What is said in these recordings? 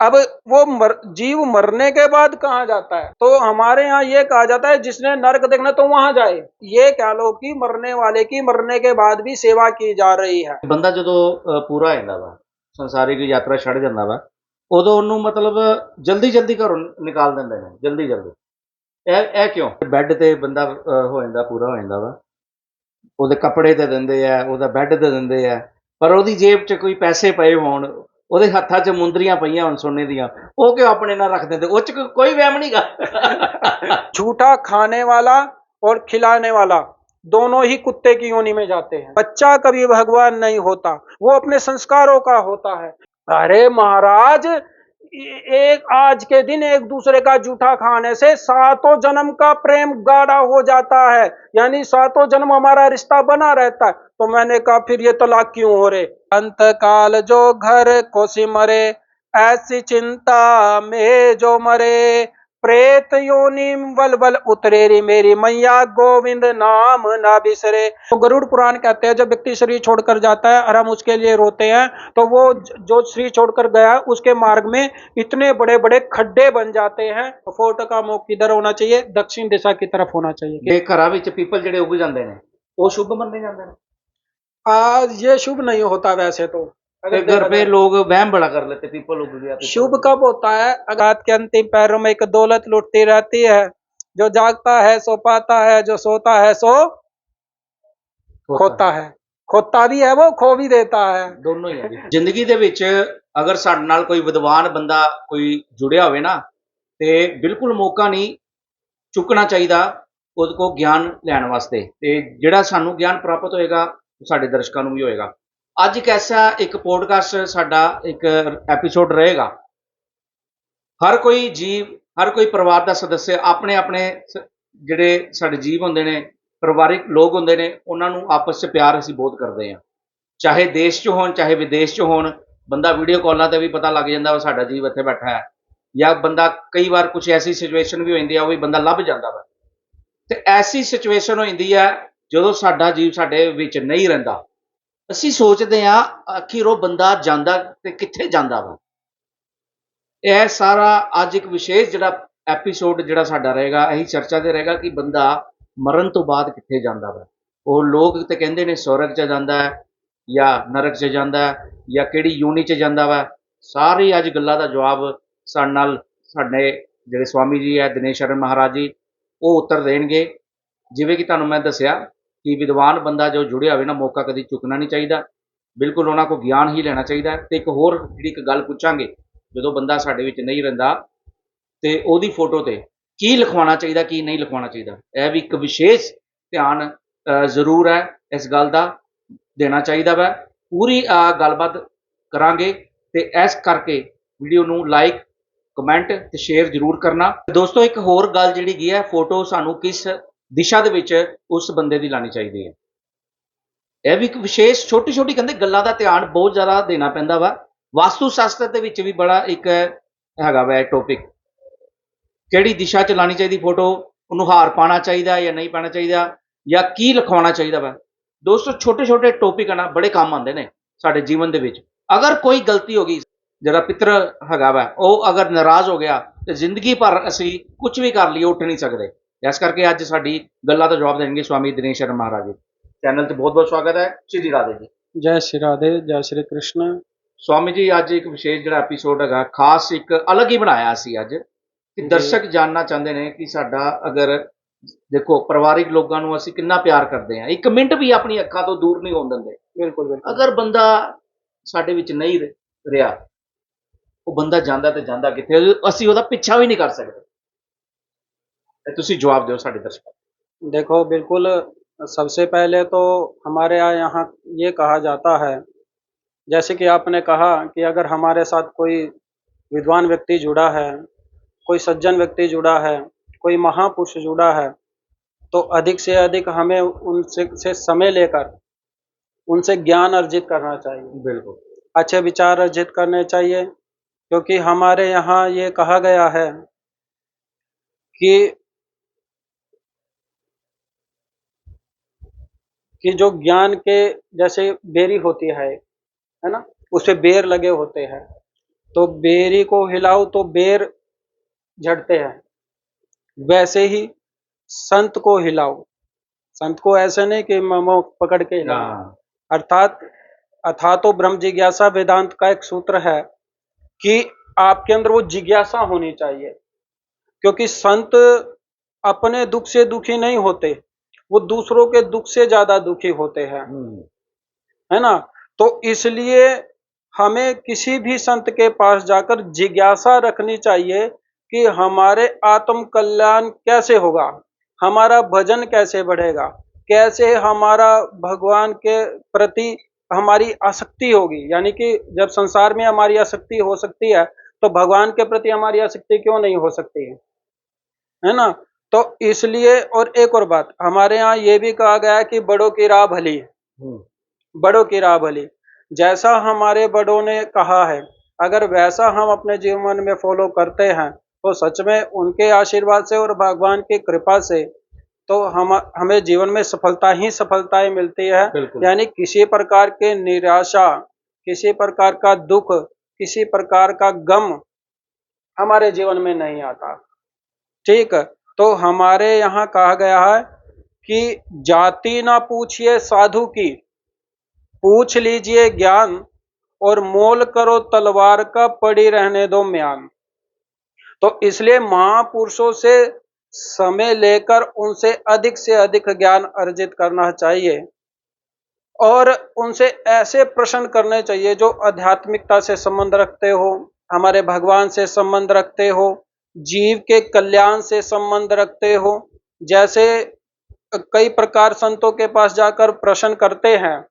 अब वो जीव मरने के बाद कहाँ जाता है? तो हमारे यहाँ ये कहा जाता है जिसने नर्क देखना तो वहां जाए। ये कह लो कि मरने वाले की मरने के बाद भी सेवा की जा रही है। ਬੰਦਾ ਜਦੋਂ ਪੂਰਾ ਹੋ ਜਾਂਦਾ ਵਾ, ਸੰਸਾਰਿਕ ਯਾਤਰਾ ਛੱਡ ਜਾਂਦਾ ਵਾ, ਉਦੋਂ ਉਹਨੂੰ ਮਤਲਬ ਜਲਦੀ ਜਲਦੀ ਘਰੋਂ ਨਿਕਾਲ ਦਿੰਦੇ ਨੇ, ਜਲਦੀ ਜਲਦੀ। ਇਹ ਕਿਉਂ? ਬੈੱਡ ਤੇ ਬੰਦਾ ਹੋ ਜਾਂਦਾ, ਪੂਰਾ ਹੋ ਜਾਂਦਾ ਵਾ, ਉਹਦੇ ਕੱਪੜੇ ਤੇ ਦਿੰਦੇ ਆ, ਉਹਦਾ ਬੈੱਡ ਤੇ ਦਿੰਦੇ ਆ, ਪਰ ਉਹਦੀ ਜੇਬ 'ਚ ਕੋਈ ਪੈਸੇ ਪਏ ਹੋਣ, ਉਹਦੇ ਹੱਥਾਂ 'ਚ ਮੁੰਦਰੀਆਂ ਪਈਆਂ ਹੋਣ ਸੋਨੇ ਦੀਆਂ, ਉਹ ਕਿਉਂ ਆਪਣੇ ਨਾਲ ਰੱਖ ਦਿੰਦੇ? ਉਹ 'ਚ ਕੋਈ ਵਹਿਮ ਨਹੀਂ ਗਾ। झूठा खाने वाला और खिलाने वाला दोनों ही कुत्ते की योनि में जाते हैं। बच्चा कभी भगवान नहीं होता, वो अपने संस्कारों का होता है। अरे महाराज, एक आज के दिन एक दूसरे का जूठा खाने से सातों जन्म का प्रेम गाढ़ा हो जाता है, यानी सातों जन्म हमारा रिश्ता बना रहता है। तो मैंने कहा फिर ये तलाक क्यों हो रहे? अंत काल जो घर को सिमरे, ऐसी चिंता में जो मरे, प्रेत योनि बल बल उतरे री मेरी मैया, गोविंद नाम ना बिसरे। तो गरुड़ पुराण कहते हैं जब व्यक्ति शरीर छोड़कर जाता है और हम उसके लिए रोते हैं, तो वो जो शरीर छोड़कर गया उसके मार्ग में इतने बड़े बड़े खड्डे बन जाते हैं। तो फोर्ट का मुख किधर होना चाहिए? दक्षिण दिशा की तरफ होना चाहिए। ਇਹ ਘਰਾਂ ਵਿੱਚ ਪੀਪਲ ਜਿਹੜੇ ਉੱਗ ਜਾਂਦੇ ਨੇ, ਉਹ शुभ ਮੰਨੇ ਜਾਂਦੇ ਨੇ। आज ये शुभ नहीं होता वैसे तो। घर पे लोग वहम बड़ा कर लेते, पीपल उग गया। शुभ कब होता है? अगात के अंतिम पैरों में एक दौलत लुटती रहती है। जो जागता है सो पाता है, जो सोता है सो खोता है। खोता भी है वो, खो भी देता है। ਦੋਨੋਂ ਹੀ ਹੈ ਜੀ। ਜ਼ਿੰਦਗੀ ਦੇ ਵਿੱਚ ਅਗਰ ਸਾਡੇ ਨਾਲ ਕੋਈ ਵਿਦਵਾਨ ਬੰਦਾ ਕੋਈ ਜੁੜਿਆ ਹੋਵੇ ਨਾ, ਤੇ ਬਿਲਕੁਲ ਮੌਕਾ ਨਹੀਂ ਚੁੱਕਣਾ ਚਾਹੀਦਾ ਉਹਦੇ ਕੋਲ ਗਿਆਨ ਲੈਣ ਵਾਸਤੇ। ਤੇ ਜਿਹੜਾ ਸਾਨੂੰ ਗਿਆਨ ਪ੍ਰਾਪਤ ਹੋਏਗਾ ਉਹ ਸਾਡੇ ਦਰਸ਼ਕਾਂ ਨੂੰ ਵੀ ਹੋਏਗਾ। ਅੱਜ ਇੱਕ ਐਸਾ ਇੱਕ ਪੋਡਕਾਸਟ ਸਾਡਾ ਇੱਕ ਐਪੀਸੋਡ ਰਹੇਗਾ। ਹਰ ਕੋਈ ਜੀਵ, ਹਰ ਕੋਈ ਪਰਿਵਾਰ ਦਾ ਸਦੱਸਿਆ ਆਪਣੇ ਆਪਣੇ ਜਿਹੜੇ ਸਾਡੇ ਜੀਵ ਹੁੰਦੇ ਨੇ, ਪਰਿਵਾਰਿਕ ਲੋਕ ਹੁੰਦੇ ਨੇ, ਉਹਨਾਂ ਨੂੰ ਆਪਸ 'ਚ ਪਿਆਰ ਅਸੀਂ ਬਹੁਤ ਕਰਦੇ ਹਾਂ। ਚਾਹੇ ਦੇਸ਼ 'ਚ ਹੋਣ, ਚਾਹੇ ਵਿਦੇਸ਼ 'ਚ ਹੋਣ, ਬੰਦਾ ਵੀਡੀਓ ਕਾਲਾਂ ਤੇ ਵੀ ਪਤਾ ਲੱਗ ਜਾਂਦਾ ਵਾ ਸਾਡਾ ਜੀਵ ਇੱਥੇ ਬੈਠਾ ਹੈ। ਜਾਂ ਬੰਦਾ ਕਈ ਵਾਰ ਕੁਛ ਐਸੀ ਸਿਚੁਏਸ਼ਨ ਵੀ ਹੋ ਜਾਂਦੀ ਆ, ਉਹ ਵੀ ਬੰਦਾ ਲੱਭ ਜਾਂਦਾ ਵਾ। ਤੇ ਐਸੀ ਸਿਚੁਏਸ਼ਨ ਹੋ ਜਾਂਦੀ ਹੈ ਜਦੋਂ ਸਾਡਾ ਜੀਵ ਸਾਡੇ ਵਿੱਚ ਨਹੀਂ ਰਹਿੰਦਾ, ਅਸੀਂ ਸੋਚਦੇ ਹਾਂ ਆਖਿਰ ਉਹ ਬੰਦਾ ਜਾਂਦਾ ਤੇ ਕਿੱਥੇ ਜਾਂਦਾ ਵਾ। ਇਹ ਸਾਰਾ ਅੱਜ ਇੱਕ ਵਿਸ਼ੇਸ਼ ਜਿਹੜਾ ਐਪੀਸੋਡ ਜਿਹੜਾ ਸਾਡਾ ਰਹੇਗਾ, ਇਹੀ ਚਰਚਾ ਤੇ ਰਹੇਗਾ ਕਿ ਬੰਦਾ ਮਰਨ ਤੋਂ ਬਾਅਦ ਕਿੱਥੇ ਜਾਂਦਾ ਵਾ। ਉਹ ਲੋਕ ਤੇ ਕਹਿੰਦੇ ਨੇ ਸਵਰਗ 'ਚ ਜਾਂਦਾ ਹੈ ਜਾਂ ਨਰਕ 'ਚ ਜਾਂਦਾ ਹੈ ਜਾਂ ਕਿਹੜੀ ਯੂਨੀ 'ਚ ਜਾਂਦਾ ਵਾ। ਸਾਰੀ ਅੱਜ ਗੱਲਾਂ ਦਾ ਜਵਾਬ ਸਾਡੇ ਨਾਲ ਸਾਡੇ ਜਿਹੜੇ ਸਵਾਮੀ ਜੀ ਹੈ, ਦਿਨੇਸ਼ ਸ਼ਰਨ ਮਹਾਰਾਜ ਜੀ, ਉਹ ਉੱਤਰ ਦੇਣਗੇ। ਜਿਵੇਂ ਕਿ ਤੁਹਾਨੂੰ ਮੈਂ ਦੱਸਿਆ ਕਿ ਵਿਦਵਾਨ ਬੰਦਾ ਜੋ ਜੁੜਿਆ ਹੋਵੇ ਨਾ, ਮੌਕਾ ਕਦੀ ਚੁੱਕਣਾ ਨਹੀਂ ਚਾਹੀਦਾ। ਬਿਲਕੁਲ ਉਹਨਾਂ ਕੋਲ ਗਿਆਨ ਹੀ ਲੈਣਾ ਚਾਹੀਦਾ। ਤੇ ਇੱਕ ਹੋਰ ਜਿਹੜੀ ਇੱਕ ਗੱਲ ਪੁੱਛਾਂਗੇ, ਜਦੋਂ ਬੰਦਾ ਸਾਡੇ ਵਿੱਚ ਨਹੀਂ ਰਹਿੰਦਾ ਤੇ ਉਹਦੀ ਫੋਟੋ ਤੇ ਕੀ ਲਿਖਵਾਉਣਾ ਚਾਹੀਦਾ, ਕੀ ਨਹੀਂ ਲਿਖਵਾਉਣਾ ਚਾਹੀਦਾ, ਇਹ ਵੀ ਇੱਕ ਵਿਸ਼ੇਸ਼ ਧਿਆਨ ਜ਼ਰੂਰ ਹੈ ਇਸ ਗੱਲ ਦਾ ਦੇਣਾ ਚਾਹੀਦਾ ਵਾ। ਪੂਰੀ ਗੱਲਬਾਤ ਕਰਾਂਗੇ ਤੇ ਇਸ ਕਰਕੇ ਵੀਡੀਓ ਨੂੰ ਲਾਈਕ, ਕਮੈਂਟ ਤੇ ਸ਼ੇਅਰ ਜ਼ਰੂਰ ਕਰਨਾ। ਦੋਸਤੋ ਇੱਕ ਹੋਰ ਗੱਲ ਜਿਹੜੀ ਕੀ ਹੈ, ਫੋਟੋ ਸਾਨੂੰ ਕਿਸ ਦਿਸ਼ਾ ਦੇ ਵਿੱਚ ਉਸ ਬੰਦੇ ਦੀ ਲਾਣੀ ਚਾਹੀਦੀ ਹੈ। ਇਹ ਵੀ ਇੱਕ ਵਿਸ਼ੇਸ਼ ਛੋਟੀ ਛੋਟੀ ਕਹਿੰਦੇ ਗੱਲਾਂ ਦਾ ਧਿਆਨ ਬਹੁਤ ਜ਼ਿਆਦਾ ਦੇਣਾ ਪੈਂਦਾ ਵਾ। ਵਾਸਤੂ ਸ਼ਾਸਤਰ ਦੇ ਵਿੱਚ ਵੀ ਬੜਾ ਇੱਕ ਹੈਗਾ ਵਾ ਟੌਪਿਕ, ਕਿਹੜੀ ਦਿਸ਼ਾ 'ਚ ਲਾਣੀ ਚਾਹੀਦੀ ਫੋਟੋ, ਉਹਨੂੰ ਹਾਰ ਪਾਉਣਾ ਚਾਹੀਦਾ ਜਾਂ ਨਹੀਂ ਪਾਉਣਾ ਚਾਹੀਦਾ, ਜਾਂ ਕੀ ਲਿਖਵਾਉਣਾ ਚਾਹੀਦਾ ਵਾ। ਦੋਸਤੋ ਛੋਟੇ ਛੋਟੇ ਟੌਪਿਕ ਆ ਨਾ, ਬੜੇ ਕੰਮ ਆਉਂਦੇ ਨੇ ਸਾਡੇ ਜੀਵਨ ਦੇ ਵਿੱਚ। ਅਗਰ ਕੋਈ ਗਲਤੀ ਹੋ ਗਈ, ਜਿਹੜਾ ਪਿੱਤਰ ਹੈਗਾ ਵਾ ਉਹ ਅਗਰ ਨਾਰਾਜ਼ ਹੋ ਗਿਆ ਤੇ ਜ਼ਿੰਦਗੀ ਭਰ ਅਸੀਂ ਕੁਝ ਵੀ ਕਰ ਲਈਏ ਉੱਠ ਨਹੀਂ ਸਕਦੇ। ਇਸ ਕਰਕੇ ਅੱਜ ਸਾਡੀ ਗੱਲਾਂ ਦਾ ਜਵਾਬ ਦੇਣਗੇ ਸਵਾਮੀ ਦਿਨੇਸ਼ ਸ਼ਰਨ ਮਹਾਰਾਜ ਜੀ। ਚੈਨਲ 'ਤੇ ਬਹੁਤ ਬਹੁਤ ਸਵਾਗਤ ਹੈ। ਸ਼੍ਰੀ ਰਾਧੇ ਜੀ। जय श्री राधे, जय श्री कृष्ण। ਸਵਾਮੀ ਜੀ ਅੱਜ ਇੱਕ ਵਿਸ਼ੇਸ਼ ਜਿਹੜਾ ਐਪੀਸੋਡ ਹੈਗਾ, ਖਾਸ ਇੱਕ ਅਲੱਗ ਹੀ ਬਣਾਇਆ ਸੀ ਅੱਜ, ਕਿ ਦਰਸ਼ਕ ਜਾਣਨਾ ਚਾਹੁੰਦੇ ਨੇ ਕਿ ਸਾਡਾ ਅਗਰ ਦੇਖੋ ਪਰਿਵਾਰਿਕ ਲੋਕਾਂ ਨੂੰ ਅਸੀਂ ਕਿੰਨਾ ਪਿਆਰ ਕਰਦੇ ਹਾਂ, ਇੱਕ ਮਿੰਟ ਵੀ ਆਪਣੀ ਅੱਖਾਂ ਤੋਂ ਦੂਰ ਨਹੀਂ ਹੋਣ ਦਿੰਦੇ। बिल्कुल बिल्कुल। ਅਗਰ ਬੰਦਾ ਸਾਡੇ ਵਿੱਚ ਨਹੀਂ ਰਿਹਾ, ਉਹ ਬੰਦਾ ਜਾਂਦਾ ਤੇ ਜਾਂਦਾ ਕਿੱਥੇ, ਅਸੀਂ ਉਹਦਾ ਪਿੱਛਾ ਵੀ ਨਹੀਂ ਕਰ ਸਕਦੇ। ਤੁਸੀਂ ਜਵਾਬ ਦਿਓ ਸਾਡੇ ਦਰਸ਼ਕਾਂ ਨੂੰ। देखो बिल्कुल, सबसे पहले तो हमारे यहाँ ये कहा जाता है, जैसे कि आपने कहा कि अगर हमारे साथ कोई विद्वान व्यक्ति जुड़ा है, कोई सज्जन व्यक्ति जुड़ा है, कोई महापुरुष जुड़ा है, तो अधिक से अधिक हमें उनसे समय लेकर उनसे ज्ञान अर्जित करना चाहिए। बिल्कुल अच्छे विचार अर्जित करने चाहिए, क्योंकि हमारे यहाँ ये कहा गया है कि जो ज्ञान के जैसे बेरी होती है ना, उस पे बेर लगे होते हैं। तो बेरी को हिलाओ तो बेर झड़ते हैं, वैसे ही संत को हिलाओ। संत को ऐसे नहीं कि मोमो पकड़ के हिलाओ। हाँ अर्थात अथा तो ब्रह्म जिज्ञासा वेदांत का एक सूत्र है कि आपके अंदर वो जिज्ञासा होनी चाहिए, क्योंकि संत अपने दुख से दुखी नहीं होते, वो दूसरों के दुख से ज्यादा दुखी होते हैं, है ना। तो इसलिए हमें किसी भी संत के पास जाकर जिज्ञासा रखनी चाहिए कि हमारे आत्म कल्याण कैसे होगा, हमारा भजन कैसे बढ़ेगा, कैसे हमारा भगवान के प्रति हमारी आसक्ति होगी। यानी कि जब संसार में हमारी आसक्ति हो सकती है, तो भगवान के प्रति हमारी आसक्ति क्यों नहीं हो सकती है ना। तो इसलिए, और एक और बात, हमारे यहाँ ये भी कहा गया है कि बड़ों की राह भली है, बड़ों की राह भली। जैसा हमारे बड़ों ने कहा है, अगर वैसा हम अपने जीवन में फॉलो करते हैं, तो सच में उनके आशीर्वाद से और भगवान की कृपा से तो हमें जीवन में सफलता ही सफलताएं मिलती है। बिल्कुल। यानी किसी प्रकार के निराशा, किसी प्रकार का दुख, किसी प्रकार का गम हमारे जीवन में नहीं आता। ठीक है, तो हमारे यहाँ कहा गया है कि जाति ना पूछिए साधु की, पूछ लीजिए ज्ञान, और मोल करो तलवार का, पड़ी रहने दो म्यान। तो इसलिए महापुरुषों से समय लेकर उनसे अधिक से अधिक ज्ञान अर्जित करना चाहिए, और उनसे ऐसे प्रश्न करने चाहिए जो आध्यात्मिकता से संबंध रखते हो, हमारे भगवान से संबंध रखते हो, जीव के कल्याण से संबंध रखते हो। जैसे कई प्रकार संतों के पास जाकर प्रश्न करते हैं,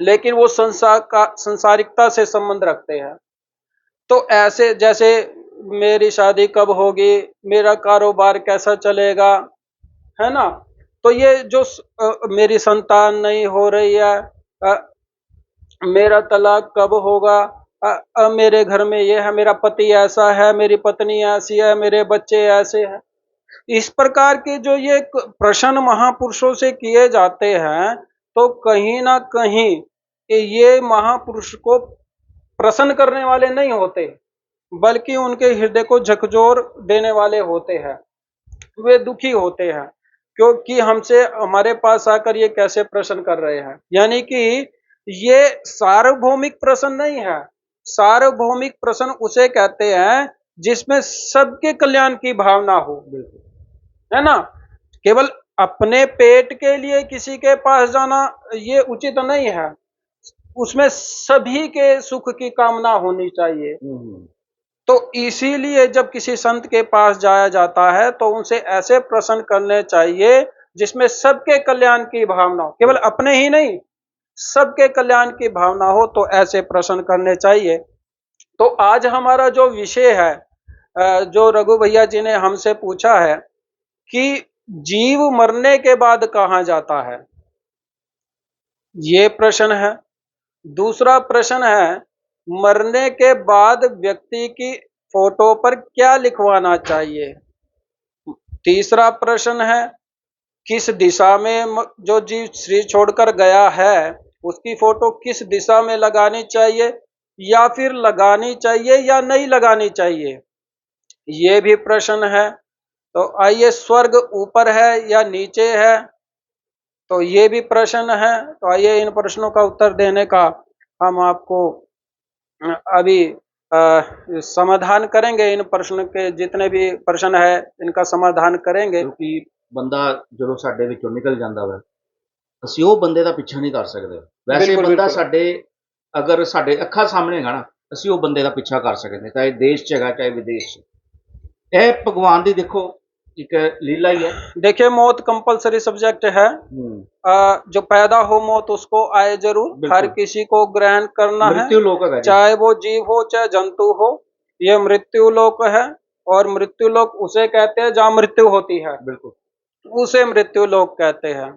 लेकिन वो संसारिकता से संबंध रखते हैं। तो ऐसे, जैसे मेरी शादी कब होगी, मेरा कारोबार कैसा चलेगा, है ना। तो ये जो मेरी संतान नहीं हो रही है, मेरा तलाक कब होगा, मेरे घर में ये है, मेरा पति ऐसा है, मेरी पत्नी ऐसी है, मेरे बच्चे ऐसे हैं। इस प्रकार के जो ये प्रश्न महापुरुषों से किए जाते हैं, तो कहीं ना कहीं ये महापुरुष को प्रसन्न करने वाले नहीं होते, बल्कि उनके हृदय को झकझोर देने वाले होते हैं। वे दुखी होते हैं, क्योंकि हमसे हमारे पास आकर ये कैसे प्रश्न कर रहे हैं। यानी कि ये सार्वभौमिक प्रश्न नहीं है। सार्वभौमिक प्रश्न उसे कहते हैं जिसमें सबके कल्याण की भावना हो, है ना। केवल अपने पेट के लिए किसी के पास जाना ये उचित नहीं है, उसमें सभी के सुख की कामना होनी चाहिए। तो इसीलिए जब किसी संत के पास जाया जाता है, तो उनसे ऐसे प्रश्न करने चाहिए जिसमें सबके कल्याण की भावना हो, केवल अपने ही नहीं, सबके कल्याण की भावना हो, तो ऐसे प्रश्न करने चाहिए। तो आज हमारा जो विषय है, जो रघु भैया जी ने हमसे पूछा है कि जीव मरने के बाद कहाँ जाता है, ये प्रश्न है। दूसरा प्रश्न है, मरने के बाद व्यक्ति की फोटो पर क्या लिखवाना चाहिए। तीसरा प्रश्न है, किस दिशा में जो जीव शरीर छोड़कर गया है उसकी फोटो किस दिशा में लगानी चाहिए, या फिर लगानी चाहिए या नहीं लगानी चाहिए, ये भी प्रश्न है। तो आइए, स्वर्ग ऊपर है या नीचे है, तो ये भी प्रश्न है। तो आइए इन प्रश्नों का उत्तर देने का हम आपको अभी समाधान करेंगे। इन प्रश्न के जितने भी प्रश्न है इनका समाधान करेंगे। क्योंकि ਬੰਦਾ ਜਦੋਂ ਸਾਡੇ ਵਿੱਚੋਂ ਨਿਕਲ ਜਾਂਦਾ ਵਾ, ਅਸੀਂ ਉਹ ਬੰਦੇ ਦਾ ਪਿੱਛਾ ਨਹੀਂ ਕਰ ਸਕਦੇ। ਵੈਸੇ ਬਿਲਕੁਲ, ਬੰਦਾ ਬਿਲਕੁਲ। ਸਾਡੇ ਅਗਰ ਸਾਡੇ ਅੱਖਾਂ ਸਾਹਮਣੇ ਹੈਗਾ ਨਾ, ਅਸੀਂ ਉਹ ਬੰਦੇ ਦਾ ਪਿੱਛਾ ਕਰ ਸਕਦੇ, ਚਾਹੇ ਦੇਸ਼ 'ਚ ਹੈਗਾ ਚਾਹੇ ਵਿਦੇਸ਼ 'ਚ। ਇਹ ਭਗਵਾਨ ਦੀ ਦੇਖੋ एक लीला ही है। देखिए, मौत कंपलसरी सब्जेक्ट है। जो पैदा हो मौत उसको आए जरूर, हर किसी को ग्रहण करना है, मृत्यु लोक है, चाहे वो जीव हो चाहे जंतु हो। ये मृत्यु लोक है, और मृत्यु लोक उसे कहते हैं जहाँ मृत्यु होती है, बिल्कुल उसे मृत्यु लोक कहते हैं।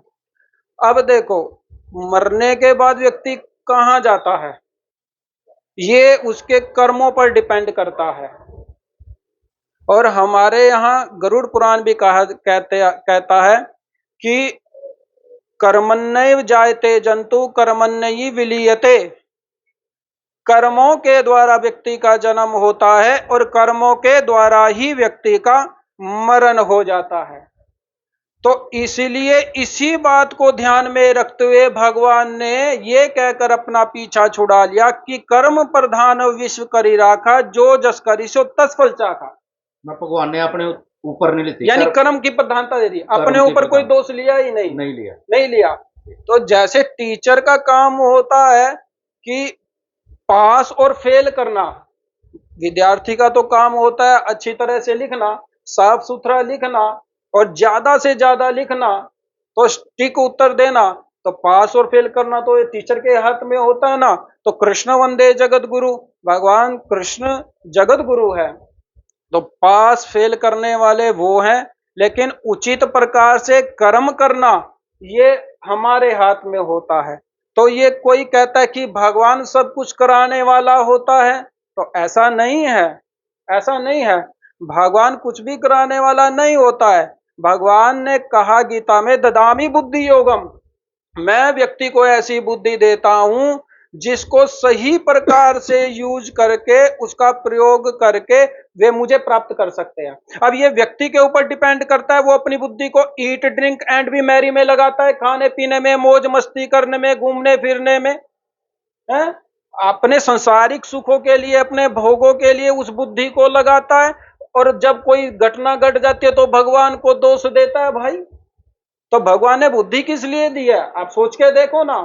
अब देखो, मरने के बाद व्यक्ति कहाँ जाता है, ये उसके कर्मों पर डिपेंड करता है। और हमारे यहाँ गरुड़ पुराण भी कहता है कि कर्मण्येव जायते जंतु कर्मण्ययि विलीयते। कर्मों के द्वारा व्यक्ति का जन्म होता है और कर्मों के द्वारा ही व्यक्ति का मरण हो जाता है। तो इसलिए इसी बात को ध्यान में रखते हुए भगवान ने ये कहकर अपना पीछा छुड़ा लिया कि कर्म प्रधान विश्व करी राखा, जो जस करी सो तस फल चाखा। भगवान ने अपने ऊपर नहीं ली, यानी कर्म की प्रधानता दे दी, अपने ऊपर कोई दोष लिया ही नहीं लिया। तो जैसे टीचर का काम होता है कि पास और फेल करना, विद्यार्थी का तो काम होता है अच्छी तरह से लिखना, साफ सुथरा लिखना और ज्यादा से ज्यादा लिखना, तो ठीक उत्तर देना। तो पास और फेल करना तो ये टीचर के हाथ में होता है ना। तो कृष्ण वंदे जगत गुरु, भगवान कृष्ण जगत गुरु है। तो पास फेल करने वाले वो हैं, लेकिन उचित प्रकार से कर्म करना ये हमारे हाथ में होता है। तो ये कोई कहता है कि भगवान सब कुछ कराने वाला होता है, तो ऐसा नहीं है, ऐसा नहीं है। भगवान कुछ भी कराने वाला नहीं होता है। भगवान ने कहा गीता में, ददामी बुद्धि योगम, मैं व्यक्ति को ऐसी बुद्धि देता हूं जिसको सही प्रकार से यूज करके, उसका प्रयोग करके वे मुझे प्राप्त कर सकते हैं। अब ये व्यक्ति के ऊपर डिपेंड करता है, वो अपनी बुद्धि को eat drink and B Mary में लगाता है, खाने पीने में, मौज मस्ती करने में, घूमने फिरने में, है? अपने संसारिक सुखों के लिए, अपने भोगों के लिए उस बुद्धि को लगाता है। और जब कोई घटना घट जाती है तो भगवान को दोष देता है। भाई, तो भगवान ने बुद्धि किस लिए दी है? आप सोच के देखो ना।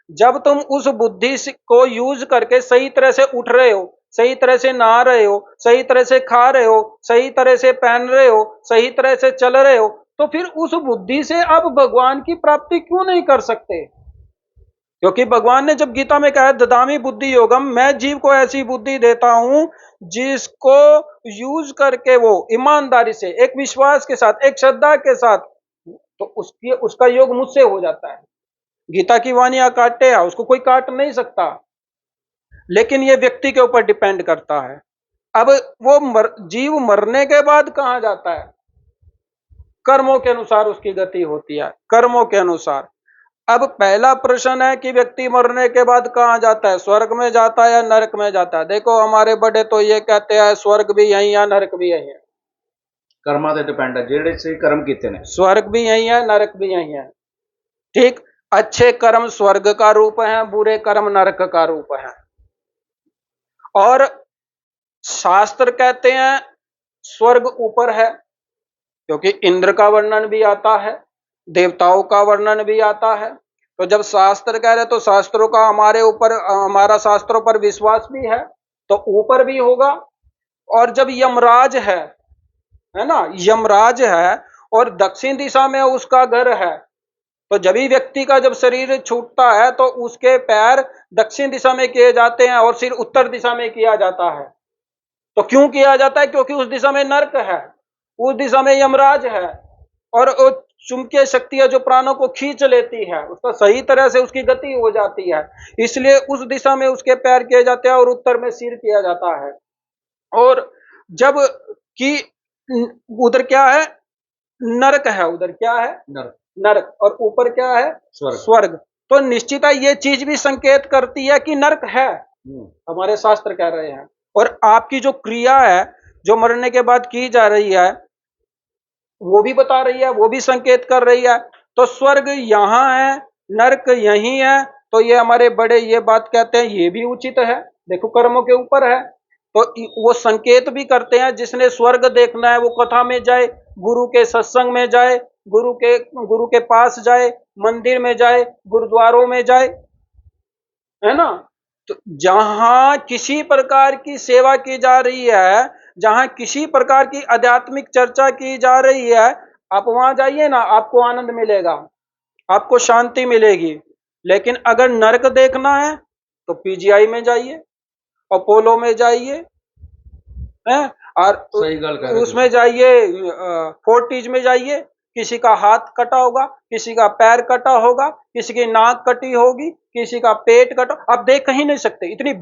जब तुम उस बुद्धि को यूज करके सही तरह से उठ रहे हो, सही तरह से नहा रहे हो, सही तरह से खा रहे हो, सही तरह से पहन रहे हो, सही तरह से चल रहे हो, तो फिर उस बुद्धि से आप भगवान की प्राप्ति क्यों नहीं कर सकते? क्योंकि भगवान ने जब गीता में कहा ददामी बुद्धि योगम, मैं जीव को ऐसी बुद्धि देता हूं जिसको यूज करके वो ईमानदारी से, एक विश्वास के साथ, एक श्रद्धा के साथ, तो उसका योग मुझसे हो जाता है। गीता की वाणी काटे है, उसको कोई काट नहीं सकता। लेकिन ये व्यक्ति के ऊपर डिपेंड करता है। अब वो जीव मरने के बाद कहां जाता है? कर्मों के अनुसार उसकी गति होती है, कर्मों के अनुसार। अब पहला प्रश्न है कि व्यक्ति मरने के बाद कहां जाता है? स्वर्ग में जाता है या नरक में जाता है? देखो, हमारे बड़े तो ये कहते हैं स्वर्ग भी यही है, नरक भी यही है। कर्मा ते डिपेंड है, जेड़े से कर्म कीते ने, स्वर्ग भी यही है, नरक भी यही है। ठीक, अच्छे कर्म स्वर्ग का रूप है, बुरे कर्म नरक का रूप है। और शास्त्र कहते हैं स्वर्ग ऊपर है, क्योंकि इंद्र का वर्णन भी आता है, देवताओं का वर्णन भी आता है। तो जब शास्त्र कह रहे तो शास्त्रों का हमारे ऊपर, हमारा शास्त्रों पर विश्वास भी है, तो ऊपर भी होगा। और जब यमराज है ना, यमराज है और दक्षिण दिशा में उसका घर है, तो जब भी व्यक्ति का जब शरीर छूटता है तो उसके पैर दक्षिण दिशा में किए जाते हैं और सिर उत्तर दिशा में किया जाता है। तो क्यों किया जाता है? क्योंकि उस दिशा में नरक है, उस दिशा में यमराज है, और चुंबकीय शक्ति है जो प्राणों को खींच लेती है, उसका सही तरह से उसकी गति हो जाती है, इसलिए उस दिशा में उसके पैर किए जाते हैं और उत्तर में सिर किया जाता है। और जब कि उधर क्या है? नरक है, उधर क्या है? नरक। और ऊपर क्या है? स्वर्ग। तो निश्चित है ये चीज भी संकेत करती है कि नरक है, हमारे शास्त्र कह रहे हैं। और आपकी जो क्रिया है जो मरने के बाद की जा रही है वो भी बता रही है, वो भी संकेत कर रही है। तो स्वर्ग यहां है, नरक यहीं है। तो ये हमारे बड़े ये बात कहते हैं, ये भी उचित है। देखो, कर्मों के ऊपर है, तो वो संकेत भी करते हैं जिसने स्वर्ग देखना है वो कथा में जाए, गुरु के सत्संग में जाए, गुरु के पास जाए, मंदिर में जाए, गुरुद्वारों में जाए, है ना। तो जहां किसी प्रकार की सेवा की जा रही है, जहां किसी प्रकार की आध्यात्मिक चर्चा की जा रही है, आप वहां जाइए ना, आपको आनंद मिलेगा, आपको शांति मिलेगी। लेकिन अगर नरक देखना है तो पीजीआई में जाइए, अपोलो में जाइए, हैं, और उसमें जाइए, फोर्टिज में जाइए, किसी का हाथ कटा होगा, किसी का पैर कटा होगा, किसी की नाक कटी होगी, किसी का पेट कटा, आप देख ही नहीं सकते। इतनी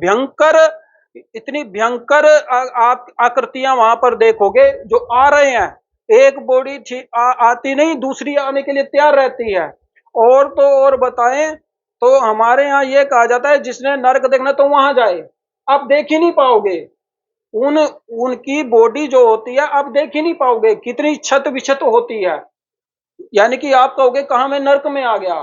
भयंकर आप आकृतियां वहां पर देखोगे जो आ रहे हैं। एक बॉडी आती नहीं, दूसरी आने के लिए तैयार रहती है। और बताएं तो हमारे यहाँ ये कहा जाता है जिसने नरक देखना तो वहां जाए, आप देख ही नहीं पाओगे। उनकी बॉडी जो होती है आप देख ही नहीं पाओगे, कितनी क्षत विक्षत होती है। यानी कि आप कहोगे कहाँ मैं नर्क में आ गया।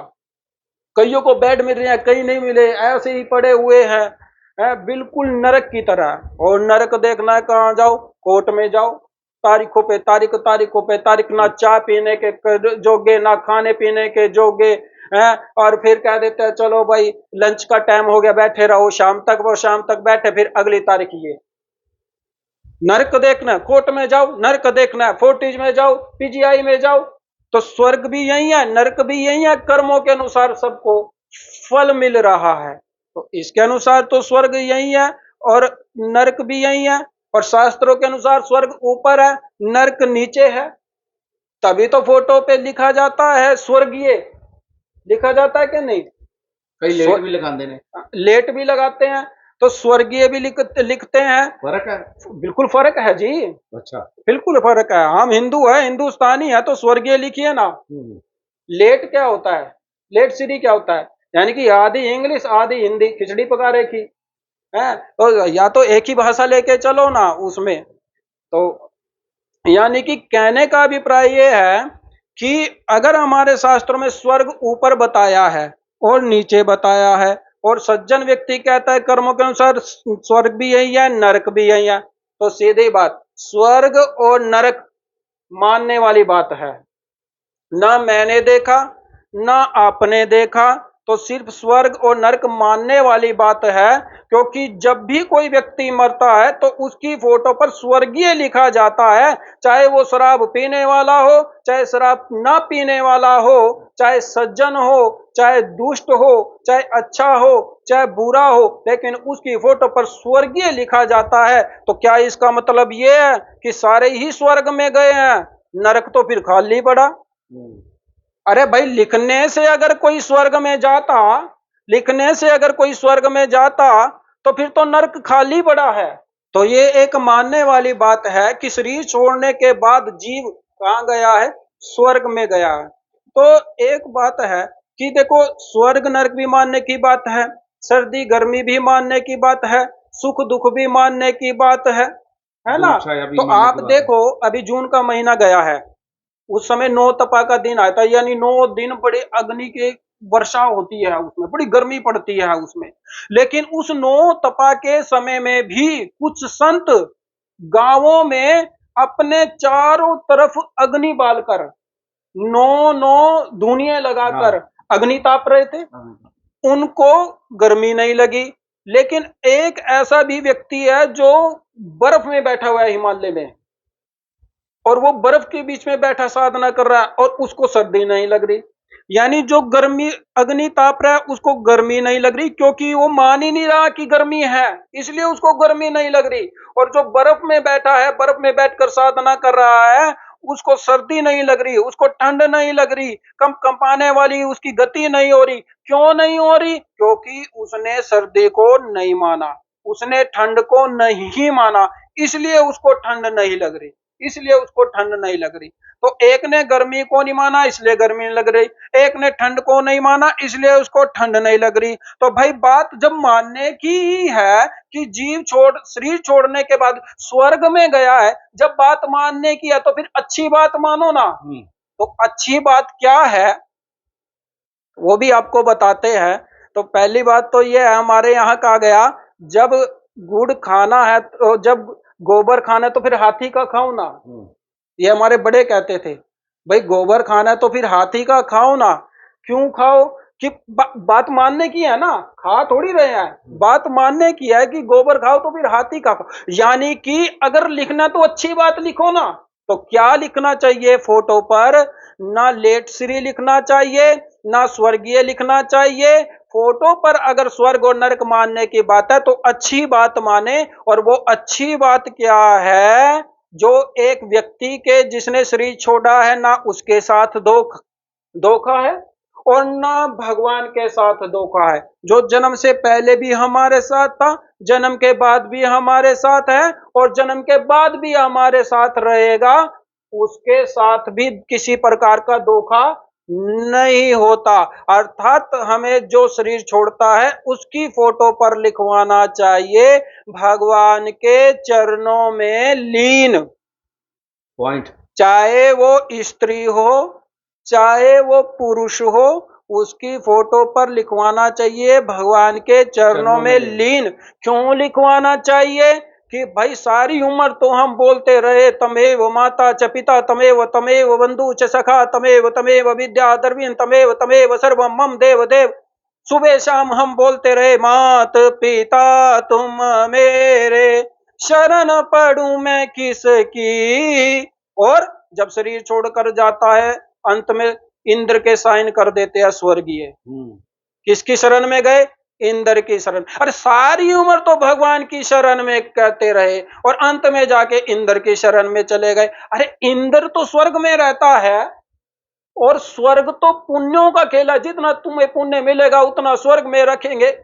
कईयों को बेड मिल रहे हैं, कई नहीं मिले, ऐसे ही पड़े हुए हैं, बिल्कुल नरक की तरह। और नरक देखना है कहाँ जाओ, कोर्ट में जाओ, तारीखों पे तारीख, तारीखों पे तारीख, ना चाय पीने के जोगे, ना खाने पीने के जोगे हैं। और फिर कह देते हैं चलो भाई लंच का टाइम हो गया, बैठे रहो शाम तक, वो शाम तक बैठे, फिर अगली तारीख ये। नर्क देखना है कोर्ट में जाओ, नर्क देखना है फोर्टिज में जाओ, पीजीआई में जाओ। तो स्वर्ग भी यही है, नर्क भी यही है, कर्मों के अनुसार सबको फल मिल रहा है। तो इसके अनुसार तो स्वर्ग यही है और नर्क भी यही है। और शास्त्रों के अनुसार स्वर्ग ऊपर है, नर्क नीचे है। तभी तो फोटो पे लिखा जाता है स्वर्गीय, लिखा जाता है कि नहीं? कई लेट भी लगाते हैं। लेट भी लगाते हैं, तो स्वर्गीय भी लिखते हैं। फर्क है? बिल्कुल फर्क है जी, अच्छा। बिल्कुल फर्क है। हम हिंदू है, हिंदुस्तानी है, तो स्वर्गीय लिखिए ना। लेट क्या होता है? लेट सीरी क्या होता है? यानी कि आधी इंग्लिश आधी हिंदी, खिचड़ी पका रखी है। तो या तो एक ही भाषा लेके चलो ना उसमें। तो यानी कि कहने का अभिप्राय ये है कि अगर हमारे शास्त्रों में स्वर्ग ऊपर बताया है और नीचे बताया है, और सज्जन व्यक्ति कहता है कर्मों के अनुसार स्वर्ग भी यही है, नरक भी यही है, तो सीधी बात स्वर्ग और नरक मानने वाली बात है। ना मैंने देखा ना आपने देखा, तो सिर्फ स्वर्ग और नरक मानने वाली बात है। क्योंकि जब भी कोई व्यक्ति मरता है तो उसकी फोटो पर स्वर्गीय लिखा जाता है, चाहे वो शराब पीने वाला हो, चाहे शराब ना पीने वाला हो, चाहे सज्जन हो, चाहे दुष्ट हो, चाहे अच्छा हो, चाहे बुरा हो, लेकिन उसकी फोटो पर स्वर्गीय लिखा जाता है। तो क्या इसका मतलब ये है कि सारे ही स्वर्ग में गए हैं, नरक तो फिर खाली पड़ा? अरे भाई लिखने से अगर कोई स्वर्ग में जाता, लिखने से अगर कोई स्वर्ग में जाता, तो फिर तो नरक खाली पड़ा है। तो ये एक मानने वाली बात है कि शरीर छोड़ने के बाद जीव कहाँ गया है? स्वर्ग में गया है। तो एक बात है कि देखो स्वर्ग नरक भी मानने की बात है, सर्दी गर्मी भी मानने की बात है, सुख दुख भी मानने की बात है ना? तो आप देखो अभी जून का महीना गया है, उस समय 9 तपा का दिन आता है, यानी 9 दिन बड़े अग्नि की वर्षा होती है, उसमें बड़ी गर्मी पड़ती है उसमें। लेकिन उस 9 तपा के समय में भी कुछ संत गांवों में अपने चारों तरफ अग्नि बालकर 9 धुनिया लगाकर अग्नि ताप रहे थे, उनको गर्मी नहीं लगी। लेकिन एक ऐसा भी व्यक्ति है जो बर्फ में बैठा हुआ है हिमालय में, और वो बर्फ के बीच में बैठा साधना कर रहा है और उसको सर्दी नहीं लग रही। यानी जो गर्मी अग्नि ताप रहा है उसको गर्मी नहीं लग रही, क्योंकि वो मान ही नहीं रहा कि गर्मी है, इसलिए उसको गर्मी नहीं लग रही। और जो बर्फ में बैठा है, बर्फ में बैठकर साधना कर रहा है, उसको सर्दी नहीं लग रही, उसको ठंड नहीं लग रही, कंपाने वाली उसकी गति नहीं हो रही। क्यों नहीं हो रही? क्योंकि उसने सर्दी को नहीं माना, उसने ठंड को नहीं माना, इसलिए उसको ठंड नहीं लग रही, इसलिए उसको ठंड नहीं लग रही। तो एक ने गर्मी को नहीं माना इसलिए गर्मी नहीं लग रही, एक ने ठंड को नहीं माना इसलिए उसको ठंड नहीं लग रही। तो भाई बात जब मानने की ही है कि जीव शरीर छोड़ने के बाद स्वर्ग में गया है, जब बात मानने की है तो फिर अच्छी बात मानो ना। तो अच्छी बात क्या है वो भी आपको बताते हैं। तो पहली बात तो ये है, हमारे यहाँ कहा गया जब गुड़ खाना है तो, जब गोबर खाना है तो फिर हाथी का खाओ ना। ये हमारे बड़े कहते थे, भाई गोबर खाना है तो फिर हाथी का खाओ ना। क्यों खाओ? कि बात मानने की है ना, खा थोड़ी रहे हैं, बात मानने की है कि गोबर खाओ तो फिर हाथी का खाओ। यानी कि अगर लिखना तो अच्छी बात लिखो ना। तो क्या लिखना चाहिए फोटो पर? ना लेट श्री लिखना चाहिए, ना स्वर्गीय लिखना चाहिए। फोटो पर अगर स्वर्ग और नरक मानने की बात है तो अच्छी बात माने। और वो अच्छी बात क्या है? जो एक व्यक्ति के जिसने शरीर छोड़ा है ना उसके साथ धोखा है और ना भगवान के साथ धोखा है। जो जन्म से पहले भी हमारे साथ था, जन्म के बाद भी हमारे साथ है और जन्म के बाद भी हमारे साथ रहेगा, उसके साथ भी किसी प्रकार का धोखा नहीं होता। अर्थात हमें जो शरीर छोड़ता है उसकी फोटो पर लिखवाना चाहिए भगवान के चरणों में लीन। पॉइंट। चाहे वो स्त्री हो चाहे वो पुरुष हो, उसकी फोटो पर लिखवाना चाहिए भगवान के चरणों में लीन। क्यों लिखवाना चाहिए? कि भाई सारी उम्र तो हम बोलते रहे तमेव माता च पिता तमेव तमेव बंधु च सखा तमेव तमेव विद्या द्रविण तमेव तमेव सर्वम मम देव देव। सुबह शाम हम बोलते रहे मात पिता तुम मेरे, शरण पढ़ूं मैं किसकी। और जब शरीर छोड़कर जाता है अंत में इंद्र के साइन कर देते हैं स्वर्गीय। किसकी शरण में गए? इंद्र की शरण। अरे सारी उम्र तो भगवान की शरण में कहते रहे और अंत में जाके इंद्र की शरण में चले गए। अरे इंद्र तो स्वर्ग में रहता है और स्वर्ग तो पुण्यों का खेल है। जितना तुम्हें पुण्य मिलेगा उतना स्वर्ग में रखेंगे।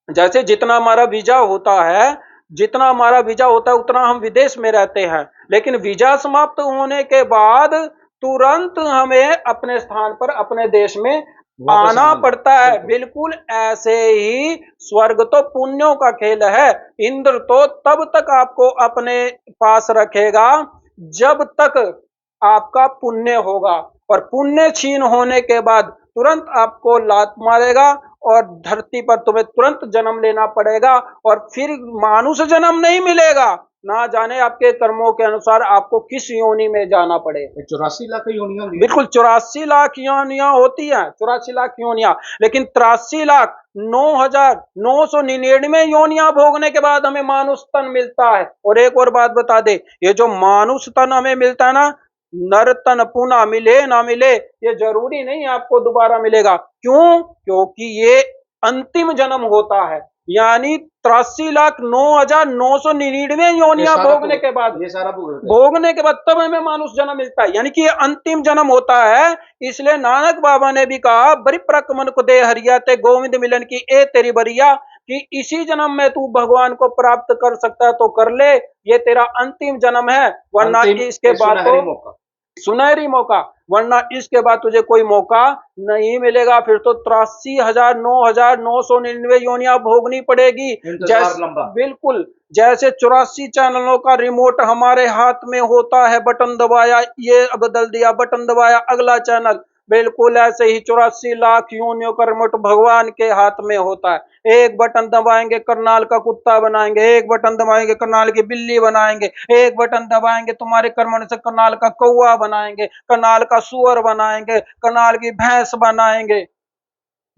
जैसे जितना हमारा वीजा होता है, जितना हमारा वीजा होता है उतना हम विदेश में रहते हैं, लेकिन वीजा समाप्त होने के बाद तुरंत हमें अपने स्थान पर अपने देश में आना पड़ता है। बिल्कुल ऐसे ही स्वर्ग तो पुण्यों का खेल है। इंद्र तो तब तक आपको अपने पास रखेगा जब तक आपका पुण्य होगा, और पुण्य छीन होने के बाद तुरंत आपको लात मारेगा और धरती पर तुम्हें तुरंत जन्म लेना पड़ेगा और फिर मानुष जन्म नहीं मिलेगा। ना जाने आपके कर्मों के अनुसार आपको किस योनि में जाना पड़े। 84 लाख योनियां। बिल्कुल 84 लाख योनियां होती हैं, 84 लाख योनियां, लेकिन 83 लाख 9,999 योनियां भोगने के बाद हमें मानुष तन मिलता है। और एक और बात बता दे, ये जो मानुष तन हमें मिलता है ना, नर तन पुनः मिले ना मिले ये जरूरी नहीं आपको दोबारा मिलेगा। क्यों? क्योंकि ये अंतिम जन्म होता है। यानी 83,09,999 योनियां भोगने के बाद, ये सारा भोगने के बाद तब हमें मानुष जन्म मिलता है। यानी कि ये अंतिम जन्म होता है। इसलिए नानक बाबा ने भी कहा बड़ी प्रकमन को दे हरिया ते गोविंद मिलन की ए तेरी बरिया, कि इसी जन्म में तू भगवान को प्राप्त कर सकता है तो कर ले, ये तेरा अंतिम जन्म है, वरना इसके बाद तो सुनहरी मौका, वरना इसके बाद तुझे कोई मौका नहीं मिलेगा। फिर तो 83,09,999 योनियां भोगनी पड़ेगी। जैसे बिल्कुल जैसे 84 चैनलों का रिमोट हमारे हाथ में होता है, बटन दबाया ये बदल दिया, बटन दबाया अगला चैनल, बिल्कुल ऐसे ही 84 लाख योनियों का रिमोट भगवान के हाथ में होता है। एक बटन दबाएंगे करनाल का कुत्ता बनाएंगे, एक बटन दबाएंगे करनाल की बिल्ली बनाएंगे, एक बटन दबाएंगे तुम्हारे कर्म से करनाल का कौवा बनाएंगे, करनाल का सुअर बनाएंगे, करनाल की भैंस बनाएंगे।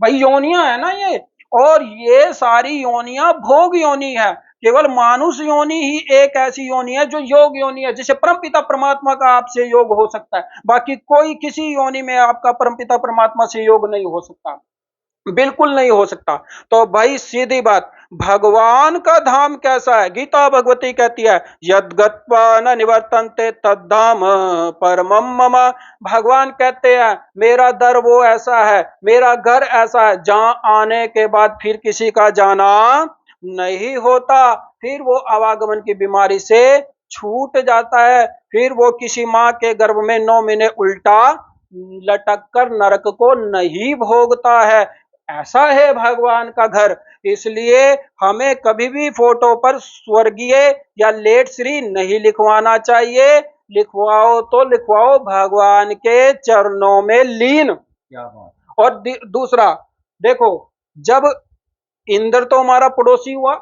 भाई योनियां है ना ये, और ये सारी योनियां भोग योनि है। केवल मानुष योनि ही एक ऐसी योनि है जो योग योनि है, जिसे परमपिता परमात्मा का आपसे योग हो सकता है। बाकी कोई किसी योनि में आपका परमपिता परमात्मा से योग नहीं हो सकता, बिल्कुल नहीं हो सकता। तो भाई सीधी बात, भगवान का धाम कैसा है? गीता भगवती कहती है यद्गत्वा न निवर्तन्ते तद्धाम परमम मम। भगवान कहते हैं मेरा दर वो ऐसा है, मेरा घर ऐसा है जहां आने के बाद फिर किसी का जाना नहीं होता। फिर वो आवागमन की बीमारी से छूट जाता है, फिर वो किसी माँ के गर्भ में 9 महीने उल्टा लटक कर नरक को नहीं भोगता है। ऐसा है भगवान का घर। इसलिए हमें कभी भी फोटो पर स्वर्गीय या लेट श्री नहीं लिखवाना चाहिए। लिखवाओ तो लिखवाओ भगवान के चरणों में लीन। और दूसरा देखो, जब इंद्र तो हमारा पड़ोसी हुआ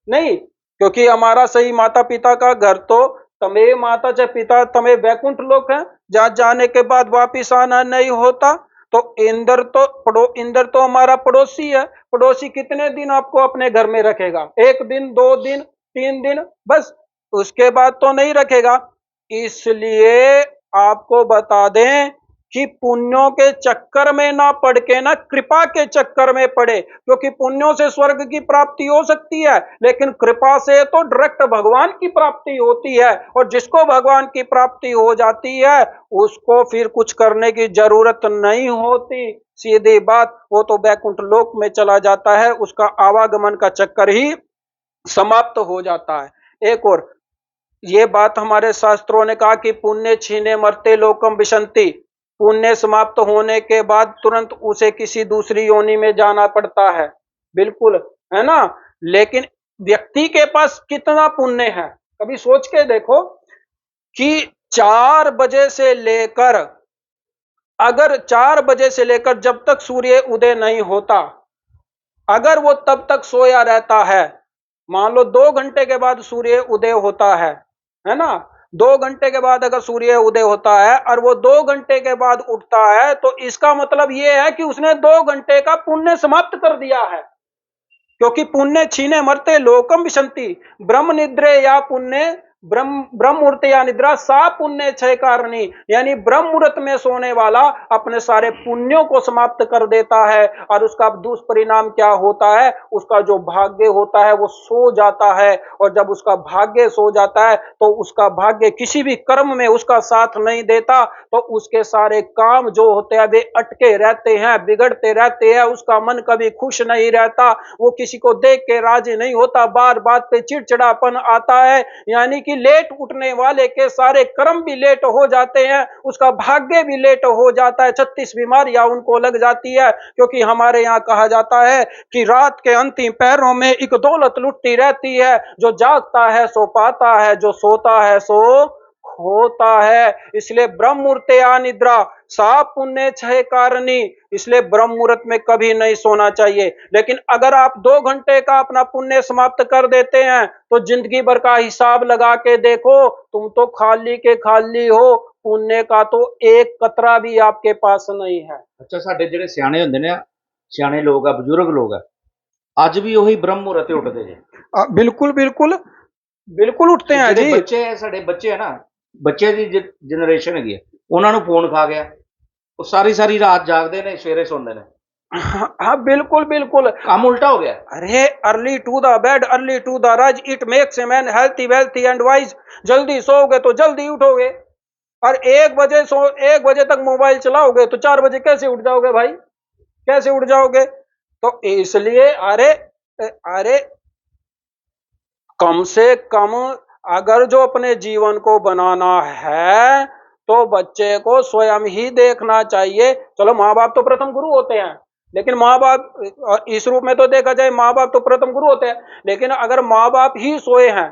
नहीं, क्योंकि हमारा सही माता पिता का घर तो तमें माता च पिता तमें वैकुंठ लोक है, जहां जाने के बाद वापिस आना नहीं होता। तो इंद्र तो हमारा पड़ोसी है। पड़ोसी कितने दिन आपको अपने घर में रखेगा? 1 दिन, 2 दिन, 3 दिन, बस उसके बाद तो नहीं रखेगा। इसलिए आपको बता दें कि पुण्यों के चक्कर में ना पड़ के ना कृपा के चक्कर में पड़े, क्योंकि पुण्यों से स्वर्ग की प्राप्ति हो सकती है, लेकिन कृपा से तो डायरेक्ट भगवान की प्राप्ति होती है। और जिसको भगवान की प्राप्ति हो जाती है उसको फिर कुछ करने की जरूरत नहीं होती। सीधी बात, वो तो वैकुंठ लोक में चला जाता है, उसका आवागमन का चक्कर ही समाप्त हो जाता है। एक और ये बात हमारे शास्त्रों ने कहा कि पुण्य छीने मरते लोकम विशंति। पुण्य समाप्त होने के बाद तुरंत उसे किसी दूसरी योनि में जाना पड़ता है, बिल्कुल, है ना। लेकिन व्यक्ति के पास कितना पुण्य है, कभी सोच के देखो कि 4 बजे से लेकर, अगर 4 बजे से लेकर जब तक सूर्य उदय नहीं होता, अगर वो तब तक सोया रहता है, मान लो 2 घंटे के बाद सूर्य उदय होता है ना, 2 घंटे के बाद अगर सूर्य उदय होता है और वो 2 घंटे के बाद उठता है, तो इसका मतलब ये है कि उसने 2 घंटे का पुण्य समाप्त कर दिया है। क्योंकि पुण्य छीने मरते लोकम विशंति, ब्रह्म निद्रे या पुण्य, ब्रह्म मुहूर्त या निद्रा सा पुण्य क्षय कारणी, यानी ब्रह्म मुहूर्त में सोने वाला अपने सारे पुण्यों को समाप्त कर देता है, और उसका दुष्परिणाम क्या होता है, उसका जो भाग्य होता है वो सो जाता है, और जब उसका भाग्य सो जाता है तो उसका भाग्य किसी भी कर्म में उसका साथ नहीं देता, तो उसके सारे काम जो होते हैं वे अटके रहते हैं, बिगड़ते रहते हैं, उसका मन कभी खुश नहीं रहता, वो किसी को देख के राजी नहीं होता, बार बात पे चिड़चिड़ापन आता है, यानी कि लेट उठने वाले के सारे कर्म भी लेट हो जाते हैं, उसका भाग्य भी लेट हो जाता है, 36 बीमारियां उनको लग जाती है। क्योंकि हमारे यहाँ कहा जाता है कि रात के अंतिम पैरों में एक दौलत लुटती रहती है, जो जागता है सो पाता है, जो सोता है सो होता है। इसलिए ब्रह्म मुहूर्त या निद्रा सा पुण्य क्षय कारणी, इसलिए ब्रह्म मुहूर्त में कभी नहीं सोना चाहिए। लेकिन अगर आप 2 घंटे का अपना पुण्य समाप्त कर देते हैं तो जिंदगी भर का हिसाब लगा के देखो, तुम तो खाली के खाली हो, पुण्य का तो एक कतरा भी आपके पास नहीं है। अच्छा, साडे ਜਿਹੜੇ ਸਿਆਣੇ ਹੁੰਦੇ ਨੇ, ਸਿਆਣੇ ਲੋਕ ਆ, ਬਜ਼ੁਰਗ ਲੋਕ ਆ, ਅੱਜ ਵੀ ਉਹੀ ਬ੍ਰਹਮ ਮੁਹੂਰਤ ਤੇ ਉੱਠਦੇ ਜੇ। बिल्कुल बिल्कुल बिल्कुल उठते हैं ਜਿਹੜੇ जी। ਬੱਚੇ ਆ, ਸਾਡੇ ਬੱਚੇ ਆ ਨਾ, ਬੱਚੇ ਦੀ ਜਨਰੇਸ਼ਨ ਹੈਗੀ ਆ, ਉਹਨਾਂ ਨੂੰ ਫੋਨ ਖਾ ਗਿਆ, ਉਹ ਸਾਰੀ ਸਾਰੀ ਰਾਤ ਜਾਗਦੇ ਨੇ, ਸਵੇਰੇ ਸੌਂਦੇ ਨੇ। हाँ बिल्कुल बिल्कुल। ਕੰਮ उल्टा हो गया। अरे early to the bed early to the rise, it makes a man healthy wealthy and wise. जल्दी सोओगे तो जल्दी उठोगे, और 1 बजे तक मोबाइल चलाओगे तो 4 बजे कैसे उठ जाओगे भाई, कैसे उठ जाओगे। तो इसलिए अरे अरे कम से कम अगर जो अपने जीवन को बनाना है तो बच्चे को स्वयं ही देखना चाहिए। चलो माँ बाप तो प्रथम गुरु होते हैं, लेकिन माँ बाप इस रूप में तो देखा जाए माँ बाप तो प्रथम गुरु होते हैं, लेकिन अगर माँ बाप ही सोए हैं,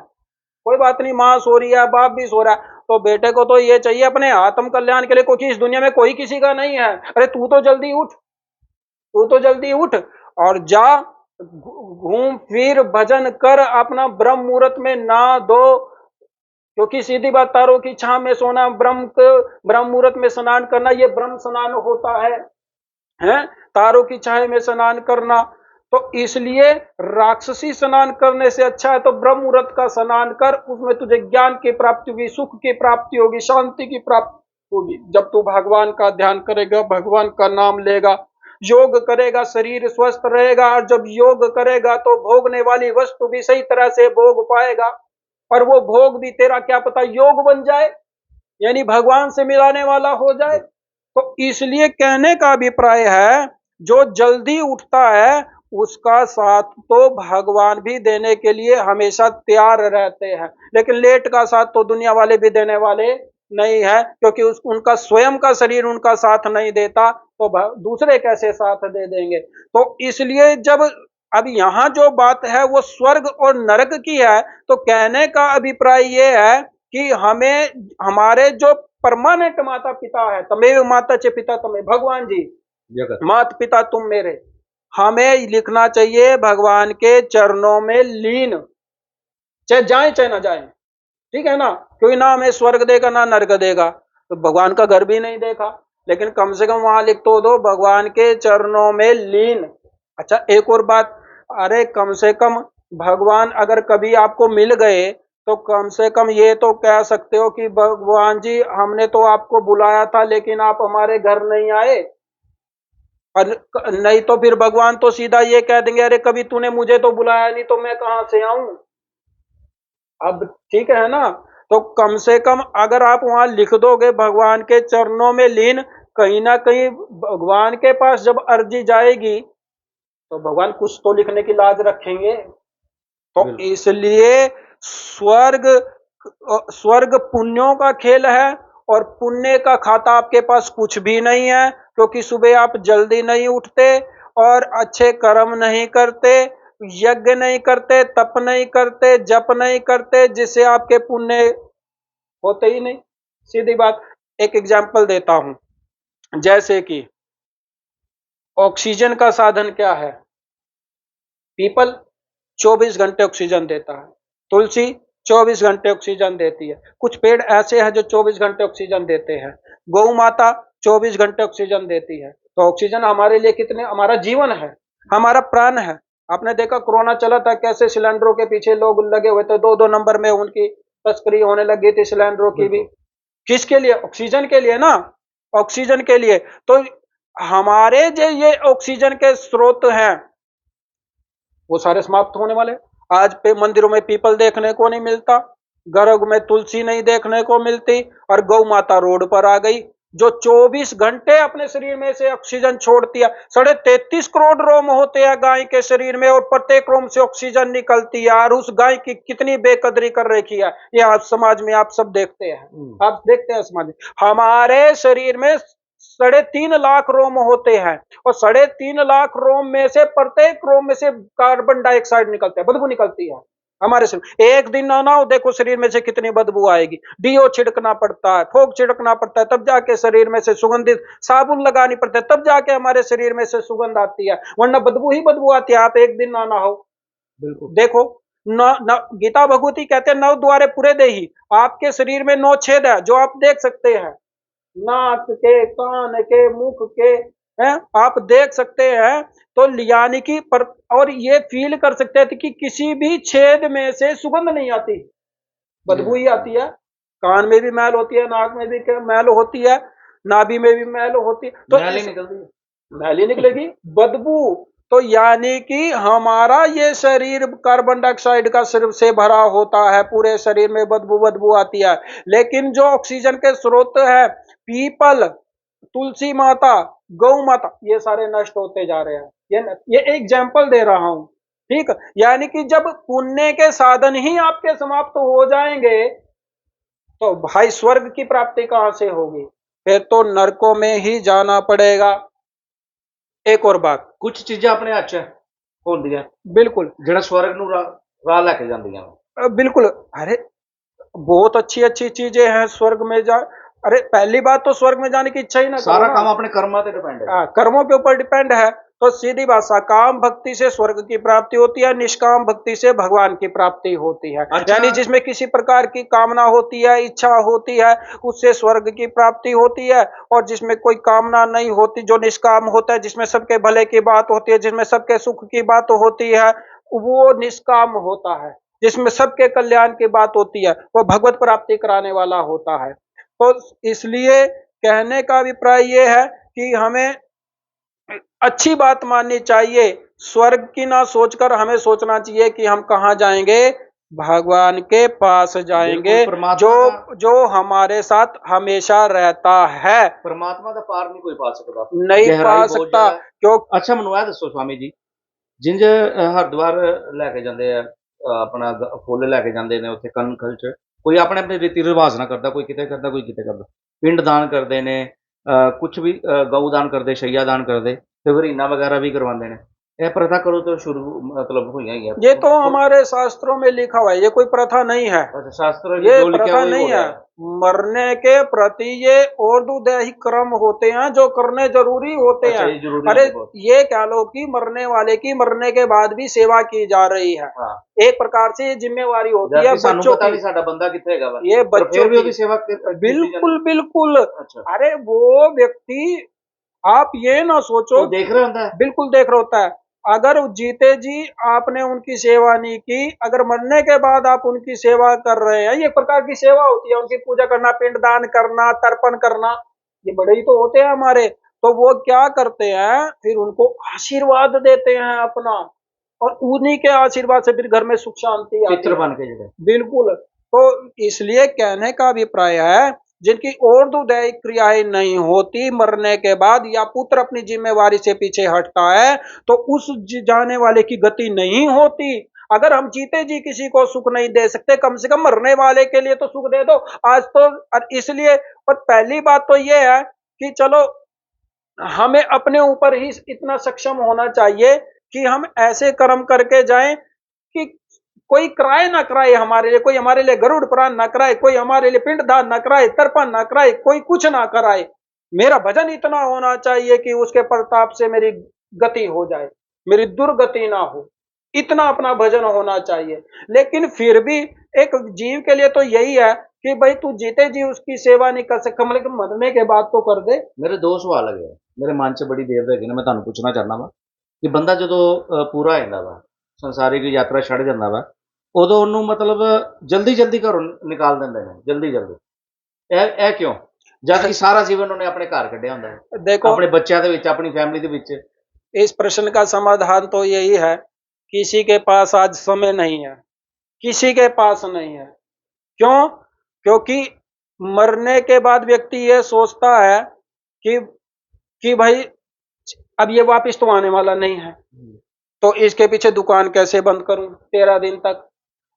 कोई बात नहीं, माँ सो रही है बाप भी सो रहा है, तो बेटे को तो ये चाहिए अपने आत्म कल्याण के लिए, क्योंकि इस दुनिया में कोई किसी का नहीं है। अरे तू तो जल्दी उठ, तू तो जल्दी उठ और जा, घूम फिर भजन कर, अपना ब्रह्म मुहूर्त में ना दो। क्योंकि सीधी बात, तारों की छांव में सोना, ब्रह्म मुहूर्त में स्नान करना, ये ब्रह्म स्नान होता है, तारों की छाया में स्नान करना। तो इसलिए राक्षसी स्नान करने से अच्छा है तो ब्रह्म मुहूर्त का स्नान कर, उसमें तुझे ज्ञान की प्राप्ति होगी, सुख की प्राप्ति होगी, शांति की प्राप्ति होगी। जब तू भगवान का ध्यान करेगा, भगवान का नाम लेगा, योग करेगा, शरीर स्वस्थ रहेगा, और जब योग करेगा तो भोगने वाली वस्तु भी सही तरह से भोग पाएगा, और वो भोग भी तेरा क्या पता योग बन जाए, यानी भगवान से मिलाने वाला हो जाए। तो इसलिए कहने का अभिप्राय है, जो जल्दी उठता है उसका साथ तो भगवान भी देने के लिए हमेशा तैयार रहते हैं, लेकिन लेट का साथ तो दुनिया वाले भी देने वाले नहीं है, क्योंकि उनका स्वयं का शरीर उनका साथ नहीं देता, तो दूसरे कैसे साथ दे देंगे। तो इसलिए जब अब यहाँ जो बात है वो स्वर्ग और नरक की है, तो कहने का अभिप्राय ये है कि हमें हमारे जो परमानेंट माता पिता है, तमेव माता च पिता तमेव, भगवान जी माता पिता तुम मेरे, हमें लिखना चाहिए भगवान के चरणों में लीन, चाहे जाए चाहे ना जाए, ठीक है ना। क्योंकि ना हमें स्वर्ग देगा ना नरक देगा, तो भगवान का घर भी नहीं देखा, लेकिन कम से कम वहां लिख तो दो भगवान के चरणों में लीन। अच्छा एक और बात, अरे कम से कम भगवान अगर कभी आपको मिल गए तो कम से कम ये तो कह सकते हो कि भगवान जी हमने तो आपको बुलाया था लेकिन आप हमारे घर नहीं आए, और नहीं तो फिर भगवान तो सीधा ये कह देंगे अरे कभी तूने मुझे तो बुलाया नहीं तो मैं कहां से आऊं। अब ठीक है ना, तो कम से कम अगर आप वहां लिख दोगे भगवान के चरणों में लीन, कहीं ना कहीं भगवान के पास जब अर्जी जाएगी तो भगवान कुछ तो लिखने की लाज रखेंगे। तो इसलिए स्वर्ग पुण्यों का खेल है और पुण्य का खाता आपके पास कुछ भी नहीं है, क्योंकि सुबह आप जल्दी नहीं उठते और अच्छे कर्म नहीं करते, यज्ञ नहीं करते, तप नहीं करते, जप नहीं करते, जिससे आपके पुण्य होते ही नहीं। सीधी बात, एक एग्जाम्पल देता हूं। जैसे कि ऑक्सीजन का साधन क्या है? पीपल 24 घंटे ऑक्सीजन देता है, तुलसी 24 घंटे ऑक्सीजन देती है, कुछ पेड़ ऐसे हैं जो 24 घंटे ऑक्सीजन देते हैं, गौ माता 24 घंटे ऑक्सीजन देती है। तो ऑक्सीजन हमारे लिए कितने, हमारा जीवन है, हमारा प्राण है। आपने देखा कोरोना चला था, कैसे सिलेंडरों के पीछे लोग लगे हुए थे, 2-2 नंबर में उनकी तस्करी होने लगी थी सिलेंडरों की भी। किसके लिए? ऑक्सीजन के लिए ना, ऑक्सीजन के लिए। तो हमारे जो ये ऑक्सीजन के स्रोत हैं वो सारे समाप्त होने वाले। आज पे मंदिरों में पीपल देखने को नहीं मिलता, घरों में तुलसी नहीं देखने को मिलती, और गौ माता रोड पर आ गई जो 24 घंटे अपने शरीर में से ऑक्सीजन छोड़ती है। 33.5 करोड़ रोम होते हैं गाय के शरीर में, और प्रत्येक रोम से ऑक्सीजन निकलती है, और उस गाय की कितनी बेकदरी कर रखी है ये आप समाज में आप सब देखते हैं। आप देखते हैं समाज में हमारे शरीर में 3.5 लाख रोम होते हैं, और 3.5 लाख रोम में से प्रत्येक रोम में से कार्बन डाइऑक्साइड निकलता है, बदबू निकलती है हमारे शरीर। एक दिन ना हो देखो शरीर में से कितनी बदबू आएगी। डीओ छिड़कना पड़ता है, फोग छिड़कना पड़ता है, तब जाके शरीर में से सुगंधित साबुन लगानी पड़ता है, तब जाके हमारे शरीर में से सुगंध आती है, वरना बदबू ही बदबू आती है। आप एक दिन ना नहाओ, बिल्कुल देखो गीता भगवती कहते हैं 9 द्वारे पूरे देही। आपके शरीर में 9 छेद है जो आप देख सकते हैं, नाक के, कान के, मुख के, हैं आप देख सकते हैं। तो यानी कि और ये फील कर सकते हैं कि किसी भी छेद में से सुगंध नहीं आती, बदबू ही आती है। कान में भी मैल होती है, नाक में भी मैल होती है, नाभि में भी मैल होती है, तो मैल ही निकलेगी, बदबू। तो यानी कि हमारा ये शरीर कार्बन डाइऑक्साइड का सिर्फ से भरा होता है, पूरे शरीर में बदबू आती है। लेकिन जो ऑक्सीजन के स्रोत है, पीपल, तुलसी माता, गौ माता, ये सारे नष्ट होते जा रहे हैं। ये एग्जाम्पल दे रहा हूं, ठीक। यानी कि जब पुण्य के साधन ही आपके समाप्त हो जाएंगे तो भाई स्वर्ग की प्राप्ति कहां से होगी? फिर तो नरकों में ही जाना पड़ेगा। एक और बात, कुछ चीजें अपने हाथ च होंदियां, बिल्कुल, ਜਿਹੜਾ स्वर्ग ਨੂੰ ਰਾਹ ਲੈ ਕੇ ਜਾਂਦੀਆਂ। बिल्कुल। अरे बहुत अच्छी अच्छी चीजें हैं स्वर्ग में जा। अरे पहली बात तो स्वर्ग में जाने की इच्छा ही ना करो सारा ना। काम अपने कर्मों पे डिपेंड है। कर्मों के ऊपर डिपेंड है। तो सीधी बात, सकाम भक्ति से स्वर्ग की प्राप्ति होती है, निष्काम भक्ति से भगवान की प्राप्ति होती है। अच्छा। यानी जिसमें किसी प्रकार की कामना होती है, इच्छा होती है, उससे स्वर्ग की प्राप्ति होती है। और जिसमें कोई कामना नहीं होती, जो निष्काम होता है, जिसमें सबके भले की बात होती है, जिसमें सबके सुख की बात होती है, वो निष्काम होता है। जिसमें सबके कल्याण की बात होती है, वो भगवत प्राप्ति कराने वाला होता है। तो इसलिए कहने का अभिप्राय ये है कि हमें अच्छी बात माननी चाहिए, स्वर्ग की ना सोचकर हमें सोचना चाहिए कि हम कहाँ जाएंगे, भगवान के पास जाएंगे, जो हमारे साथ हमेशा रहता है। परमात्मा का पार नहीं कोई पा सकता, नहीं पा सकता। क्यों? अच्छा ਮੈਨੂੰ ਇਹ ਦੱਸੋ स्वामी जी, जिंज हरिद्वार लैके जाते हैं अपना फुल लैके जाते हैं उत्थे कनखल च, कोई अपने अपने रीति रिवाज ना करता, कोई किते करता, कोई किते करता, पिंड दान करते ने, कुछ भी गऊ दान करते, शैया दान करते, फिर वरीना वगैरह भी करवाते हैं। यह प्रथा करो तो शुरू मतलब हुई है, ये तो हमारे शास्त्रों में लिखा हुआ है, ये कोई प्रथा नहीं है। शास्त्र ये प्रथा नहीं है। मरने के प्रति ये औरदुदैहिक कर्म होते हैं जो करने जरूरी होते हैं। अरे ये कह लो कि मरने वाले की मरने के बाद भी सेवा की जा रही है। एक प्रकार से ये जिम्मेवारी होती है बच्चों की। ये बच्चों की सेवा, बिल्कुल बिल्कुल। अरे वो व्यक्ति, आप ये ना सोचो, देख रहा होता है, बिल्कुल देख रहा होता है। अगर जीते जी आपने उनकी सेवा नहीं की, अगर मरने के बाद आप उनकी सेवा कर रहे हैं, ये प्रकार की सेवा होती है, उनकी पूजा करना, पिंड दान करना, तर्पण करना, ये बड़े ही तो होते हैं हमारे। तो वो क्या करते हैं, फिर उनको आशीर्वाद देते हैं अपना, और उन्हीं के आशीर्वाद से फिर घर में सुख शांति आती है। बिल्कुल। तो इसलिए कहने का अभिप्राय है, जिनकी औरदुदैहिक क्रियाएं नहीं होती, मरने के बाद या पुत्र अपनी जिम्मेवारी से पीछे हटता है, तो उस जाने वाले की गति नहीं होती। अगर हम जीते जी किसी को सुख नहीं दे सकते, कम से कम मरने वाले के लिए तो सुख दे दो आज तो। और इसलिए, और पहली बात तो ये है कि चलो हमें अपने ऊपर ही इतना सक्षम होना चाहिए कि हम ऐसे कर्म करके जाएं कि कोई कराए ना कराए हमारे लिए, कोई हमारे लिए गरुड़ पुराण ना कराए, कोई हमारे लिए पिंडदान ना कराए, तर्पण ना कराए, कोई कुछ ना कराए। मेरा भजन इतना होना चाहिए कि उसके प्रताप से मेरी गति हो जाए, मेरी दुर्गति ना हो, इतना अपना भजन होना चाहिए। लेकिन फिर भी एक जीव के लिए तो यही है कि भाई तू जीते जी उसकी सेवा नहीं कर सकता, मतलब मरने के बाद तो कर दे। ਮੇਰੇ ਦੋ ਸਵਾਲ ਹੈਗੇ ਆ, ਮੇਰੇ ਮਨ 'ਚ ਬੜੀ ਦੇਰ ਦੇ ਹੈਗੇ ਨੇ, ਮੈਂ ਤੁਹਾਨੂੰ ਪੁੱਛਣਾ ਚਾਹੁੰਦਾ ਵਾ ਕਿ ਬੰਦਾ ਜਦੋਂ ਪੂਰਾ ਹੋ ਜਾਂਦਾ ਵਾ, ਸੰਸਾਰਿਕ ਯਾਤਰਾ ਛੱਡ ਜਾਂਦਾ ਵਾ, ਉਦੋਂ ਉਹਨੂੰ ਮਤਲਬ ਜਲਦੀ ਜਲਦੀ ਘਰੋਂ ਨਿਕਾਲ ਦਿੰਦੇ ਨੇ, ਜਲਦੀ ਜਲਦੀ। ਇਹ ਕਿਉਂ? ਜਦ ਕਿ ਸਾਰਾ ਜੀਵਨ ਉਹਨੇ ਆਪਣੇ ਘਰ ਕੱਢਿਆ ਹੁੰਦਾ ਹੈ, देखो, ਆਪਣੇ ਬੱਚਿਆਂ ਦੇ ਵਿੱਚ, ਆਪਣੀ ਫੈमिली ਦੇ ਵਿੱਚ। इस प्रश्न का समाधान तो यही है, किसी के पास आज समय नहीं है, किसी के पास नहीं है। क्यों? क्योंकि मरने के बाद व्यक्ति ये सोचता है कि भाई अब ये वापस तो आने वाला नहीं है, तो इसके पीछे दुकान कैसे बंद करूं 13 दिन तक,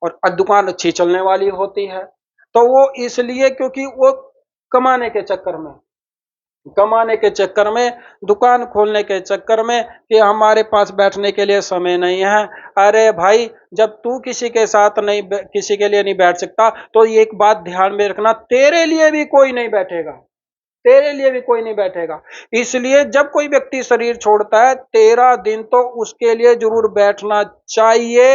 और दुकान अच्छी चलने वाली होती है, तो वो इसलिए क्योंकि वो कमाने के चक्कर में, कमाने के चक्कर में, दुकान खोलने के चक्कर में कि हमारे पास बैठने के लिए समय नहीं है। अरे भाई, जब तू किसी के साथ नहीं, किसी के लिए नहीं बैठ सकता, तो एक बात ध्यान में रखना, तेरे लिए भी कोई नहीं बैठेगा, तेरे लिए भी कोई नहीं बैठेगा। इसलिए जब कोई व्यक्ति शरीर छोड़ता है 13 दिन तो उसके लिए जरूर बैठना चाहिए,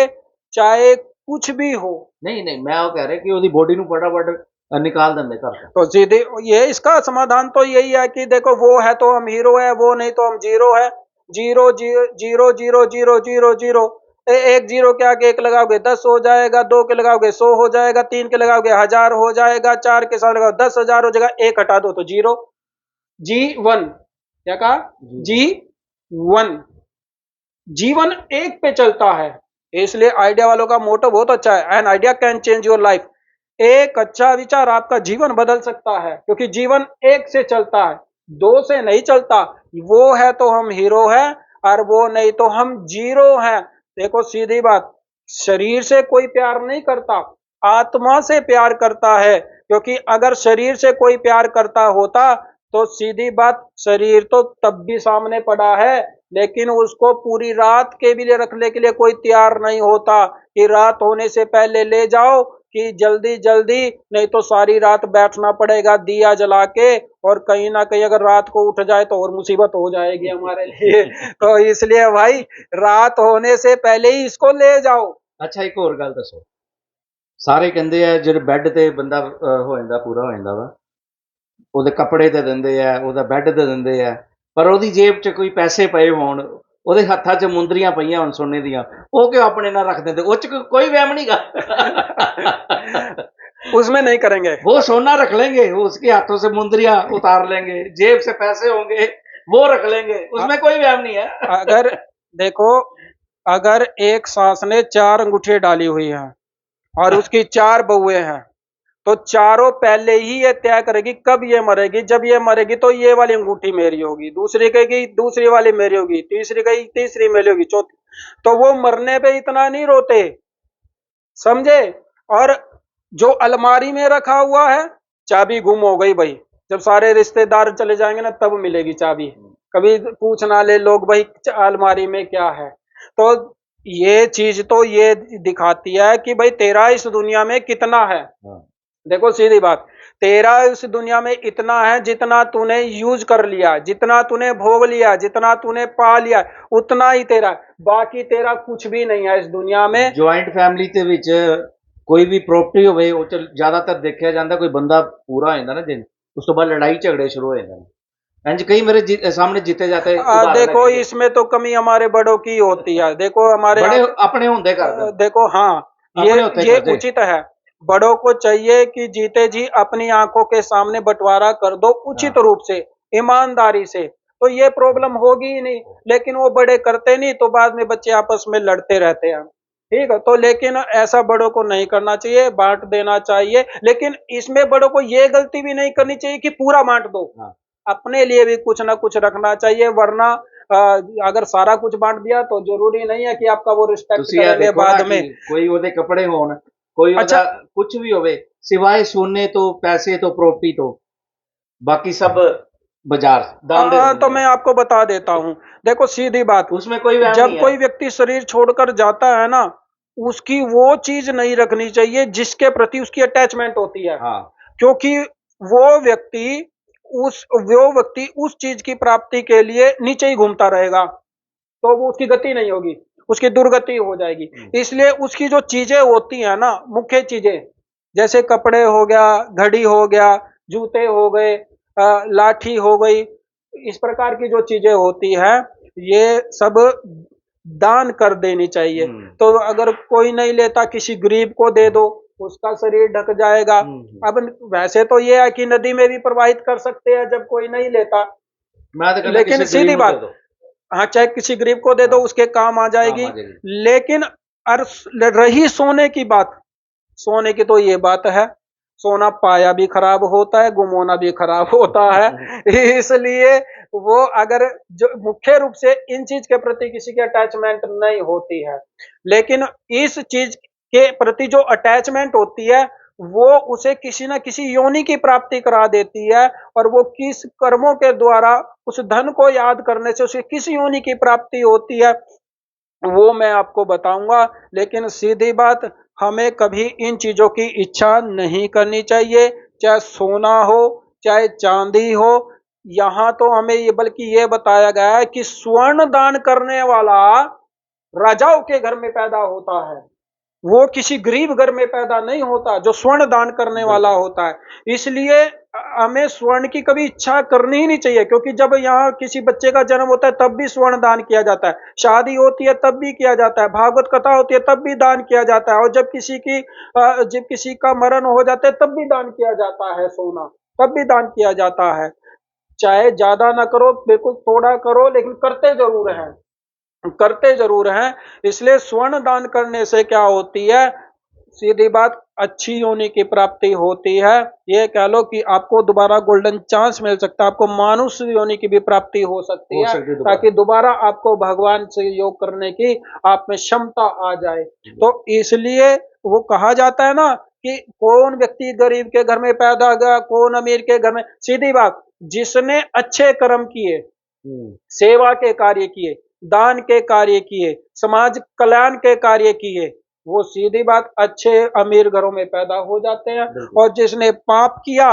चाहे कुछ भी हो। नहीं नहीं, मैं वो कह रहा कि ਉਹਦੀ ਬੋਡੀ ਨੂੰ फटाफट निकाल देंगे घर से। तो सीधे ये इसका समाधान तो यही है कि देखो, वो है तो हम हीरो है, वो नहीं तो हम जीरो है। Zero zero zero zero zero zero zero, एक जीरो के आगे एक लगाओगे 10 हो जाएगा, 2 के लगाओगे 100 हो जाएगा, 3 के लगाओगे 1000 हो जाएगा, 4 के साथ लगाओ 10,000 हो जाएगा, 1 हटा दो तो जीरो। G1, क्या कहा? G1, जीवन एक पे चलता है। इसलिए आइडिया वालों का मोटो बहुत अच्छा है, an idea can change your life. एक अच्छा विचार आपका जीवन बदल सकता है, क्योंकि जीवन एक से चलता है, 2 से नहीं चलता। वो है तो हम हीरो हैं, और वो नहीं तो हम जीरो हैं। देखो सीधी बात, शरीर से कोई प्यार नहीं करता, आत्मा से प्यार करता है। क्योंकि अगर शरीर से कोई प्यार करता होता तो सीधी बात, शरीर तो तब भी सामने पड़ा है, लेकिन उसको पूरी रात के भी लिए रखने के लिए कोई तैयार नहीं होता कि रात होने से पहले ले जाओ, कि जल्दी जल्दी, नहीं तो सारी रात बैठना पड़ेगा दिया जला के, और कहीं ना कहीं अगर रात को उठ जाए तो और मुसीबत हो जाएगी हमारे लिए। तो इसलिए भाई, रात होने से पहले ही इसको ले जाओ। अच्छा, एक और गल दसो, ਸਾਰੇ ਕਹਿੰਦੇ ਆ ਜਿਹੜੇ ਬੈੱਡ ਤੇ ਬੰਦਾ ਹੋ ਜਾਂਦਾ, ਪੂਰਾ ਹੋ ਜਾਂਦਾ ਵਾ, ਉਹਦੇ ਕੱਪੜੇ ਤੇ ਦਿੰਦੇ ਆ, ਉਹਦਾ ਬੈੱਡ ਤੇ ਦਿੰਦੇ ਆ, ਪਰ ਉਹਦੀ ਜੇਬ 'ਚ ਕੋਈ ਪੈਸੇ ਪਏ ਹੋਣ, ਉਹਦੇ ਹੱਥਾਂ 'ਚ ਮੁੰਦਰੀਆਂ ਪਈਆਂ ਹੋਣ ਸੋਨੇ ਦੀਆਂ, ਉਹ ਕਿਉਂ ਆਪਣੇ ਨਾਲ ਰੱਖ ਦਿੰਦੇ? ਉਹ 'ਚ ਕੋਈ ਵਹਿਮ ਨਹੀਂਗਾ। उसमें नहीं करेंगे, वो सोना रख लेंगे, उसके हाथों से मुंदरियां उतार लेंगे, जेब से पैसे होंगे वो रख लेंगे, उसमें कोई वहम नहीं है। अगर देखो, अगर एक सास ने 4 अंगूठियां डाली हुई हैं और उसकी 4 बहुएं हैं, तो चारों पहले ही ये तय करेगी कब ये मरेगी। जब ये मरेगी तो ये वाली अंगूठी मेरी होगी, दूसरी कहेगी दूसरी वाली मेरी होगी, तीसरी कहेगी तीसरी मेरी होगी, चौथी। तो वो मरने पे इतना नहीं रोते, समझे। और जो अलमारी में रखा हुआ है, चाबी गुम हो गई भाई, जब सारे रिश्तेदार चले जाएंगे ना तब मिलेगी चाबी, कभी पूछ ना ले लोग भाई अलमारी में क्या है। तो ये चीज तो ये दिखाती है कि भाई तेरा इस दुनिया में कितना है। देखो सीधी बात, तेरा इस दुनिया में इतना है जितना तूने यूज कर लिया, जितना तूने भोग लिया, जितना तूने पा लिया, उतना ही तेरा, बाकी तेरा कुछ भी नहीं है इस दुनिया में। ਜੁਆਇੰਟ ਫੈਮਿਲੀ ਦੇ ਵਿੱਚ ਕੋਈ ਵੀ ਪ੍ਰੋਪਰਟੀ ਹੋਵੇ, ਉਹ 'ਚ ਜ਼ਿਆਦਾਤਰ ਦੇਖਿਆ ਜਾਂਦਾ ਕੋਈ ਬੰਦਾ ਪੂਰਾ ਹੋ ਜਾਂਦਾ ਨਾ ਦਿਨ, ਉਸ ਤੋਂ ਬਾਅਦ ਲੜਾਈ ਝਗੜੇ ਸ਼ੁਰੂ ਹੋ ਜਾਂਦੇ ਨੇ। ਇੰਜ ਕਈ मेरे सामने जीते जाते देखो इसमें तो कमी हमारे बड़ों की होती है। देखो हमारे बड़े अपने होंदे करदे, देखो हाँ, ये उचित है, बड़ों को चाहिए कि जीते जी अपनी आंखों के सामने बंटवारा कर दो उचित रूप से, ईमानदारी से, तो ये प्रॉब्लम होगी ही नहीं। लेकिन वो बड़े करते नहीं, तो बाद में बच्चे आपस में लड़ते रहते हैं, ठीक है। तो लेकिन ऐसा बड़ों को नहीं करना चाहिए, बांट देना चाहिए। लेकिन इसमें बड़ों को ये गलती भी नहीं करनी चाहिए कि पूरा बांट दो, अपने लिए भी कुछ ना कुछ रखना चाहिए, वरना अगर सारा कुछ बांट दिया तो जरूरी नहीं है कि आपका वो रिस्पेक्ट ਤੁਸੀਂ ਇਹ करेंगे ਦੇਖੋ ਨਾ बाद ਕਿ में। ਕੋਈ ਉਹਦੇ ਕੱਪੜੇ ਹੋਣ, ਕੋਈ अच्छा, ਉਹਦਾ ਕੁਝ ਵੀ ਹੋਵੇ, ਸਿਵਾਏ ਸੋਨੇ ਤੋਂ, ਪੈਸੇ ਤੋਂ, प्रॉपर्टी ਤੋਂ, बाकी सब बाजार दान दे तो देंगे। मैं आपको बता देता हूँ। देखो सीधी बात, उसमें कोई वहम जब नहीं है। कोई व्यक्ति शरीर छोड़कर जाता है ना, उसकी वो चीज नहीं रखनी चाहिए जिसके प्रति उसकी अटैचमेंट होती है। हाँ, क्योंकि वो व्यक्ति उस चीज की प्राप्ति के लिए नीचे ही घूमता रहेगा, तो वो उसकी गति नहीं होगी, उसकी दुर्गति हो जाएगी। इसलिए उसकी जो चीजें होती है ना, मुख्य चीजें, जैसे कपड़े हो गया, घड़ी हो गया, जूते हो गए, लाठी हो गई, इस प्रकार की जो चीजें होती है, ये सब दान कर देनी चाहिए। तो अगर कोई नहीं लेता, किसी गरीब को दे दो, उसका शरीर ढक जाएगा। अब वैसे तो ये है कि नदी में भी प्रवाहित कर सकते हैं जब कोई नहीं लेता, मैं तो कहता लेकिन किसी सीधी गरीब को दे बात, दो। हाँ, चाहे किसी गरीब को दे दो, हाँ, उसके काम आ जाएगी। काम आ जाएगी। लेकिन रही सोने की बात, सोने की तो ये बात है, सोना पाया भी खराब होता है, गुमोना भी खराब होता है। इसलिए वो अगर जो मुख्य रूप से इन चीज के प्रति किसी की अटैचमेंट नहीं होती है, लेकिन इस चीज के प्रति जो अटैचमेंट होती है, वो उसे किसी न किसी योनि की प्राप्ति करा देती है, और वो किस कर्मों के द्वारा उस धन को याद करने से उसे किस योनि की प्राप्ति होती है, वो मैं आपको बताऊंगा। लेकिन सीधी बात, हमें कभी इन चीजों की इच्छा नहीं करनी चाहिए, चाहे सोना हो, चाहे चांदी हो। यहाँ तो हमें ये बल्कि ये बताया गया है कि स्वर्ण दान करने वाला राजाओं के घर में पैदा होता है, वो किसी गरीब घर में पैदा नहीं होता जो स्वर्ण दान करने वाला होता है। इसलिए हमें स्वर्ण की कभी इच्छा करनी ही नहीं चाहिए, क्योंकि जब यहाँ किसी बच्चे का जन्म होता है तब भी स्वर्ण दान किया जाता है, शादी होती है तब भी किया जाता है, भागवत कथा होती है तब भी दान किया जाता है, और जब किसी का मरण हो जाता है तब भी दान किया जाता है, सोना तब भी दान किया जाता है। चाहे ज्यादा ना करो, बिल्कुल थोड़ा करो, लेकिन करते जरूर हैं। इसलिए स्वर्ण दान करने से क्या होती है, सीधी बात, अच्छी योनि की प्राप्ति होती है। ये कह लो कि आपको दोबारा गोल्डन चांस मिल सकता है, आपको मानुष योनि की भी प्राप्ति हो सकती है, ताकि दोबारा आपको भगवान से योग करने की आप में क्षमता आ जाए। तो इसलिए वो कहा जाता है ना कि कौन व्यक्ति गरीब के घर में पैदा गया, कौन अमीर के घर में। सीधी बात, जिसने अच्छे कर्म किए, सेवा के कार्य किए, दान के कार्य किए, समाज कल्याण के कार्य किए, वो सीधी बात अच्छे अमीर घरों में पैदा हो जाते हैं। और जिसने पाप किया,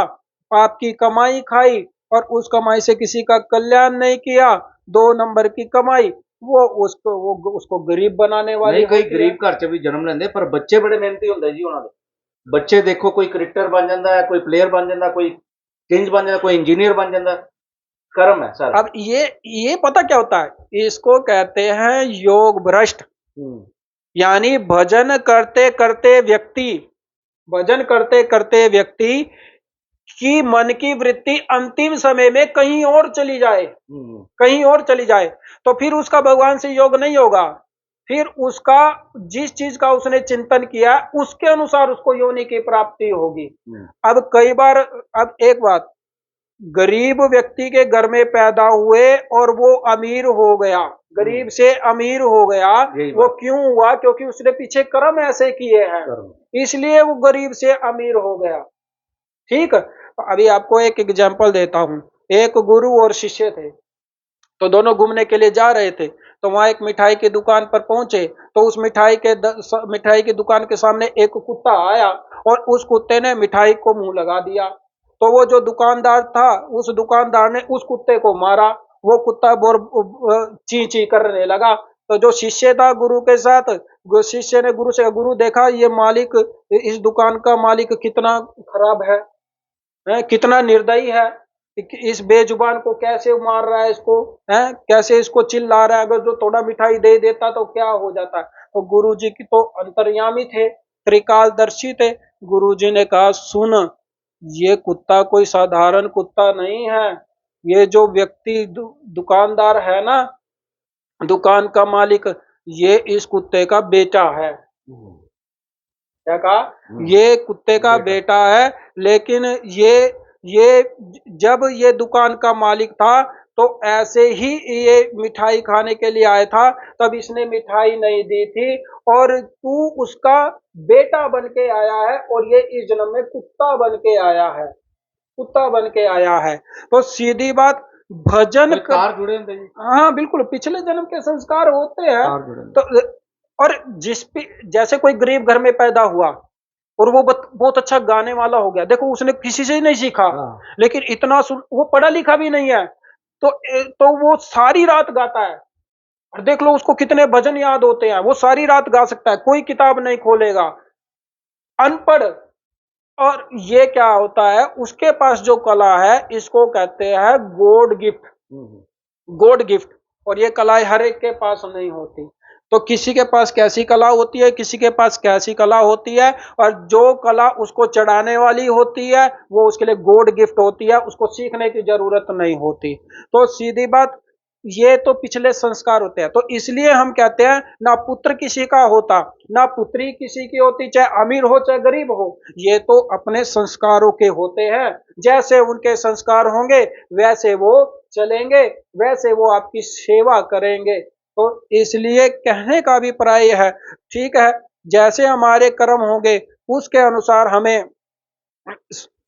पाप की कमाई खाई, और उस कमाई से किसी का कल्याण नहीं किया, 2 नंबर की कमाई, वो उसको गरीब बनाने वाली नहीं, कई होती है। गरीब घर च भी जन्म लेंदे, पर बच्चे बड़े मेहनती होंदे जी उन्हां दे। बच्चे देखो, कोई क्रिकेटर बन जाता है, कोई प्लेयर बन जाता है, कोई किंग बन जाता है, कोई इंजीनियर बन जाता है। कर्म है सारा। अब ये पता क्या होता है, इसको कहते हैं योग भ्रष्ट। यानी भजन करते करते व्यक्ति की मन की वृत्ति अंतिम समय में कहीं और चली जाए, तो फिर उसका भगवान से योग नहीं होगा। फिर उसका जिस चीज का उसने चिंतन किया उसके अनुसार उसको योनि की प्राप्ति होगी। अब कई बार, अब एक बात, गरीब व्यक्ति के घर में पैदा हुए और वो अमीर हो गया, गरीब से अमीर हो गया, वो क्यों हुआ? क्योंकि उसने पीछे कर्म ऐसे किए हैं, इसलिए वो गरीब से अमीर हो गया। ठीक, अभी आपको एक एग्जांपल देता हूं। एक गुरु और शिष्य थे, तो दोनों घूमने के लिए जा रहे थे। तो वहां एक मिठाई की दुकान पर पहुंचे, तो उस मिठाई की दुकान के सामने एक कुत्ता आया, और उस कुत्ते ने मिठाई को मुंह लगा दिया। तो वो जो दुकानदार था, उस दुकानदार ने उस कुत्ते को मारा। वो कुत्ता ची ची करने लगा। तो जो शिष्य था गुरु के साथ, शिष्य ने गुरु से, गुरु देखा ये मालिक, इस दुकान का मालिक कितना खराब है, कितना निर्दयी है, इस बेजुबान को कैसे मार रहा है, इसको है, कैसे इसको चिल्ला रहा है, अगर जो थोड़ा मिठाई दे देता तो क्या हो जाता। तो गुरु जी की तो अंतर्यामी थे, त्रिकालदर्शी थे। गुरु जी ने कहा, सुन, ये कुत्ता कोई साधारण कुत्ता नहीं है, ये जो व्यक्ति दुकानदार है ना, दुकान का मालिक, ये इस कुत्ते का बेटा है। क्या कहा? ये कुत्ते का बेटा है। लेकिन ये जब ये दुकान का मालिक था तो ऐसे ही ये मिठाई खाने के लिए आया था, तब इसने मिठाई नहीं दी थी, और तू उसका बेटा बन के आया है, और ये इस जन्म में कुत्ता बन के आया है, कुत्ता बन के आया है। तो सीधी बात, भजन कोई तार जुड़े होते जी? हाँ बिल्कुल, पिछले जन्म के संस्कार होते हैं। तार जुड़े होते। तो और जैसे कोई गरीब घर में पैदा हुआ और वो बहुत अच्छा गाने वाला हो गया, देखो उसने किसी से ही नहीं सीखा, हाँ। लेकिन इतना वो पढ़ा लिखा भी नहीं है, तो वो सारी रात गाता है, और देख लो उसको कितने भजन याद होते हैं, वो सारी रात गा सकता है, कोई किताब नहीं खोलेगा, अनपढ़। और ये क्या होता है, उसके पास जो कला है, इसको कहते हैं गॉड गिफ्ट, गॉड गिफ्ट। और ये कलाएं हर एक के पास नहीं होती। तो किसी के पास कैसी कला होती है, किसी के पास कैसी कला होती है, और जो कला उसको चढ़ाने वाली होती है वो उसके लिए गॉड गिफ्ट होती है, उसको सीखने की जरूरत नहीं होती। तो सीधी बात, ये तो पिछले संस्कार होते हैं। तो इसलिए हम कहते हैं, ना पुत्र किसी का होता, ना पुत्री किसी की होती, चाहे अमीर हो चाहे गरीब हो, ये तो अपने संस्कारों के होते हैं। जैसे उनके संस्कार होंगे वैसे वो चलेंगे, वैसे वो आपकी सेवा करेंगे। तो इसलिए कहने का अभिप्राय है, ठीक है, जैसे हमारे कर्म होंगे उसके अनुसार हमें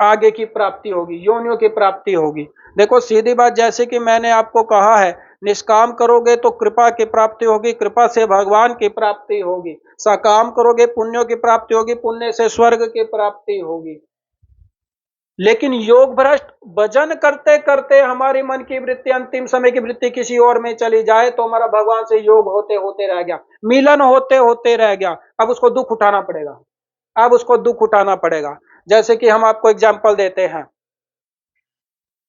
आगे की प्राप्ति होगी, योनियों की प्राप्ति होगी। देखो सीधी बात, जैसे कि मैंने आपको कहा है, निष्काम करोगे तो कृपा की प्राप्ति होगी, कृपा से भगवान की प्राप्ति होगी, सकाम करोगे पुण्यों की प्राप्ति होगी, पुण्य से स्वर्ग की प्राप्ति होगी। लेकिन योग भ्रष्ट भजन करते करते हमारी मन की वृत्ति, अंतिम समय की वृत्ति किसी और में चली जाए, तो हमारा भगवान से योग होते होते रह गया, मिलन होते होते रह गया, अब उसको दुख उठाना पड़ेगा, अब उसको दुख उठाना पड़ेगा। जैसे कि हम आपको एग्जाम्पल देते हैं,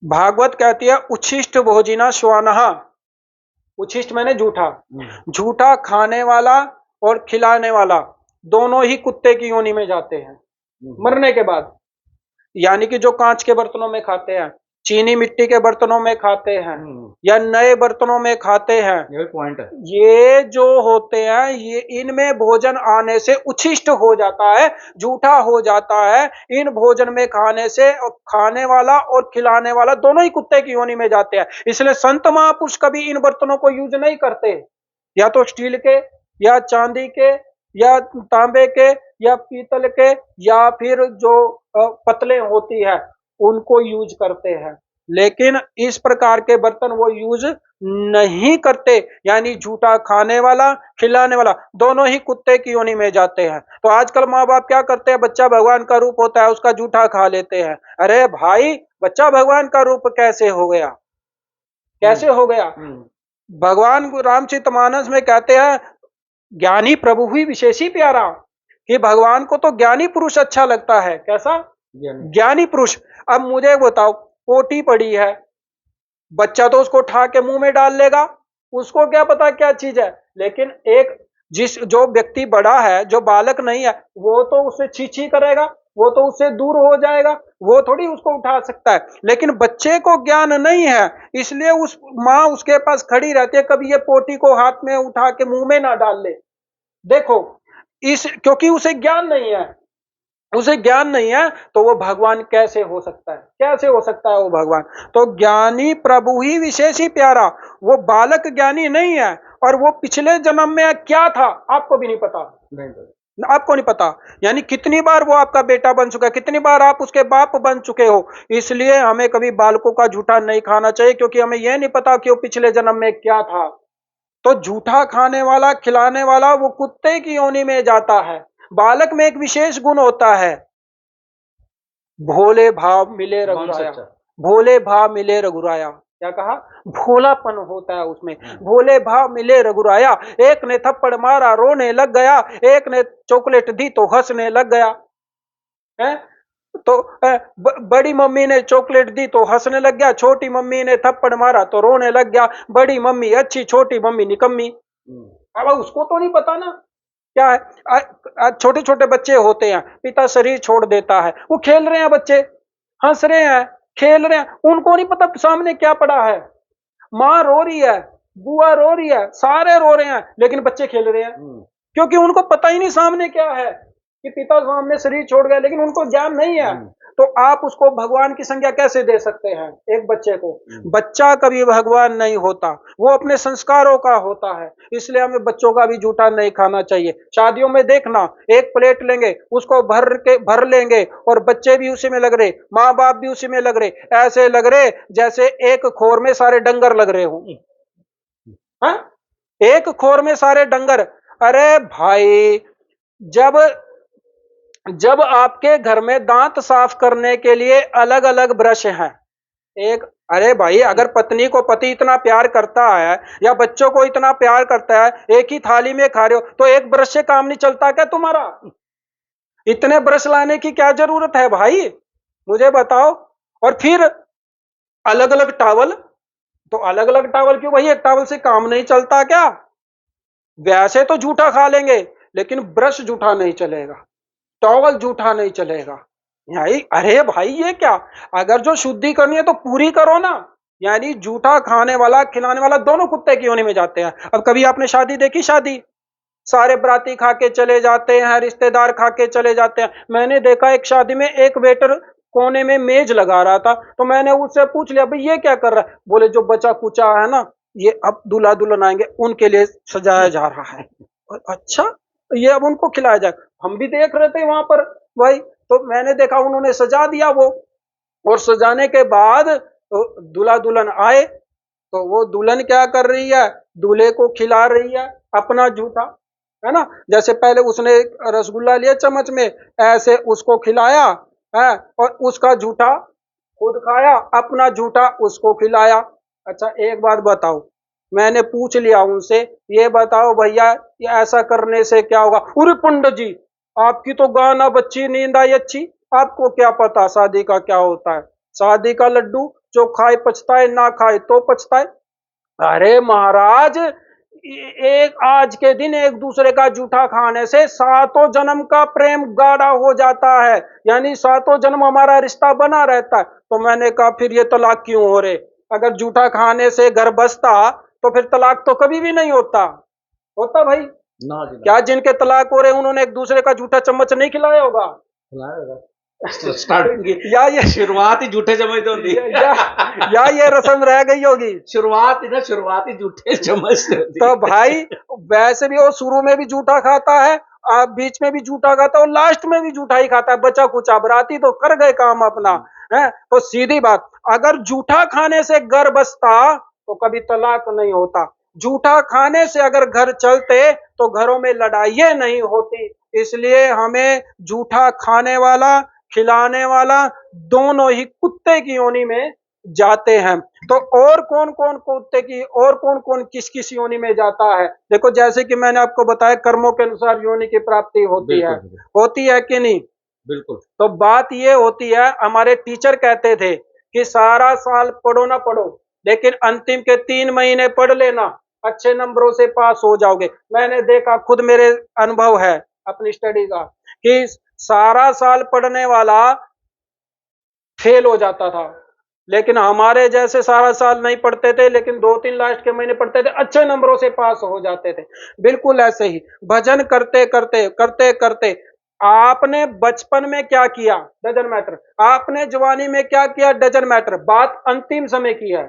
भागवत कहती है उच्छिष्ट भोजिना श्वानहा, उच्छिष्ट मैंने झूठा, झूठा खाने वाला और खिलाने वाला दोनों ही कुत्ते की योनि में जाते हैं मरने के बाद। यानी कि जो कांच के बर्तनों में खाते हैं, चीनी मिट्टी के बर्तनों में खाते हैं, या नए बर्तनों में खाते हैं, ये पॉइंट है। ये जो होते हैं, ये इनमें भोजन आने से उच्छिष्ट हो जाता है, झूठा हो जाता है। इन भोजन में खाने से खाने वाला और खिलाने वाला दोनों ही कुत्ते की योनि में जाते हैं। इसलिए संत महापुरुष कभी इन बर्तनों को यूज नहीं करते, या तो स्टील के, या चांदी के, या तांबे के, या पीतल के, या फिर जो पतले होती है उनको यूज करते हैं। लेकिन इस प्रकार के बर्तन वो यूज नहीं करते, यानी झूठा खाने वाला खिलाने वाला दोनों ही कुत्ते की योनि में जाते हैं। तो आजकल माँ बाप क्या करते हैं, बच्चा भगवान का रूप होता है उसका झूठा खा लेते हैं। अरे भाई, बच्चा भगवान का रूप कैसे हो गया, कैसे हो गया? भगवान रामचरितमानस में कहते हैं, ज्ञानी प्रभु ही विशेषी प्यारा, कि भगवान को तो ज्ञानी पुरुष अच्छा लगता है। कैसा ज्ञानी पुरुष? अब मुझे बताओ, पोटी पड़ी है, बच्चा तो उसको उठा के मुंह में डाल लेगा, उसको क्या पता क्या चीज है। लेकिन एक जो व्यक्ति बड़ा है, जो बालक नहीं है, वो तो उससे छी छी करेगा, वो तो उससे दूर हो जाएगा, वो थोड़ी उसको उठा सकता है। लेकिन बच्चे को ज्ञान नहीं है, इसलिए उस माँ उसके पास खड़ी रहती है, कभी ये पोटी को हाथ में उठा के मुंह में ना डाल ले। देखो, क्योंकि उसे ज्ञान नहीं है, उसे ज्ञान नहीं है, तो वो भगवान कैसे हो सकता है, कैसे हो सकता है वो भगवान? तो ज्ञानी प्रभु ही विशेष ही प्यारा, वो बालक ज्ञानी नहीं है, और वो पिछले जन्म में क्या था आपको भी नहीं पता, आपको नहीं पता। यानी कितनी बार वो आपका बेटा बन चुका है, कितनी बार आप उसके बाप बन चुके हो। इसलिए हमें कभी बालकों का झूठा नहीं खाना चाहिए, क्योंकि हमें यह नहीं पता कि वो पिछले जन्म में क्या था। तो झूठा खाने वाला खिलाने वाला वो कुत्ते की योनि में जाता है। बालक में एक विशेष गुण होता है, भोले भाव मिले रघुराया, भोले भाव मिले रघुराया। क्या कहा? भोलापन होता है उसमें, भोले भाव मिले रघुराया। एक ने थप्पड़ मारा रोने लग गया, एक ने चॉकलेट दी तो हंसने लग गया है? तो बड़ी मम्मी ने चॉकलेट दी तो हंसने लग गया, छोटी मम्मी ने थप्पड़ मारा तो रोने लग गया। बड़ी मम्मी अच्छी, छोटी मम्मी निकम्मी। अब उसको तो नहीं पता ना क्या है। छोटे छोटे बच्चे होते हैं, पिता शरीर छोड़ देता है, वो खेल रहे हैं, बच्चे हंस रहे हैं, खेल रहे हैं, उनको नहीं पता सामने क्या पड़ा है। माँ रो रही है, बुआ रो रही है, सारे रो रहे हैं, लेकिन बच्चे खेल रहे हैं, क्योंकि उनको पता ही नहीं सामने क्या है, कि पिता सामने शरीर छोड़ गए, लेकिन उनको ज्ञान नहीं है। तो आप उसको भगवान की संज्ञा कैसे दे सकते हैं एक बच्चे को? बच्चा कभी भगवान नहीं होता, वो अपने संस्कारों का होता है। इसलिए हमें बच्चों का भी जूठा नहीं खाना चाहिए। शादियों में देखना, एक प्लेट लेंगे, उसको भर लेंगे और बच्चे भी उसी में लग रहे, माँ बाप भी उसी में लग रहे, ऐसे लग रहे जैसे एक खोर में सारे डंगर लग रहे हों। हाँ, एक खोर में सारे डंगर। अरे भाई, जब जब आपके घर में दांत साफ करने के लिए अलग अलग ब्रश हैं, एक, अरे भाई, अगर पत्नी को पति इतना प्यार करता है या बच्चों को इतना प्यार करता है, एक ही थाली में खा रहे हो, तो एक ब्रश से काम नहीं चलता क्या तुम्हारा? इतने ब्रश लाने की क्या जरूरत है भाई, मुझे बताओ। और फिर अलग अलग टावल, तो अलग अलग टावल क्यों भाई, एक टावल से काम नहीं चलता क्या? वैसे तो जूठा खा लेंगे, लेकिन ब्रश जूठा नहीं चलेगा, टॉवल जूठा नहीं चलेगा। यानी अरे भाई, ये क्या, अगर जो शुद्धि करनी है तो पूरी करो ना। यानी जूठा खाने वाला खिलाने वाला दोनों कुत्ते की योनि में जाते हैं। अब कभी आपने शादी देखी? शादी सारे बराती खा के चले जाते हैं, रिश्तेदार खा के चले जाते हैं। मैंने देखा एक शादी में एक वेटर कोने में मेज लगा रहा था, तो मैंने उससे पूछ लिया, भाई ये क्या कर रहा है? बोले जो बचा कुचा है ना, ये अब दूल्हा दुल्हन आएंगे उनके लिए सजाया जा रहा है। अच्छा, ये अब उनको खिलाया जाए। हम भी देख रहे थे वहां पर भाई, तो मैंने देखा उन्होंने सजा दिया वो, और सजाने के बाद दूल्हा दुल्हन आए तो वो दुल्हन क्या कर रही है, दूल्हे को खिला रही है अपना जूठा, है ना। जैसे पहले उसने रसगुल्ला लिया चम्मच में, ऐसे उसको खिलाया है, और उसका जूठा खुद खाया, अपना जूठा उसको खिलाया। अच्छा एक बात बताओ, मैंने पूछ लिया उनसे, ये बताओ भैया, ये ऐसा करने से क्या होगा? अरे पंडित जी, आपकी तो गाना बच्ची नींद आई अच्छी, आपको क्या पता शादी का क्या होता है। शादी का लड्डू जो खाए पछताए, ना खाए तो पछताए। अरे महाराज, एक आज के दिन एक दूसरे का जूठा खाने से सातों जन्म का प्रेम गाढ़ा हो जाता है, यानी सातों जन्म हमारा रिश्ता बना रहता है। तो मैंने कहा फिर ये तलाक क्यों हो रहे? अगर जूठा खाने से घर बसता तो फिर तलाक तो कभी भी नहीं होता। होता भाई ना जी, क्या? जिनके तलाक हो रहे उन्होंने एक दूसरे का जूठा चम्मच नहीं खिलाया होगा? स्टार्टिंग की या ये शुरुआत ही झूठे चम्मच तो होती है। या ये रस्म रह गई होगी। शुरुआत ही झूठे चम्मच से होती तो है। भाई वैसे भी वो शुरू में भी जूठा खाता है, आप बीच में भी जूठा खाता है, और लास्ट में भी जूठा ही खाता है। बचा कुचा बराती तो कर गए काम अपना, है। तो सीधी बात, अगर जूठा खाने से घर बसता तो कभी तलाक नहीं होता। जूठा खाने से अगर घर चलते तो घरों में लड़ाइयां नहीं होती। इसलिए हमें जूठा खाने वाला खिलाने वाला दोनों ही कुत्ते की योनि में जाते हैं। तो और कौन कौन कुत्ते की, और कौन कौन किस किस योनि में जाता है? देखो, जैसे कि मैंने आपको बताया, कर्मों के अनुसार योनि की प्राप्ति होती है, होती है कि नहीं? बिल्कुल। तो बात ये होती है, हमारे टीचर कहते थे कि सारा साल पढ़ो ना पढ़ो, लेकिन अंतिम के 3 महीने पढ़ लेना, अच्छे नंबरों से पास हो जाओगे। मैंने देखा, खुद मेरे अनुभव है अपनी स्टडी का, कि सारा साल पढ़ने वाला फेल हो जाता था, लेकिन हमारे जैसे सारा साल नहीं पढ़ते थे, लेकिन 2-3 लास्ट के महीने पढ़ते थे, अच्छे नंबरों से पास हो जाते थे। बिल्कुल ऐसे ही भजन करते करते करते करते आपने बचपन में क्या किया डजंट मैटर, आपने जवानी में क्या किया डजंट मैटर, बात अंतिम समय की है,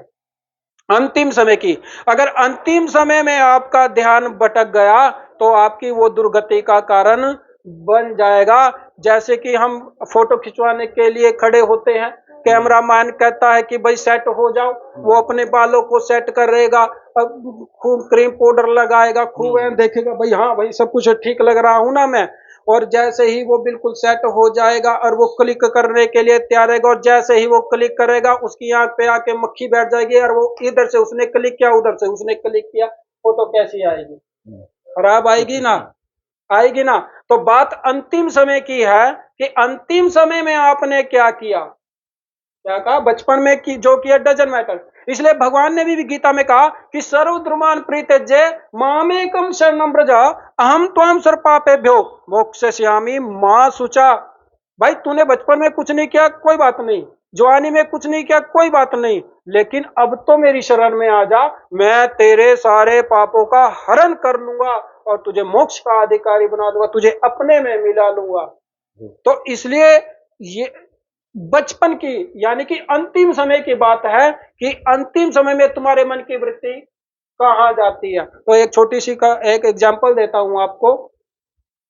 अंतिम समय की। अगर अंतिम समय में आपका ध्यान भटक गया तो आपकी वो दुर्गति का कारण बन जाएगा। जैसे कि हम फोटो खिंचवाने के लिए खड़े होते हैं, कैमरामैन कहता है कि भाई सेट हो जाओ, वो अपने बालों को सेट करेगा, खूब क्रीम पाउडर लगाएगा, खूब देखेगा भाई, हाँ भाई सब कुछ ठीक लग रहा हूं ना मैं। और जैसे ही वो बिल्कुल सेट हो जाएगा और वो क्लिक करने के लिए तैयार रहेगा, और जैसे ही वो क्लिक करेगा उसकी आंख पे आके मक्खी बैठ जाएगी, और वो इधर से उसने क्लिक किया, उधर से उसने क्लिक किया, फोटो कैसी आएगी? खराब आएगी ना, आएगी ना। तो बात अंतिम समय की है कि अंतिम समय में आपने क्या किया, क्या कहा बचपन में की जो किया डजंट मैटर। इसलिए भगवान ने भी गीता में कहा कि सर्वधर्मान् परित्यज्य मामेकं शरणं व्रज अहम त्वां सर्वपापेभ्यो मोक्षयिष्यामि मा शुचा। भाई तूने बचपन में कुछ नहीं किया, कोई बात नहीं, जवानी में कुछ नहीं किया, कोई बात नहीं, लेकिन अब तो मेरी शरण में आ जा, मैं तेरे सारे पापों का हरण कर लूंगा और तुझे मोक्ष का अधिकारी बना दूंगा, तुझे अपने में मिला लूंगा। तो इसलिए बचपन की यानी कि अंतिम समय की बात है कि अंतिम समय में तुम्हारे मन की वृत्ति कहाँ जाती है। तो एक छोटी सी का एक एग्जांपल देता हूं आपको।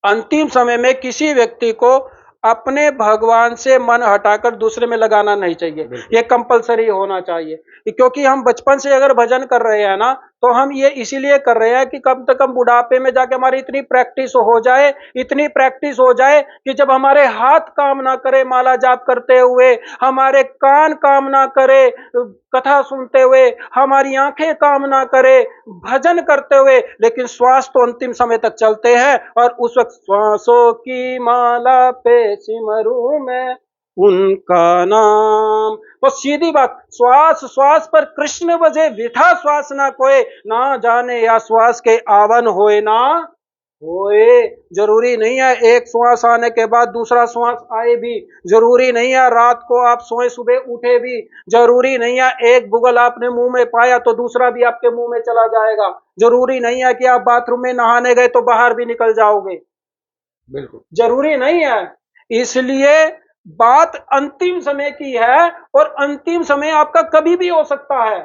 अंतिम समय में किसी व्यक्ति को अपने भगवान से मन हटाकर दूसरे में लगाना नहीं चाहिए, ये कंपलसरी होना चाहिए। क्योंकि हम बचपन से अगर भजन कर रहे हैं ना, तो हम ये इसीलिए कर रहे हैं कि कम से कम बुढ़ापे में जाके हमारी इतनी प्रैक्टिस हो जाए, इतनी प्रैक्टिस हो जाए कि जब हमारे हाथ काम ना करे माला जाप करते हुए, हमारे कान काम ना करे कथा सुनते हुए, हमारी आंखें काम ना करे भजन करते हुए, लेकिन श्वास तो अंतिम समय तक चलते हैं। और उस वक्त श्वासों की माला पे सिमरूं मैं उनका नाम। तो सीधी बात, श्वास श्वास पर कृष्ण बजे विठा श्वास ना कोई, ना जाने या श्वास के आवन होए ना होए। जरूरी नहीं है एक श्वास आने के बाद दूसरा श्वास आए भी, जरूरी नहीं है रात को आप सोए सुबह उठे भी, जरूरी नहीं है एक बुगल आपने मुंह में पाया तो दूसरा भी आपके मुंह में चला जाएगा, जरूरी नहीं है कि आप बाथरूम में नहाने गए तो बाहर भी निकल जाओगे, बिल्कुल जरूरी नहीं है। इसलिए बात अंतिम समय की है, और अंतिम समय आपका कभी भी हो सकता है।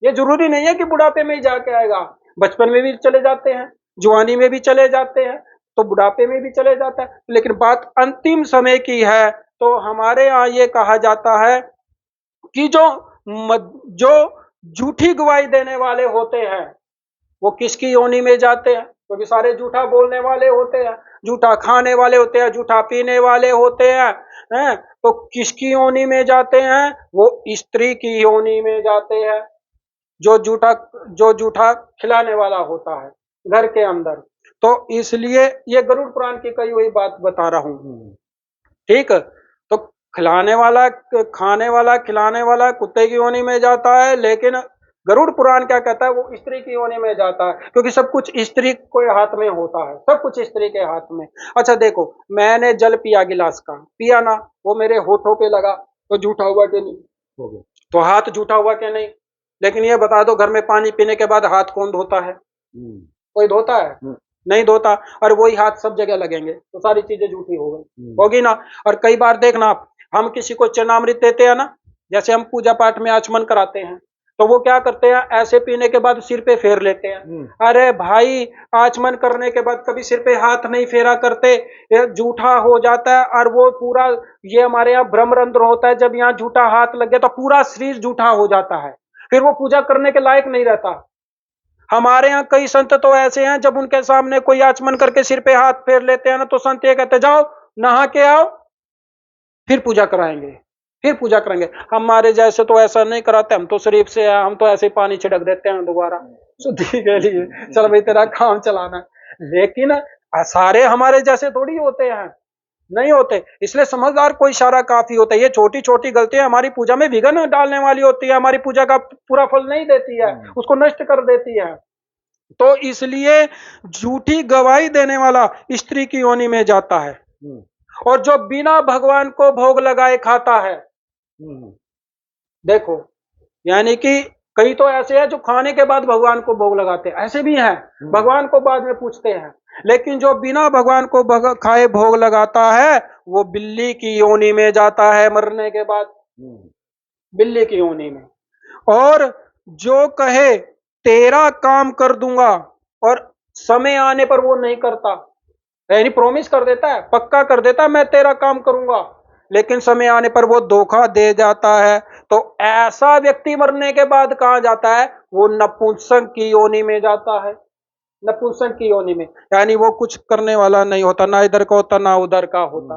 ये जरूरी नहीं है कि बुढ़ापे में ही जाके आएगा, बचपन में भी चले जाते हैं, जवानी में भी चले जाते हैं, तो बुढ़ापे में भी चले जाता है, लेकिन बात अंतिम समय की है। तो हमारे यहाँ ये कहा जाता है कि जो झूठी गवाही देने वाले होते हैं वो किसकी योनि में जाते हैं, क्योंकि सारे झूठा बोलने वाले होते हैं, झूठा खाने वाले होते हैं, झूठा पीने वाले होते हैं, तो किसकी योनि में जाते हैं, वो स्त्री की योनि में जाते हैं, जो झूठा खिलाने वाला होता है घर के अंदर। तो इसलिए ये गरुड़ पुराण की कही हुई बात बता रहा हूं। ठीक, तो खिलाने वाला खाने वाला खिलाने वाला कुत्ते की योनि में जाता है, लेकिन गरुड़ पुराण क्या कहता है, वो स्त्री की योनि में जाता है, क्योंकि सब कुछ स्त्री के हाथ में होता है, सब कुछ स्त्री के हाथ में। अच्छा देखो, मैंने जल पिया गिलास का, पिया ना, वो मेरे होठों पे लगा तो झूठा हुआ कि नहीं, हो गया। तो हाथ झूठा हुआ कि नहीं। लेकिन ये बता दो, घर में पानी पीने के बाद हाथ कौन धोता है, कोई धोता है, नहीं धोता, और वही हाथ सब जगह लगेंगे तो सारी चीजें झूठी हो गई, होगी ना। और कई बार देखना आप, हम किसी को चरणामृत देते हैं ना, जैसे हम पूजा पाठ में आचमन कराते हैं, तो वो क्या करते हैं, ऐसे पीने के बाद सिर पे फेर लेते हैं। अरे भाई, आचमन करने के बाद कभी सिर पे हाथ नहीं फेरा करते, ये झूठा हो जाता है। और वो पूरा, ये हमारे यहाँ ब्रह्मरंध्र होता है, जब यहाँ झूठा हाथ लग गया तो पूरा शरीर झूठा हो जाता है, फिर वो पूजा करने के लायक नहीं रहता। हमारे यहाँ कई संत तो ऐसे हैं, जब उनके सामने कोई आचमन करके सिर पे हाथ फेर लेते हैं ना, तो संत ये कहते जाओ नहा के आओ, फिर पूजा कराएंगे, फिर पूजा करेंगे। हमारे जैसे तो ऐसा नहीं कराते, हम तो शरीफ से हैं, हम तो ऐसे पानी छिड़क देते हैं दोबारा शुद्धि के लिए, चल भाई तेरा काम चलाना। लेकिन सारे हमारे जैसे थोड़ी होते हैं, नहीं होते। इसलिए समझदार को इशारा काफी होता है। ये छोटी छोटी गलतियां हमारी पूजा में विघ्न डालने वाली होती है, हमारी पूजा का पूरा फल नहीं देती है, उसको नष्ट कर देती है। तो इसलिए झूठी गवाही देने वाला स्त्री की योनि में जाता है, और जो बिना भगवान को भोग लगाए खाता है। देखो, यानी कि कई तो ऐसे हैं जो खाने के बाद भगवान को भोग लगाते हैं, ऐसे भी हैं, भगवान को बाद में पूछते हैं। लेकिन जो बिना भगवान को खाए भोग लगाता है, वो बिल्ली की योनि में जाता है मरने के बाद, बिल्ली की योनि में। और जो कहे तेरा काम कर दूंगा, और समय आने पर वो नहीं करता, यानी प्रॉमिस कर देता है, पक्का कर देता है मैं तेरा काम करूंगा, लेकिन समय आने पर वो धोखा दे जाता है, तो ऐसा व्यक्ति मरने के बाद कहां जाता है, वो नपुंसक की योनि में जाता है, नपुंसक की योनि में। यानी वो कुछ करने वाला नहीं होता, ना इधर का होता ना उधर का होता।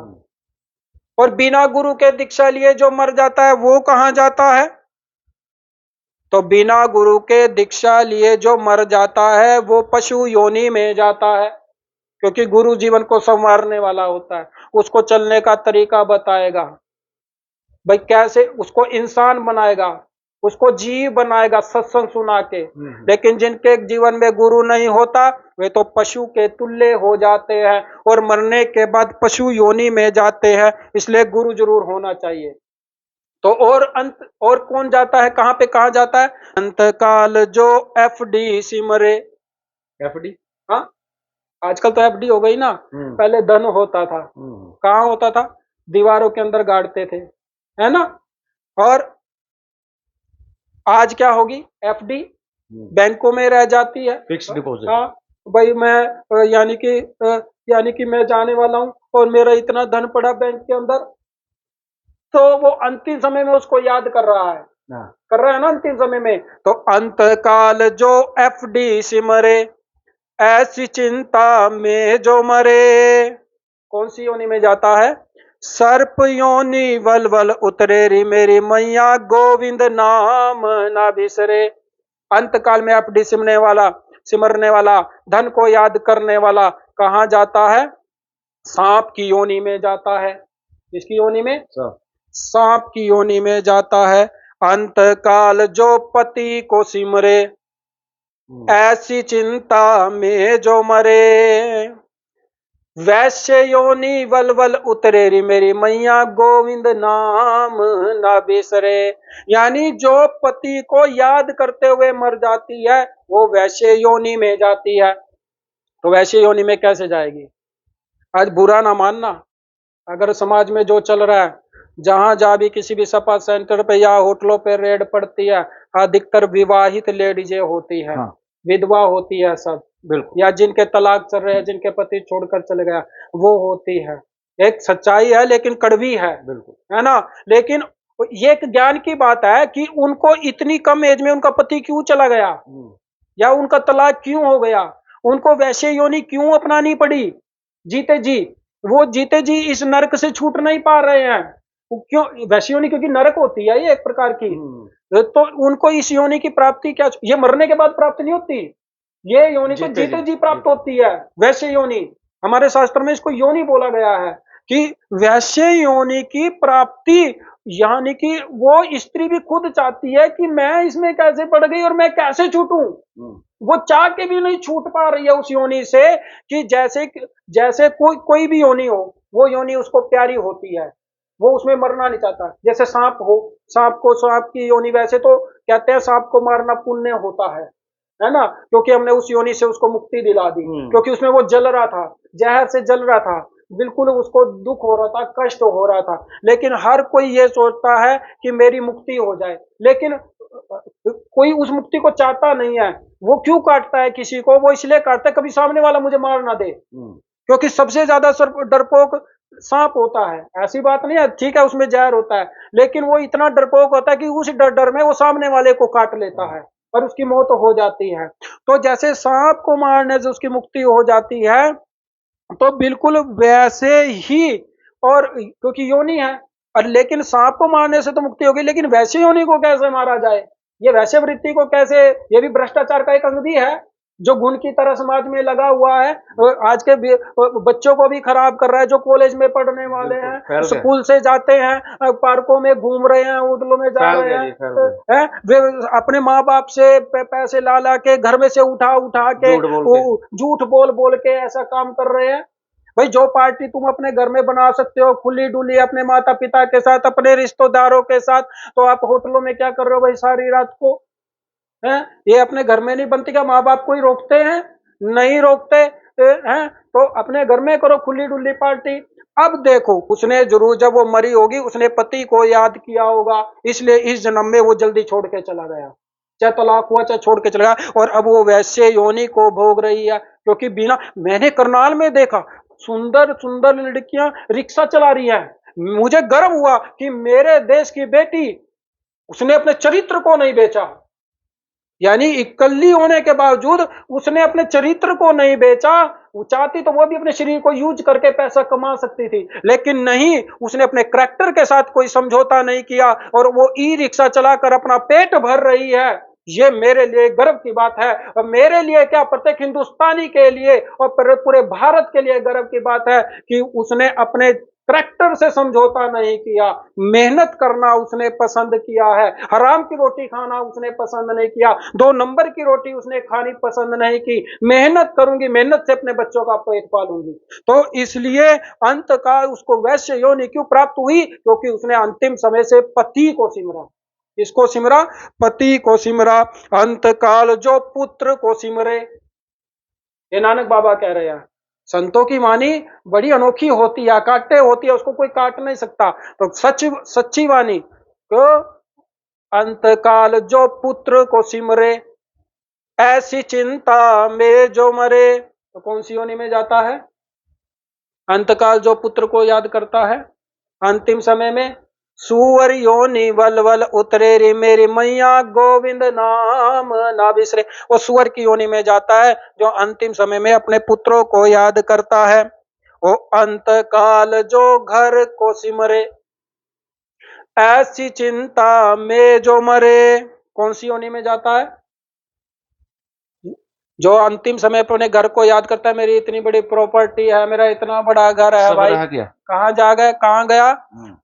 और बिना गुरु के दीक्षा लिए जो मर जाता है वो कहां जाता है, तो बिना गुरु के दीक्षा लिए जो मर जाता है वो पशु योनि में जाता है, क्योंकि गुरु जीवन को संवारने वाला होता है, उसको चलने का तरीका बताएगा, भाई कैसे उसको इंसान बनाएगा, उसको जीव बनाएगा सत्संग सुना के। लेकिन जिनके जीवन में गुरु नहीं होता, वे तो पशु के तुल्य हो जाते हैं, और मरने के बाद पशु योनि में जाते हैं। इसलिए गुरु जरूर होना चाहिए। तो और कौन जाता है, कहां पे कहा जाता है, अंत काल जो FD सिमरे। FD, हाँ, आजकल तो FD हो गई ना, पहले धन होता था, कहाँ होता था, दीवारों के अंदर गाड़ते थे, है ना। और आज क्या होगी, एफडी बैंकों में रह जाती है, फिक्स डिपॉजिट। हाँ भाई मैं यानी कि मैं जाने वाला हूँ और मेरा इतना धन पड़ा बैंक के अंदर, तो वो अंतिम समय में उसको याद कर रहा है, हाँ। कर रहा है ना अंतिम समय में। तो अंत काल जो एफडी सिमरे, ऐसी चिंता में जो मरे, कौन सी योनि में जाता है, सर्प योनि वल उतरे री मेरी मैया गोविंद नाम ना बिसरे। अंत काल में एफडी सिमरने वाला, धन को याद करने वाला कहाँ जाता है, सांप की योनि में जाता है। किसकी योनि में, सांप की योनि में जाता है। अंत काल जो पति को सिमरे, ऐसी चिंता में जो मरे, वैश्य योनि वल उतरे री मेरी मैया गोविंद नाम ना बिसरे। यानी जो पति को याद करते हुए मर जाती है वो वैश्य योनि में जाती है। तो वैश्य योनि में कैसे जाएगी, आज बुरा ना मानना, अगर समाज में जो चल रहा है, जहां जहां भी किसी भी सपा सेंटर पे या होटलों पे रेड पड़ती है, अधिकतर विवाहित लेडीजें होती है, हाँ। विधवा होती है सब, बिल्कुल। या जिनके तलाक चल रहे हैं, जिनके पति छोड़कर चले गया, वो होती है। एक सच्चाई है लेकिन कड़वी है, बिल्कुल। है ना। लेकिन ये एक ज्ञान की बात है कि उनको इतनी कम एज में उनका पति क्यों चला गया, या उनका तलाक क्यों हो गया, उनको वैश्य योनि क्यों अपनानी पड़ी जीते जी। वो जीते जी इस नरक से छूट नहीं पा रहे हैं, क्यों, वैश्य योनि क्योंकि नरक होती है ये एक प्रकार की। तो उनको इस योनि की प्राप्ति क्या, ये मरने के बाद प्राप्त नहीं होती, ये योनि तो जीते जी प्राप्त होती है, वैश्य योनि। हमारे शास्त्र में इसको योनि बोला गया है कि वैश्य योनि की प्राप्ति, यानी कि वो स्त्री भी खुद चाहती है कि मैं इसमें कैसे पड़ गई और मैं कैसे छूटूं, वो चाह के भी नहीं छूट पा रही है उस योनि से, कि जैसे जैसे कोई भी योनि हो, वो योनि उसको प्यारी होती है, वो उसमें मरना नहीं चाहता। जैसे सांप हो, सांप की योनि, वैसे तो कहते हैं सांप को मारना पुण्य होता है ना, क्योंकि हमने उस योनि से उसको मुक्ति दिला दी, क्योंकि उसमें वो जल रहा था, जहर से जल रहा था, बिल्कुल उसको दुख हो रहा था, कष्ट हो रहा था। लेकिन हर कोई ये सोचता है कि मेरी मुक्ति हो जाए, लेकिन कोई उस मुक्ति को चाहता नहीं है। वो क्यों काटता है किसी को, वो इसलिए काटता है कभी सामने वाला मुझे मार ना दे, क्योंकि सबसे ज्यादा डरपोक सांप होता है। ऐसी बात नहीं है, ठीक है उसमें जहर होता है, लेकिन वो इतना डरपोक होता है कि उस डर में वो सामने वाले को काट लेता है और उसकी मौत हो जाती है। तो जैसे सांप को मारने से उसकी मुक्ति हो जाती है, तो बिल्कुल वैसे ही, और क्योंकि योनि है, और लेकिन सांप को मारने से तो मुक्ति होगी, लेकिन वैसे योनि को कैसे मारा जाए, ये वैसे वृत्ति को कैसे, ये भी भ्रष्टाचार का एक अंग भी है जो गुण की तरह समाज में लगा हुआ है। आज के बच्चों को भी खराब कर रहा है, जो कॉलेज में पढ़ने वाले हैं, स्कूल से जाते हैं, पार्कों में घूम रहे हैं, होटलों में जा रहे हैं, वे अपने माँ बाप से पैसे ला के घर में से उठा के झूठ बोल के ऐसा काम कर रहे हैं। भाई जो पार्टी तुम अपने घर में बना सकते हो खुली डुली अपने माता पिता के साथ, अपने रिश्तेदारों के साथ, तो आप होटलों में क्या कर रहे हो भाई सारी रात को, हैं? ये अपने घर में नहीं बनती क्या, माँ बाप कोई रोकते हैं, नहीं रोकते हैं, तो अपने घर में करो खुली डुली पार्टी। अब देखो उसने जरूर जब वो मरी होगी उसने पति को याद किया होगा, इसलिए इस जन्म में वो जल्दी छोड़ के चला गया, चाहे तलाक हुआ चाहे छोड़ के चला गया, और अब वो वैसे योनि को भोग रही है। क्योंकि बिना, मैंने करनाल में देखा सुंदर सुंदर लड़कियां रिक्शा चला रही हैं, मुझे गर्व हुआ कि मेरे देश की बेटी, उसने अपने चरित्र को नहीं बेचा, यानी इकल्ली होने के बावजूद उसने अपने चरित्र को नहीं बेचा। वो चाहती तो वो भी अपने शरीर को यूज करके पैसा कमा सकती थी, लेकिन नहीं, उसने अपने करैक्टर के साथ कोई समझौता नहीं किया, और वो ई रिक्शा चलाकर अपना पेट भर रही है। ये मेरे लिए गर्व की बात है, और मेरे लिए क्या, प्रत्येक हिंदुस्तानी के लिए और पूरे भारत के लिए गर्व की बात है कि उसने अपने करैक्टर से समझौता नहीं किया, मेहनत करना उसने पसंद किया है, हराम की रोटी खाना उसने पसंद नहीं किया, 2 नंबर की रोटी उसने खानी पसंद नहीं की, मेहनत करूंगी, मेहनत से अपने बच्चों का पेट पालूंगी। तो इसलिए अंत काल उसको वैश्य योनि क्यों प्राप्त हुई, क्योंकि उसने अंतिम समय से पति को सिमरा। इसको सिमरा, पति को सिमरा। अंत काल जो पुत्र को सिमरे, ये नानक बाबा कह रहे हैं, संतों की वाणी बड़ी अनोखी होती है, अकाट्य होती है, उसको कोई काट नहीं सकता। तो सच्ची वाणी तो अंतकाल जो पुत्र को सिमरे, ऐसी चिंता में जो मरे, तो कौन सी योनि में जाता है? अंतकाल जो पुत्र को याद करता है, अंतिम समय में सुअर योनि वल वल उतरे रे मेरी मैया गोविंद नाम ना बिसरे। वो सुअर की योनि में जाता है जो अंतिम समय में अपने पुत्रों को याद करता है। वो अंतकाल जो घर को सिमरे, ऐसी चिंता में जो मरे, कौन सी योनि में जाता है? जो अंतिम समय पर अपने घर को याद करता है, मेरी इतनी बड़ी प्रॉपर्टी है, मेरा इतना बड़ा घर है, भाई कहाँ जा गए, कहाँ गया?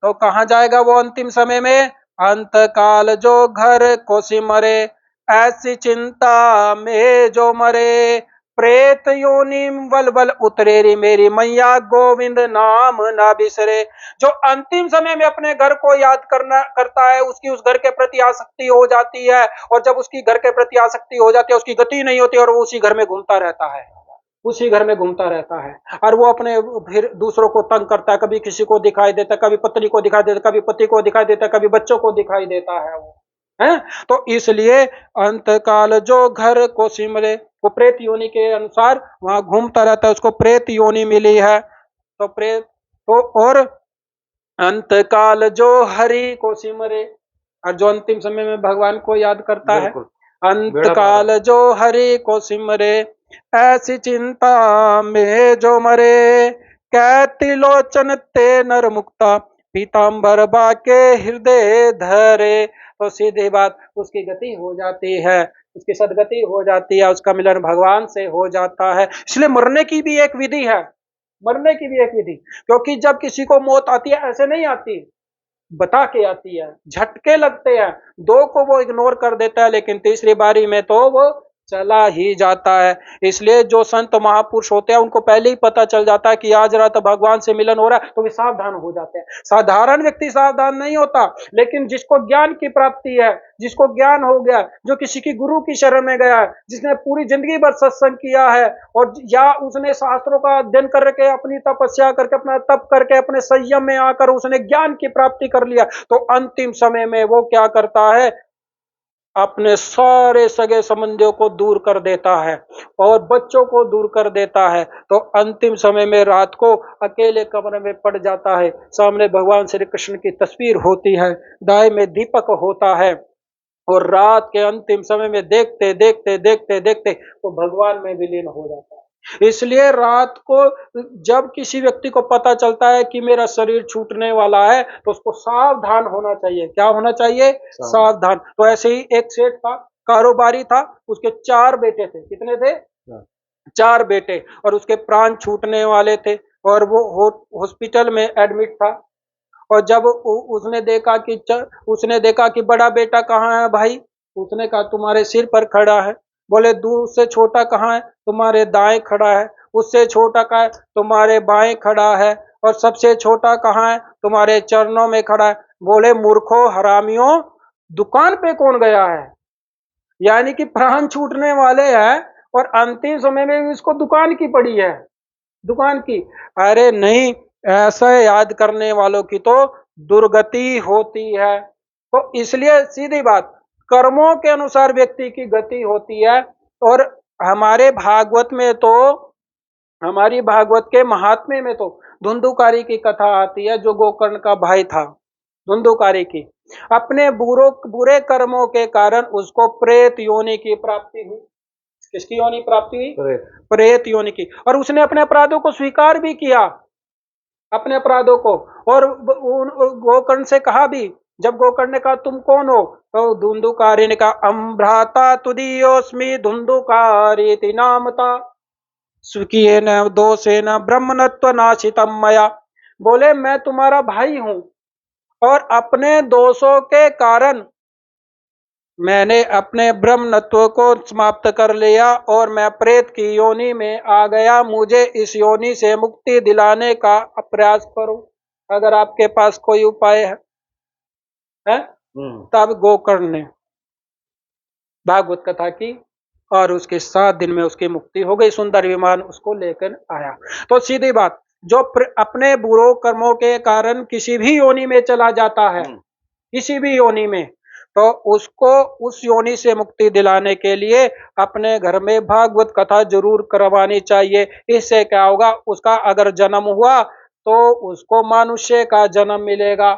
तो कहाँ जाएगा वो अंतिम समय में? अंतकाल जो घर को सिमरे, ऐसी चिंता में जो मरे, प्रेत योनि वल वल उतरे रे मेरी मैया गोविंद नाम ना बिसरे। जो अंतिम समय में अपने घर को याद करता है, उसकी उस घर के प्रति आसक्ति हो जाती है, और जब उसकी घर के प्रति आसक्ति हो जाती है, उसकी गति नहीं होती और वो उसी घर में घूमता रहता है, उसी घर में घूमता रहता है, और वो अपने फिर दूसरों को तंग करता है, कभी किसी को दिखाई देता है, कभी पत्नी को दिखाई देता है, कभी पति को दिखाई देता है, कभी बच्चों को दिखाई देता है वो है। तो इसलिए अंतकाल जो घर को सिमरे, वो प्रेत योनि के अनुसार वहां घूमता रहता है, उसको प्रेत योनि मिली है। तो प्रेत तो और अंतकाल जो हरि को सिमरे, और जो अंतिम समय में भगवान को याद करता है, अंतकाल जो हरि को सिमरे, ऐसी चिंता में जो मरे, कैति लोचन ते नर मुक्ता पीताम्बर बाके हृदय धरे। तो सीधी बात, उसकी गति हो जाती है, उसकी सदगति हो जाती है, उसका मिलन भगवान से हो जाता है। इसलिए मरने की भी एक विधि है, मरने की भी एक विधि, क्योंकि जब किसी को मौत आती है ऐसे नहीं आती, बता के आती है, झटके लगते हैं, दो को वो इग्नोर कर देता है, लेकिन तीसरी बारी में तो वो चला ही जाता है। इसलिए जो संत महापुरुष होते हैं उनको पहले ही पता चल जाता है कि आज रात भगवान से मिलन हो रहा है, तो वे सावधान हो जाते हैं। साधारण व्यक्ति सावधान नहीं होता, लेकिन जिसको ज्ञान की प्राप्ति है, जिसको ज्ञान हो गया, जो किसी की गुरु की शरण में गया है, जिसने पूरी जिंदगी भर सत्संग किया है, और या उसने शास्त्रों का अध्ययन करके, अपनी तपस्या करके, अपना तप करके, अपने संयम में आकर उसने ज्ञान की प्राप्ति कर लिया, तो अंतिम समय में वो क्या करता है? अपने सारे सगे संबंधियों को दूर कर देता है और बच्चों को दूर कर देता है। तो अंतिम समय में रात को अकेले कमरे में पड़ जाता है, सामने भगवान श्री कृष्ण की तस्वीर होती है, दाएं में दीपक होता है, और रात के अंतिम समय में देखते देखते देखते देखते तो भगवान में विलीन हो जाता है। इसलिए रात को जब किसी व्यक्ति को पता चलता है कि मेरा शरीर छूटने वाला है, तो उसको सावधान होना चाहिए। क्या होना चाहिए? सावधान। तो ऐसे ही एक सेठ था, कारोबारी था, उसके 4 बेटे थे। कितने थे? 4 बेटे, और उसके प्राण छूटने वाले थे, और वो हॉस्पिटल में एडमिट था। और जब उसने देखा कि बड़ा बेटा कहाँ है भाई? उसने कहा तुम्हारे सिर पर खड़ा है। बोले दूसरे छोटा कहाँ है? तुम्हारे दाएं खड़ा है। उससे छोटा कहाँ है? तुम्हारे बाएं खड़ा है। और सबसे छोटा कहाँ है? तुम्हारे चरणों में खड़ा है। बोले मूर्खों, हरामियों, दुकान पे कौन गया है? यानी कि प्राण छूटने वाले हैं और अंतिम समय में इसको दुकान की पड़ी है, दुकान की। अरे नहीं, ऐसा याद करने वालों की तो दुर्गति होती है। तो इसलिए सीधी बात, कर्मों के अनुसार व्यक्ति की गति होती है। और हमारे भागवत में तो, हमारी भागवत के महात्म्य में तो धुंधुकारी की कथा आती है, जो गोकर्ण का भाई था, धुंधुकारी की। अपने बुरे कर्मों के कारण उसको प्रेत योनि की प्राप्ति हुई। किसकी योनि प्राप्ति हुई? प्रेत योनि की। और उसने अपने अपराधों को स्वीकार भी किया, अपने अपराधों को। और गोकर्ण से कहा भी, जब गोकर्ण ने कहा तुम कौन हो, तो धुंधुकारी ने कहा अम्भ्राता तुदीयोस्मि धुंधुकारी नामता स्वकीयेन दोषेन ब्रह्मणत्व नाशितम मया। बोले मैं तुम्हारा भाई हूं, और अपने दोषों के कारण मैंने अपने ब्रह्मत्व को समाप्त कर लिया, और मैं प्रेत की योनि में आ गया। मुझे इस योनि से मुक्ति दिलाने का प्रयास करो, अगर आपके पास कोई उपाय है? तब गोकर्ण ने भागवत कथा की और उसके 7 दिन में उसकी मुक्ति हो गई। सुंदर विमान उसको लेकर आया। तो सीधी बात, जो अपने बुरे कर्मों के कारण किसी भी योनि में चला जाता है, किसी भी योनि में, तो उसको उस योनि से मुक्ति दिलाने के लिए अपने घर में भागवत कथा जरूर करवानी चाहिए। इससे क्या होगा, उसका अगर जन्म हुआ तो उसको मनुष्य का जन्म मिलेगा,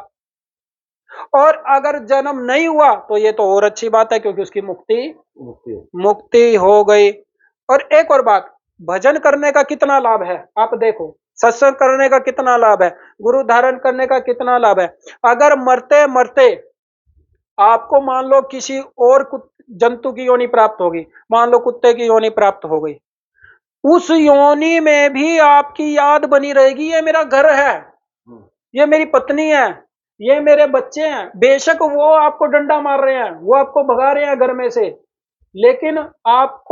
और अगर जन्म नहीं हुआ तो ये तो और अच्छी बात है, क्योंकि उसकी मुक्ति हो गई। और एक और बात, भजन करने का कितना लाभ है आप देखो, सत्संग करने का कितना लाभ है, गुरु धारण करने का कितना लाभ है। अगर मरते मरते आपको मान लो किसी और जंतु की योनि प्राप्त होगी, मान लो कुत्ते की योनि प्राप्त हो गई, उस योनि में भी आपकी याद बनी रहेगी, ये मेरा घर है, ये मेरी पत्नी है, ये मेरे बच्चे हैं। बेशक वो आपको डंडा मार रहे हैं, वो आपको भगा रहे हैं घर में से, लेकिन आप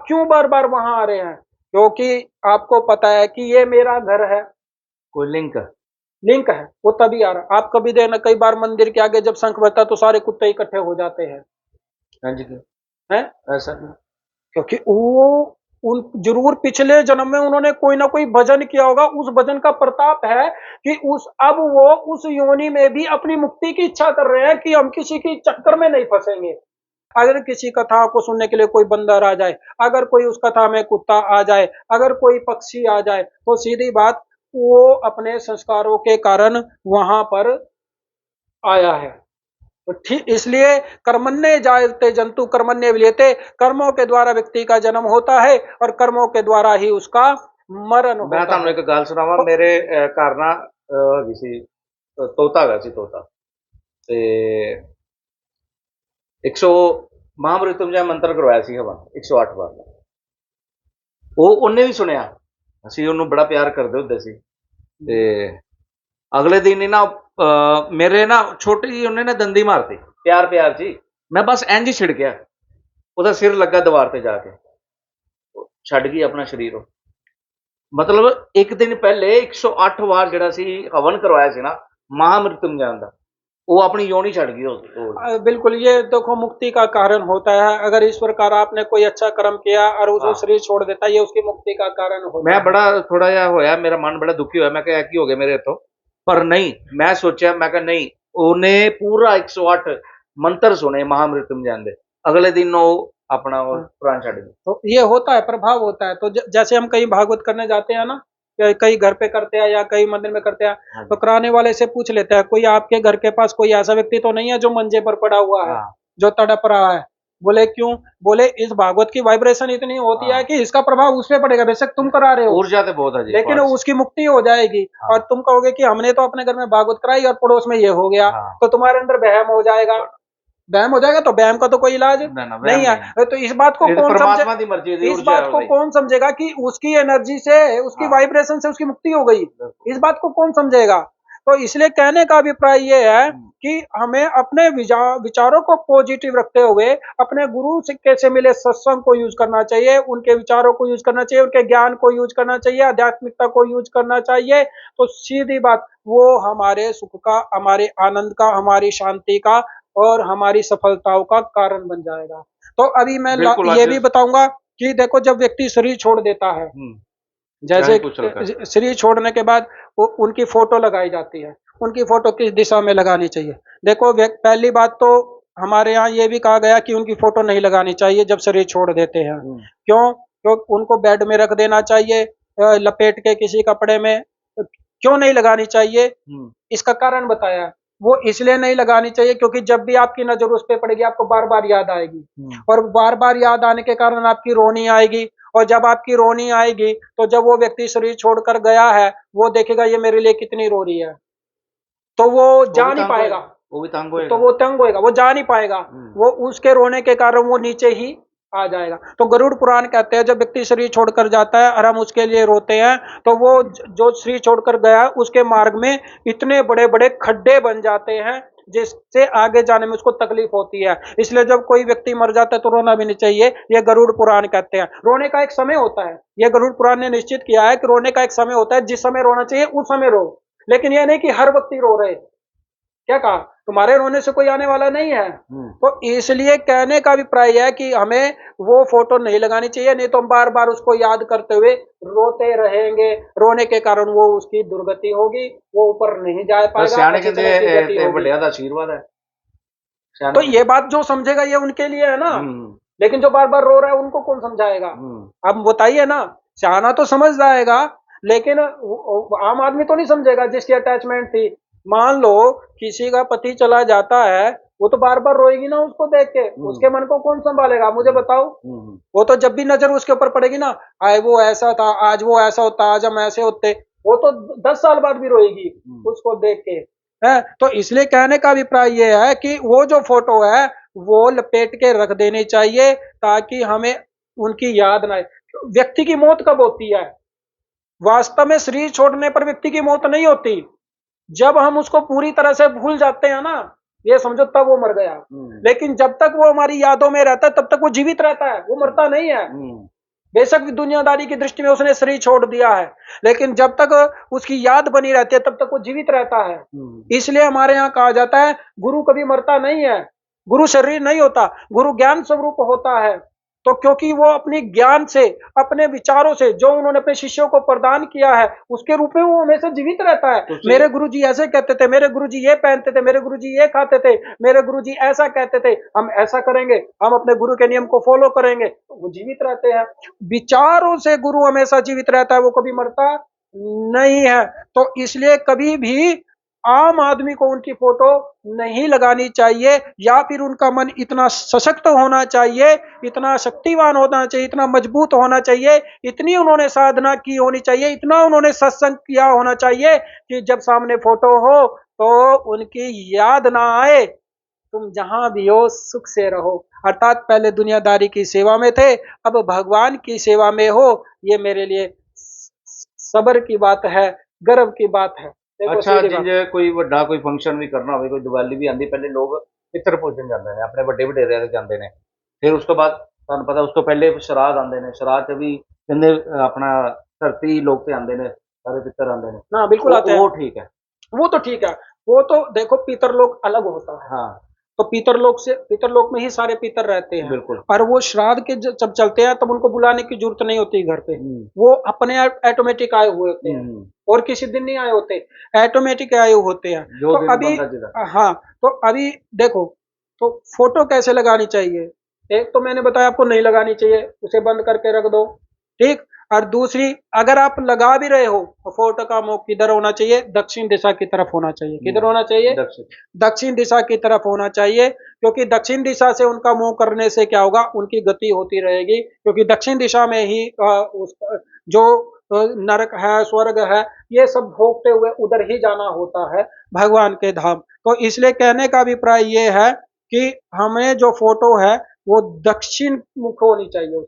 क्यों बार बार वहां आ रहे हैं? क्योंकि आपको पता है कि ये मेरा घर है, कोई लिंक है, वो तभी आ रहा है। आप कभी देखना, कई बार मंदिर के आगे जब शंख बजता तो सारे कुत्ते इकट्ठे हो जाते हैं, हाँ जी, हैं? ऐसा क्योंकि वो उन जरूर पिछले जन्म में उन्होंने कोई ना कोई भजन किया होगा, उस भजन का प्रताप है कि अब वो उस योनि में भी अपनी मुक्ति की इच्छा कर रहे हैं कि हम किसी के चक्कर में नहीं फंसेंगे। अगर किसी कथा को सुनने के लिए कोई बंदर आ जाए, अगर कोई उस कथा में कुत्ता आ जाए, अगर कोई पक्षी आ जाए, तो सीधी बात वो अपने संस्कारों के कारण वहां पर आया है। तो ठीक इसलिए कर्मण्य जायते जंतु कर्मण्य विलियते, कर्मों के द्वारा व्यक्ति का जन्म होता है और कर्मों के द्वारा ही उसका मरण होता है। मैं ਤੁਹਾਨੂੰ ਇੱਕ ਗੱਲ ਸੁਣਾਵਾਂ। ਮੇਰੇ ਘਰ ਨਾ ਹੈਗੀ ਸੀ ਤੋਤਾ ਹੈਗਾ ਸੀ, ਤੋਤਾ ਤੇ 100 ਮਹਾਮ੍ਰਿਤੁੰਜੈ ਮੰਤਰ ਕਰਵਾਇਆ ਸੀ ਹਵਨ 108 ਵਾਰ ਦਾ। ਉਹਨੇ ਵੀ ਸੁਣਿਆ, ਅਸੀਂ ਉਹਨੂੰ ਬੜਾ ਪਿਆਰ ਕਰਦੇ ਹੁੰਦੇ ਸੀ। ਤੇ ਅਗਲੇ ਦਿਨ ਹੀ ਨਾ ਮੇਰੇ ਨਾ ਛੋਟੀ ਜਿਹੀ ਉਹਨੇ ਨਾ ਦੰਦੀ ਮਾਰਤੀ, ਪਿਆਰ ਜੀ, ਮੈਂ ਬਸ ਇੰਝ ਹੀ ਛਿੜਕਿਆ, ਉਹਦਾ ਸਿਰ ਲੱਗਾ ਦੀਵਾਰ ਤੇ ਜਾ ਕੇ, ਛੱਡ ਗਈ ਆਪਣਾ ਸਰੀਰ ਉਹ। ਮਤਲਬ ਇੱਕ ਦਿਨ ਪਹਿਲੇ 108 ਵਾਰ ਜਿਹੜਾ ਸੀ ਹਵਨ ਕਰਵਾਇਆ ਸੀ ਨਾ महामृत्युंजय ਦਾ, वो अपनी योनि छड़ गई। बिल्कुल, ये देखो मुक्ति का कारण होता है। अगर इस प्रकार आपने कोई अच्छा कर्म किया और उसको शरीर छोड़ देता है, ये उसकी मुक्ति का कारण होता है। मैं बड़ा थोड़ा जिहा होया, मेरा मन बड़ा दुखी होया, मैं क्या की हो गया मेरे तो, पर नहीं, मैं सोचा, मैं कहा नहीं, उन्हें पूरा 108 मंत्र सुने महामृत्युंजय दे, अगले दिन वो अपना प्राण छड़ गई। तो ये होता है, प्रभाव होता है। तो जैसे हम कहीं भागवत करने जाते हैं ना, कई घर पे करते हैं या कई मंदिर में करते हैं, तो कराने वाले से पूछ लेते हैं, कोई आपके घर के पास कोई ऐसा व्यक्ति तो नहीं है जो मंजे पर पड़ा हुआ है, जो तड़प रहा है? बोले क्यों? बोले इस भागवत की वाइब्रेशन इतनी होती है कि इसका प्रभाव उस पर पड़ेगा, बेशक तुम करा रहे हो, ऊर्जा तो बहुत है जी, लेकिन उसकी मुक्ति हो जाएगी। और तुम कहोगे कि हमने तो अपने घर में भागवत कराई और पड़ोस में ये हो गया, तो तुम्हारे अंदर वहम हो जाएगा। वहम हो जाएगा तो वहम का तो कोई इलाज नहीं है। तो इस बात को कौन समझेगा कि उसकी एनर्जी से, उसकी वाइब्रेशन से उसकी मुक्ति हो गई? इस बात को कौन समझेगा? तो इसलिए कहने का अभिप्राय ये है कि हमें अपने विचारों को पॉजिटिव रखते हुए अपने गुरु से मिले सत्संग को यूज करना चाहिए, उनके विचारों को यूज करना चाहिए, उनके ज्ञान को यूज करना चाहिए, आध्यात्मिकता को यूज करना चाहिए। तो सीधी बात, वो हमारे सुख का, हमारे आनंद का, हमारी शांति का और हमारी सफलताओं का कारण बन जाएगा। तो अभी मैं ये भी बताऊंगा कि देखो, जब व्यक्ति शरीर छोड़ देता है, जैसे शरीर छोड़ने के बाद उनकी फोटो लगाई जाती है, उनकी फोटो किस दिशा में लगानी चाहिए? देखो, पहली बात तो हमारे यहाँ ये भी कहा गया कि उनकी फोटो नहीं लगानी चाहिए जब शरीर छोड़ देते हैं। क्यों? क्योंकि उनको बेड में रख देना चाहिए, लपेट के किसी कपड़े में। क्यों नहीं लगानी चाहिए? इसका कारण बताया। वो इसलिए नहीं लगानी चाहिए क्योंकि जब भी आपकी नजर उस पर पड़ेगी, आपको बार बार याद आएगी, और बार बार याद आने के कारण आपकी रोनी आएगी, और जब आपकी रोनी आएगी तो जब वो व्यक्ति शरीर छोड़कर गया है, वो देखेगा ये मेरे लिए कितनी रो रही है, तो वो जा नहीं पाएगा, वो भी तंग होएगा, तो वो तंग होएगा, वो जा नहीं पाएगा, वो उसके रोने के कारण वो नीचे ही आ जाएगा। तो गरुड़ पुराण कहते हैं, जब व्यक्ति शरीर छोड़कर जाता है और हम उसके लिए रोते हैं, तो वो जो शरीर छोड़कर गया उसके मार्ग में इतने बड़े बड़े खड्डे बन जाते हैं जिससे आगे जाने में उसको तकलीफ होती है। इसलिए जब कोई व्यक्ति मर जाता है तो रोना भी नहीं चाहिए, ये गरुड़ पुराण कहते हैं। रोने का एक समय होता है, ये गरुड़ पुराण ने निश्चित किया है कि रोने का एक समय होता है, जिस समय रोना चाहिए उस समय रो, लेकिन यह नहीं कि हर व्यक्ति रो रहे। क्या कहा? तुम्हारे रोने से कोई आने वाला नहीं है। तो इसलिए कहने का अभिप्राय है कि हमें वो फोटो नहीं लगानी चाहिए, नहीं तो हम बार बार उसको याद करते हुए रोते रहेंगे। रोने के कारण वो उसकी दुर्गति होगी, वो ऊपर नहीं जा पाएगा, सियाने अच्छी कहते तरह की गति हैं होगी। ਵੱਡਿਆਂ ਦਾ आशीर्वाद है तो ये बात जो समझेगा ये उनके लिए है ना, लेकिन जो बार बार रो रहा है उनको कौन समझाएगा? अब बताइए ना, चाहना तो समझ जाएगा, लेकिन आम आदमी तो नहीं समझेगा जिसकी अटैचमेंट थी। मान लो किसी का पति चला जाता है, वो तो बार बार रोएगी ना उसको देख के, उसके मन को कौन संभालेगा? मुझे बताओ। वो तो जब भी नजर उसके ऊपर पड़ेगी ना, आए वो ऐसा था, आज वो ऐसा होता, आज हम ऐसे होते, वो तो 10 साल बाद भी रोएगी उसको देख के है। तो इसलिए कहने का अभिप्राय ये है कि वो जो फोटो है वो लपेट के रख देनी चाहिए, ताकि हमें उनकी याद ना आए। व्यक्ति की मौत कब होती है? वास्तव में शरीर छोड़ने पर व्यक्ति की मौत नहीं होती, जब हम उसको पूरी तरह से भूल जाते हैं ना, ये समझो तब वो मर गया। लेकिन जब तक वो हमारी यादों में रहता है तब तक वो जीवित रहता है, वो मरता नहीं है। बेशक दुनियादारी की दृष्टि में उसने शरीर छोड़ दिया है, लेकिन जब तक उसकी याद बनी रहती है तब तक वो जीवित रहता है। इसलिए हमारे यहाँ कहा जाता है गुरु कभी मरता नहीं है, गुरु शरीर नहीं होता, गुरु ज्ञान स्वरूप होता है। तो क्योंकि वो अपनी ज्ञान से, अपने विचारों से जो उन्होंने अपने शिष्यों को प्रदान किया है, उसके रूप में वो हमेशा जीवित रहता है। मेरे गुरुजी ऐसे कहते थे, मेरे गुरुजी ये पहनते थे, मेरे गुरुजी ये खाते थे, मेरे गुरुजी ऐसा कहते थे, हम ऐसा करेंगे, हम अपने गुरु के नियम को फॉलो करेंगे, तो वो जीवित रहते हैं। विचारों से गुरु हमेशा जीवित रहता है, वो कभी मरता नहीं है। तो इसलिए कभी भी आम आदमी को उनकी फोटो नहीं लगानी चाहिए, या फिर उनका मन इतना सशक्त होना चाहिए, इतना शक्तिवान होना चाहिए, इतना मजबूत होना चाहिए, इतनी उन्होंने साधना की होनी चाहिए, इतना उन्होंने सत्संग किया होना चाहिए कि जब सामने फोटो हो तो उनकी याद ना आए, तुम जहां भी हो सुख से रहो। अर्थात पहले दुनियादारी की सेवा में थे, अब भगवान की सेवा में हो। ये मेरे लिए सब्र की बात है, गर्व की बात है। अच्छा जिंज कोई ਵੱਡਾ ਕੋਈ ਫੰਕਸ਼ਨ ਵੀ ਕਰਨਾ ਹੋਵੇ, ਕੋਈ ਦੀਵਾਲੀ ਵੀ ਆਂਦੀ, ਪਹਿਲੇ ਲੋਕ ਪਿੱਤਰ ਪੂਜਣ ਜਾਂਦੇ ਨੇ, ਆਪਣੇ ਵੱਡੇ ਵਡੇਰਿਆਂ ਦੇ ਜਾਂਦੇ ਨੇ। ਫਿਰ ਉਸ ਤੋਂ ਬਾਅਦ ਤੁਹਾਨੂੰ ਪਤਾ ਉਸ ਤੋਂ ਪਹਿਲੇ ਸ਼ਰਾਧ ਆਉਂਦੇ ਨੇ, ਸ਼ਰਾਧ 'ਚ ਵੀ ਕਹਿੰਦੇ ਆਪਣਾ ਧਰਤੀ ਲੋਕ ਤੇ ਆਉਂਦੇ ਨੇ, ਸਾਰੇ ਪਿੱਤਰ ਆਉਂਦੇ ਨੇ। हाँ बिल्कुल आते हैं, वो ठीक है, वो तो ठीक है। वो तो देखो पितरलोक अलग होता है, हाँ तो पितरलोक में ही सारे पितर रहते हैं। बिल्कुल। और वो श्राद्ध के जब चलते हैं तब उनको बुलाने की जरूरत नहीं होती घर पे, वो अपने ऑटोमेटिक आए हुए होते हैं, और किसी दिन नहीं आए होते, ऑटोमेटिक आए हुए होते हैं। जो तो अभी हाँ, तो अभी देखो, तो फोटो कैसे लगानी चाहिए? एक तो मैंने बताया आपको नहीं लगानी चाहिए, उसे बंद करके रख दो, ठीक। और दूसरी, अगर आप लगा भी रहे हो तो फोटो का मुख किधर होना चाहिए? दक्षिण दिशा की तरफ होना चाहिए। किधर होना चाहिए? दक्षिण दिशा की तरफ होना चाहिए, क्योंकि दक्षिण दिशा से उनका मुंह करने से क्या होगा? उनकी गति होती रहेगी, क्योंकि दक्षिण दिशा में ही जो नरक है, स्वर्ग है, ये सब भोगते हुए उधर ही जाना होता है, भगवान के धाम। तो इसलिए कहने का अभिप्राय ये है कि हमें जो फोटो है वो दक्षिण मुख होनी चाहिए।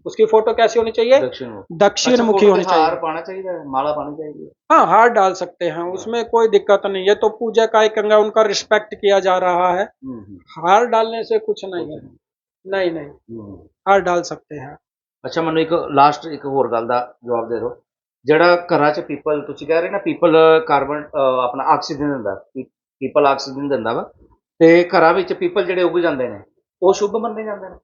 उसकी फोटो कैसी होनी चाहिए? दक्षिण मुखी होनी चाहिए। हार पाना चाहिए, माला पानी चाहिए। हाँ, हार डाल सकते हैं, उसमें कोई दिक्कत नहीं है। तो पूजा का एक अंग, उनका रिस्पेक्ट किया जा रहा है, हार डालने से कुछ नहीं है। नहीं नहीं, हार डाल सकते हैं। ਅੱਛਾ ਮੈਨੂੰ ਇੱਕ ਲਾਸਟ ਇੱਕ ਹੋਰ ਗੱਲ ਦਾ ਜਵਾਬ ਦੇ ਦਿਓ। ਜਿਹੜਾ ਘਰਾਂ 'ਚ ਪੀਪਲ ਤੁਸੀਂ ਕਹਿ ਰਹੇ ਨਾ, ਪੀਪਲ ਕਾਰਬਨ ਆਪਣਾ ਆਕਸੀਜਨ ਦਿੰਦਾ, ਪੀਪਲ ਆਕਸੀਜਨ ਦਿੰਦਾ ਵਾ, ਤੇ ਘਰਾਂ ਵਿੱਚ ਪੀਪਲ ਜਿਹੜੇ ਉੱਗ ਜਾਂਦੇ ਨੇ ਉਹ ਸ਼ੁਭ ਮੰਨੇ ਜਾਂਦੇ ਨੇ?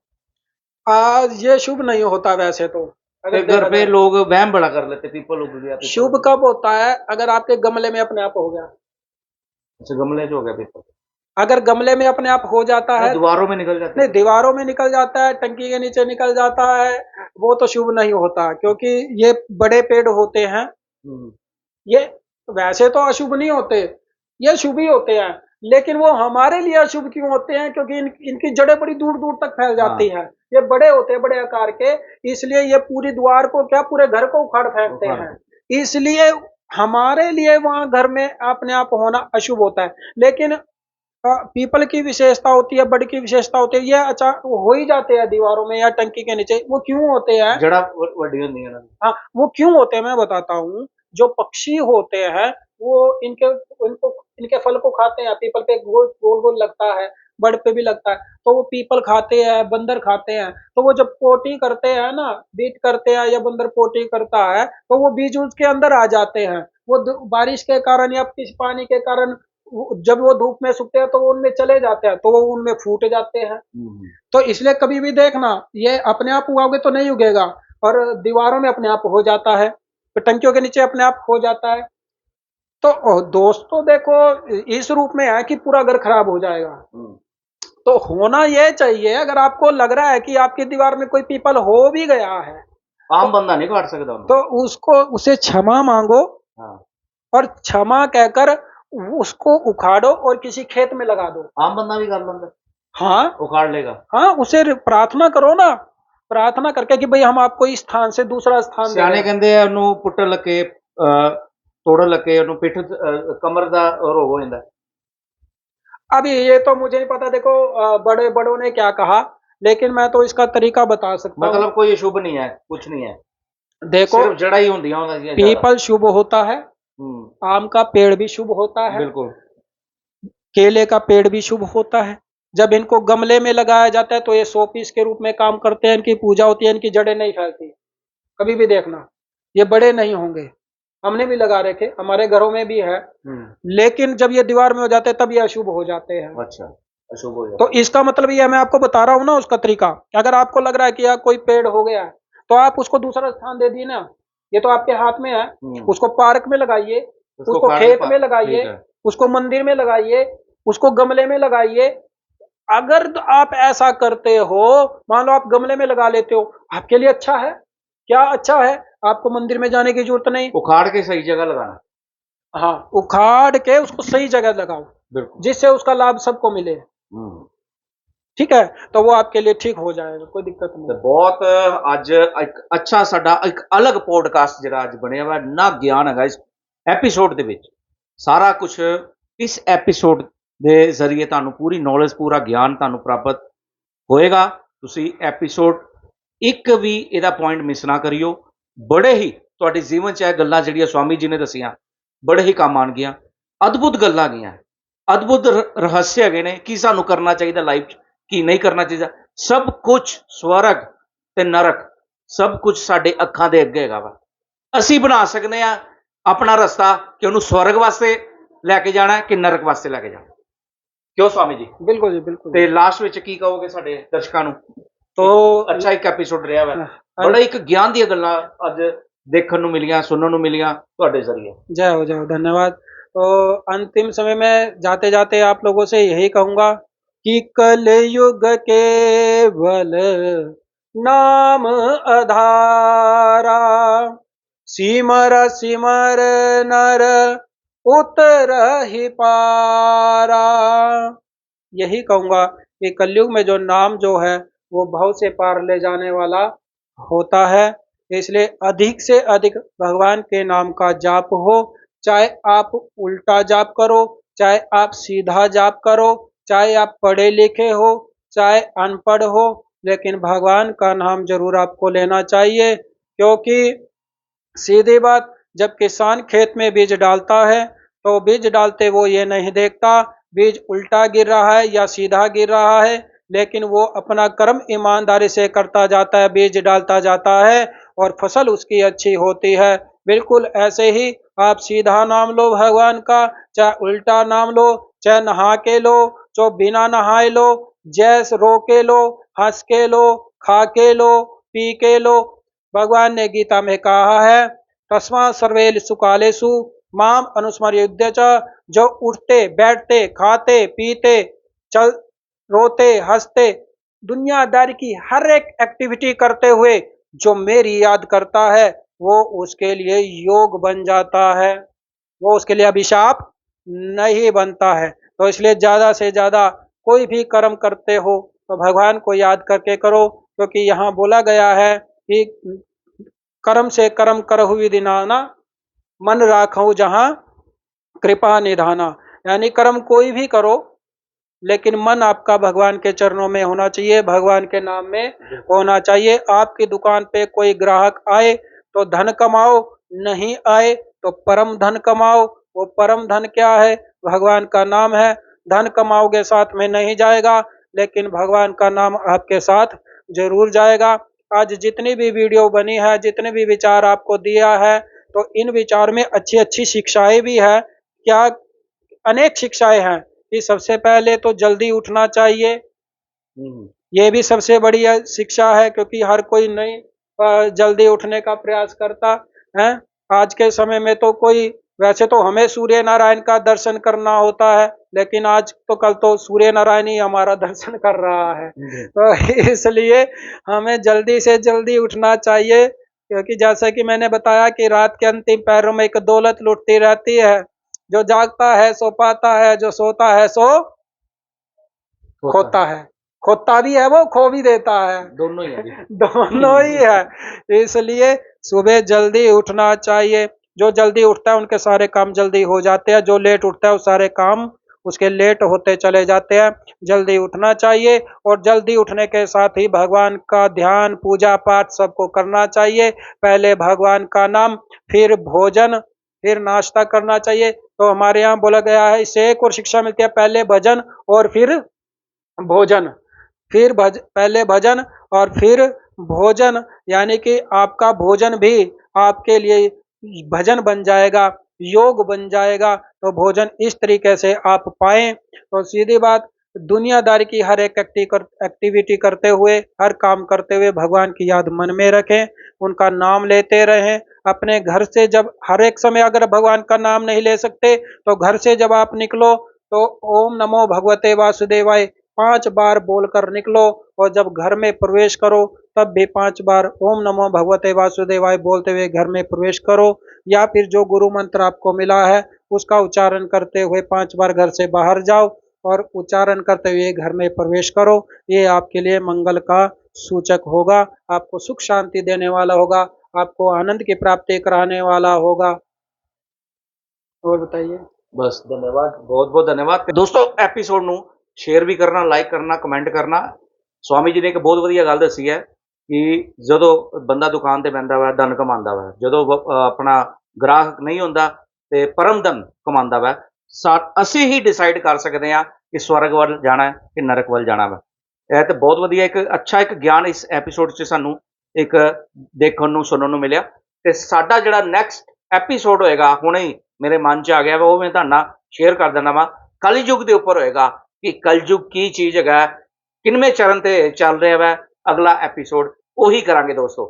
ये शुभ नहीं होता वैसे तो। अगर घर पे लोग वहम बड़ा कर लेते, पीपल उग गया। शुभ कब होता है? अगर आपके गमले में अपने आप हो गया। अच्छा, गमले जो हो गया पीपल, अगर गमले में अपने आप हो जाता है, दीवारों में निकल जाता है, नहीं दीवारों में निकल जाता है, टंकी के नीचे निकल जाता है, वो तो शुभ नहीं होता, क्योंकि ये बड़े पेड़ होते हैं। ये वैसे तो अशुभ नहीं होते, ये शुभ ही होते हैं, लेकिन वो हमारे लिए अशुभ क्यों होते हैं? क्योंकि इनकी जड़ें बड़ी दूर दूर तक फैल जाती हैं। ये बड़े होते हैं, बड़े आकार के, इसलिए ये पूरी द्वार को क्या, पूरे घर को उखाड़ फेंकते हैं। इसलिए हमारे लिए वहां घर में अपने आप होना अशुभ होता है। लेकिन पीपल की विशेषता होती है, बड़ की विशेषता होती है, ये अच्छा हो ही जाते हैं दीवारों में या टंकी के नीचे। वो क्यों होते हैं? जड़ा वड्डी होती है ना। हाँ, वो क्यों होते हैं मैं बताता हूँ। जो पक्षी होते हैं वो इनके फल को खाते हैं। पीपल पे गोल गोल लगता है, बड़ पे भी लगता है, तो वो पीपल खाते हैं, बंदर खाते हैं। तो वो जब पोटी करते हैं ना, बीट करते हैं या बंदर पोटी करता है, तो वो बीज उसके अंदर आ जाते हैं। वो बारिश के कारण या किसी पानी के कारण जब वो धूप में सूखते हैं तो वो उनमें चले जाते हैं, तो वो उनमें फूट जाते हैं। तो इसलिए कभी भी देखना, ये अपने आप उगाओगे तो नहीं उगेगा, और दीवारों में अपने आप हो जाता है, तो टंकियों के नीचे अपने आप हो जाता है। तो दोस्तों देखो, इस रूप में है कि पूरा घर खराब हो जाएगा। तो होना ये चाहिए, अगर आपको लग रहा है कि आपकी दीवार में कोई पीपल हो भी गया है, आम बंदा नहीं काट सकता उन्हें। तो उसे क्षमा मांगो, हाँ। और क्षमा कहकर उसको उखाड़ो और किसी खेत में लगा दो। आम बंदा भी कर लेंगे, हाँ उखाड़ लेगा। हाँ, उसे प्रार्थना करो ना, प्रार्थना करके कि भाई हम आपको इस स्थान से दूसरा स्थान दे रहे ਸਿਆਣੇ हैं। ਕਹਿੰਦੇ ਆ ਉਹਨੂੰ ਪੁੱਟਣ ਲੱਗੇ ਤੋੜਨ ਲੱਗੇ ਉਹਨੂੰ ਪਿੱਠ ਕਮਰ ਦਾ ਰੋਗ ਹੋ ਜਾਂਦਾ। अभी ये तो मुझे नहीं पता, देखो बड़े बड़ों ने क्या कहा, लेकिन मैं तो इसका तरीका बता सकता हूँ। मतलब कोई अशुभ नहीं है, कुछ नहीं है, देखो, सिर्फ जड़ा ही होंदियां ਉਹਨਾਂ ਦੀਆਂ ਜ਼ਿਆਦਾ। पीपल शुभ होता है, आम का पेड़ भी शुभ होता है, बिल्कुल। केले का पेड़ भी शुभ होता है। जब इनको गमले में लगाया जाता है तो ये शो पीस के रूप में काम करते हैं, इनकी पूजा होती है, इनकी जड़ें नहीं फैलती। कभी भी देखना, ये बड़े नहीं होंगे। हमने भी लगा रखे, हमारे घरों में भी है, लेकिन जब ये दीवार में हो जाते हैं तब ये अशुभ हो जाते हैं। अच्छा, अशुभ हो जाता तो इसका मतलब ये मैं आपको बता रहा हूँ ना उसका तरीका। अगर आपको लग रहा है कि यार कोई पेड़ हो गया है, तो आप उसको दूसरा स्थान दे दिए ना, ये तो आपके हाथ में है। उसको पार्क में लगाइए, उसको खेत में लगाइए, उसको मंदिर में लगाइए, उसको गमले में लगाइए। अगर आप ऐसा करते हो, मान लो आप गमले में लगा लेते हो, आपके लिए अच्छा है। क्या अच्छा है? आपको मंदिर में जाने की जरूरत नहीं। उखाड़ के सही जगह लगाना। हाँ, उखाड़ के उसको सही जगह लगाओ, बिल्कुल, जिससे उसका लाभ सबको मिले। ठीक है, तो वो आपके लिए ठीक हो जाएगा, कोई दिक्कत ਤੇ नहीं। ਬਹੁਤ ਅੱਜ ਇੱਕ ਅੱਛਾ ਸਾਡਾ ਇੱਕ ਅਲੱਗ ਪੋਡਕਾਸਟ ਜਿਹੜਾ ਅੱਜ ਬਣਿਆ ਵਾ ਨਾ ਗਿਆਨ ਹੈਗਾ ਇਸ ਐਪੀਸੋਡ ਦੇ ਵਿੱਚ। ਸਾਰਾ ਕੁਝ ਇਸ ਐਪੀਸੋਡ ਦੇ ਜ਼ਰੀਏ ਤੁਹਾਨੂੰ ਪੂਰੀ ਨੌਲੇਜ, ਪੂਰਾ ਗਿਆਨ ਤੁਹਾਨੂੰ ਪ੍ਰਾਪਤ ਹੋਏਗਾ। ਤੁਸੀਂ ਐਪੀਸੋਡ ਇੱਕ ਵੀ ਇਹਦਾ ਪੁਆਇੰਟ ਮਿਸ ਨਾ ਕਰਿਓ। ਬੜੇ ਹੀ ਤੁਹਾਡੇ ਜੀਵਨ 'ਚ ਇਹ ਗੱਲਾਂ ਜਿਹੜੀਆਂ ਸਵਾਮੀ ਜੀ ਨੇ ਦੱਸੀਆਂ ਬੜੇ ਹੀ ਕੰਮ ਆਉਣਗੀਆਂ। ਅਦਭੁਤ ਗੱਲਾਂ ਗਈਆਂ, ਅਦਭੁਤ ਰਹੱਸ ਹੈਗੇ ਨੇ ਕੀ ਸਾਨੂੰ ਕਰਨਾ ਚਾਹੀਦਾ ਲਾਈਫ 'ਚ, ਕੀ ਨਹੀਂ ਕਰਨਾ ਚਾਹੀਦਾ। ਸਭ ਕੁਝ ਸਵਰਗ ਤੇ ਨਰਕ ਸਭ ਕੁਝ ਸਾਡੇ ਅੱਖਾਂ ਦੇ ਅੱਗੇ ਹੈਗਾ ਵਾ। ਅਸੀਂ ਬਣਾ ਸਕਦੇ ਆ ਆਪਣਾ ਰਸਤਾ ਕਿ ਉਹਨੂੰ ਸਵਰਗ ਵਾਸਤੇ ਲੈ ਕੇ ਜਾਣਾ ਕਿ ਨਰਕ ਵਾਸਤੇ ਲੈ ਕੇ ਜਾਣਾ। ਕਿਉਂ ਸਵਾਮੀ ਜੀ? बिल्कुल जी, बिल्कुल। ਤੇ ਲਾਸਟ ਵਿੱਚ ਕੀ ਕਹੋਗੇ ਸਾਡੇ ਦਰਸ਼ਕਾਂ ਨੂੰ? तो ਅੱਛਾ ਇੱਕ ਐਪੀਸੋਡ ਰਿਹਾ ਵਾ, ਬੜਾ ਇੱਕ ਗਿਆਨ ਦੀਆਂ ਗੱਲਾਂ ਅੱਜ ਦੇਖਣ ਨੂੰ ਮਿਲੀਆਂ, ਸੁਣਨ ਨੂੰ मिलियां ਤੁਹਾਡੇ ਜ਼ਰੀਏ। जय हो, जय हो, धन्यवाद। तो अंतिम समय में जाते जाते आप लोगों से यही कहूंगा कि कलयुग केवल नाम आधारा, सिमर सिमर नर उतर ही पारा। यही कहूंगा कि कलयुग में जो नाम जो है वो बहुत से पार ले जाने वाला होता है। इसलिए अधिक से अधिक भगवान के नाम का जाप हो, चाहे आप उल्टा जाप करो, चाहे आप सीधा जाप करो, चाहे आप पढ़े लिखे हो, चाहे अनपढ़ हो, लेकिन भगवान का नाम जरूर आपको लेना चाहिए। क्योंकि सीधी बात, जब किसान खेत में बीज डालता है तो बीज डालते वो ये नहीं देखता बीज उल्टा गिर रहा है या सीधा गिर रहा है, लेकिन वो अपना कर्म ईमानदारी से करता जाता है, बीज डालता जाता है और फसल उसकी अच्छी होती है। बिल्कुल ऐसे ही आप सीधा नाम लो भगवान का, चाहे उल्टा नाम लो, चाहे नहा के लो, चाहे बिना नहाए लो, जैसे रो के लो, हंस के लो, खा के लो, पी के लो। भगवान ने गीता में कहा है, तस्मा सर्वेषु कालेषु माम अनुस्मर्युध्य च। जो उठते बैठते खाते पीते चल रोते हंसते दुनियादारी की हर एक एक्टिविटी करते हुए जो मेरी याद करता है, वो उसके लिए योग बन जाता है, वो उसके लिए अभिशाप नहीं बनता है। तो इसलिए ज्यादा से ज्यादा कोई भी कर्म करते हो तो भगवान को याद करके करो, क्योंकि यहाँ बोला गया है कि कर्म से कर्म करहु विधिनाना, मन राखो जहाँ कृपा निधाना। यानी कर्म कोई भी करो, लेकिन मन आपका भगवान के चरणों में होना चाहिए, भगवान के नाम में होना चाहिए। आपकी दुकान पे कोई ग्राहक आए तो धन कमाओ, नहीं आए तो परम धन कमाओ। वो परम धन क्या है? भगवान का नाम है। धन कमाओगे साथ में नहीं जाएगा, लेकिन भगवान का नाम आपके साथ जरूर जाएगा। आज जितनी भी वीडियो बनी है, जितने भी विचार आपको दिया है, तो इन विचार में अच्छी अच्छी शिक्षाएं भी है। क्या अनेक शिक्षाएं हैं कि सबसे पहले तो जल्दी उठना चाहिए। ये भी सबसे बड़ी शिक्षा है, क्योंकि हर कोई नहीं जल्दी उठने का प्रयास करता है। आज के समय में तो कोई, वैसे तो हमें सूर्य नारायण का दर्शन करना होता है, लेकिन आज तो कल तो सूर्य नारायण ही हमारा दर्शन कर रहा है। तो इसलिए हमें जल्दी से जल्दी उठना चाहिए, क्योंकि जैसा कि मैंने बताया कि रात के अंतिम पैरों में एक दौलत लुटती रहती है। जो जागता है सो पाता है, जो सोता है सो खोता है। खोता भी है वो, खो भी देता है, दोनों ही है। दोनों ही है। इसलिए सुबह जल्दी उठना चाहिए। जो जल्दी उठता है उनके सारे काम जल्दी हो जाते हैं, जो लेट उठता है वो सारे काम उसके लेट होते चले जाते हैं। जल्दी उठना चाहिए, और जल्दी उठने के साथ ही भगवान का ध्यान, पूजा पाठ सबको करना चाहिए। पहले भगवान का नाम, फिर भोजन, फिर नाश्ता करना चाहिए। तो हमारे यहाँ बोला गया है, इससे एक और शिक्षा मिलती है, पहले भजन और फिर भोजन। पहले भजन और फिर भोजन, यानी कि आपका भोजन भी आपके लिए भजन बन जाएगा, योग बन जाएगा। तो भोजन इस तरीके से आप पाएं। तो सीधी बात, दुनियादारी की हर एक एक्टिविटी करते हुए, हर काम करते हुए भगवान की याद मन में रखें, उनका नाम लेते रहें। अपने घर से जब हर एक समय अगर भगवान का नाम नहीं ले सकते, तो घर से जब आप निकलो तो ओम नमो भगवते वासुदेवाय 5 बार बोलकर निकलो, और जब घर में प्रवेश करो तब भी 5 बार ओम नमो भगवते वासुदेवाय बोलते हुए घर में प्रवेश करो। या फिर जो गुरु मंत्र आपको मिला है उसका उच्चारण करते हुए 5 बार घर से बाहर जाओ, और उच्चारण करते हुए घर में प्रवेश करो। ये आपके लिए मंगल का सूचक होगा, आपको सुख शांति देने वाला होगा, आपको आनंद की प्राप्ति कराने वाला होगा। और बताइए। बस धन्यवाद, बहुत बहुत धन्यवाद दोस्तों। एपीसोड ਨੂੰ शेयर भी करना, लाइक करना, कमेंट करना। स्वामी जी ने एक बहुत ਵਧੀਆ ਗੱਲ ਦੱਸੀ ਹੈ कि ਜਦੋਂ ਬੰਦਾ ਦੁਕਾਨ ਤੇ ਬੈੰਦਾ ਵਾ ਧਨ ਕਮਾਉਂਦਾ ਵਾ, ਜਦੋਂ ਆਪਣਾ ਗ੍ਰਾਹਕ ਨਹੀਂ ਹੁੰਦਾ ਤੇ ਪਰਮ ਧਨ ਕਮਾਉਂਦਾ ਵਾ। ਅਸੀਂ ਹੀ ਡਿਸਾਈਡ ਕਰ ਸਕਦੇ ਹਾਂ ਕਿ ਸਵਰਗ ਵੱਲ ਜਾਣਾ ਹੈ ਕਿ ਨਰਕ ਵੱਲ ਜਾਣਾ ਵਾ। ਇਹ ਤਾਂ ਬਹੁਤ ਵਧੀਆ ਇੱਕ ਅੱਛਾ ਇੱਕ ਗਿਆਨ ਇਸ ਐਪੀਸੋਡ 'ਚ ਸਾਨੂੰ ਇੱਕ ਦੇਖਣ ਨੂੰ ਸੁਣਨ ਨੂੰ ਮਿਲਿਆ। ਤੇ ਸਾਡਾ ਜਿਹੜਾ ਨੈਕਸਟ ਐਪੀਸੋਡ ਹੋਏਗਾ, ਹੁਣੇ ਹੀ ਮੇਰੇ ਮਨ 'ਚ ਆ ਗਿਆ ਵਾ, ਉਹ ਮੈਂ ਤੁਹਾਡੇ ਨਾਲ ਸ਼ੇਅਰ ਕਰ ਦਿੰਦਾ ਵਾ। ਕਲਯੁਗ ਦੇ ਉੱਪਰ ਹੋਏਗਾ ਕਿ ਕਲਯੁਗ ਕੀ ਚੀਜ਼ ਹੈਗਾ, ਕਿੰਨਵੇਂ ਚਰਨ ਤੇ ਚੱਲ ਰਿਹਾ ਵਾ। ਅਗਲਾ ਐਪੀਸੋਡ ਉਹੀ ਕਰਾਂਗੇ ਦੋਸਤੋ।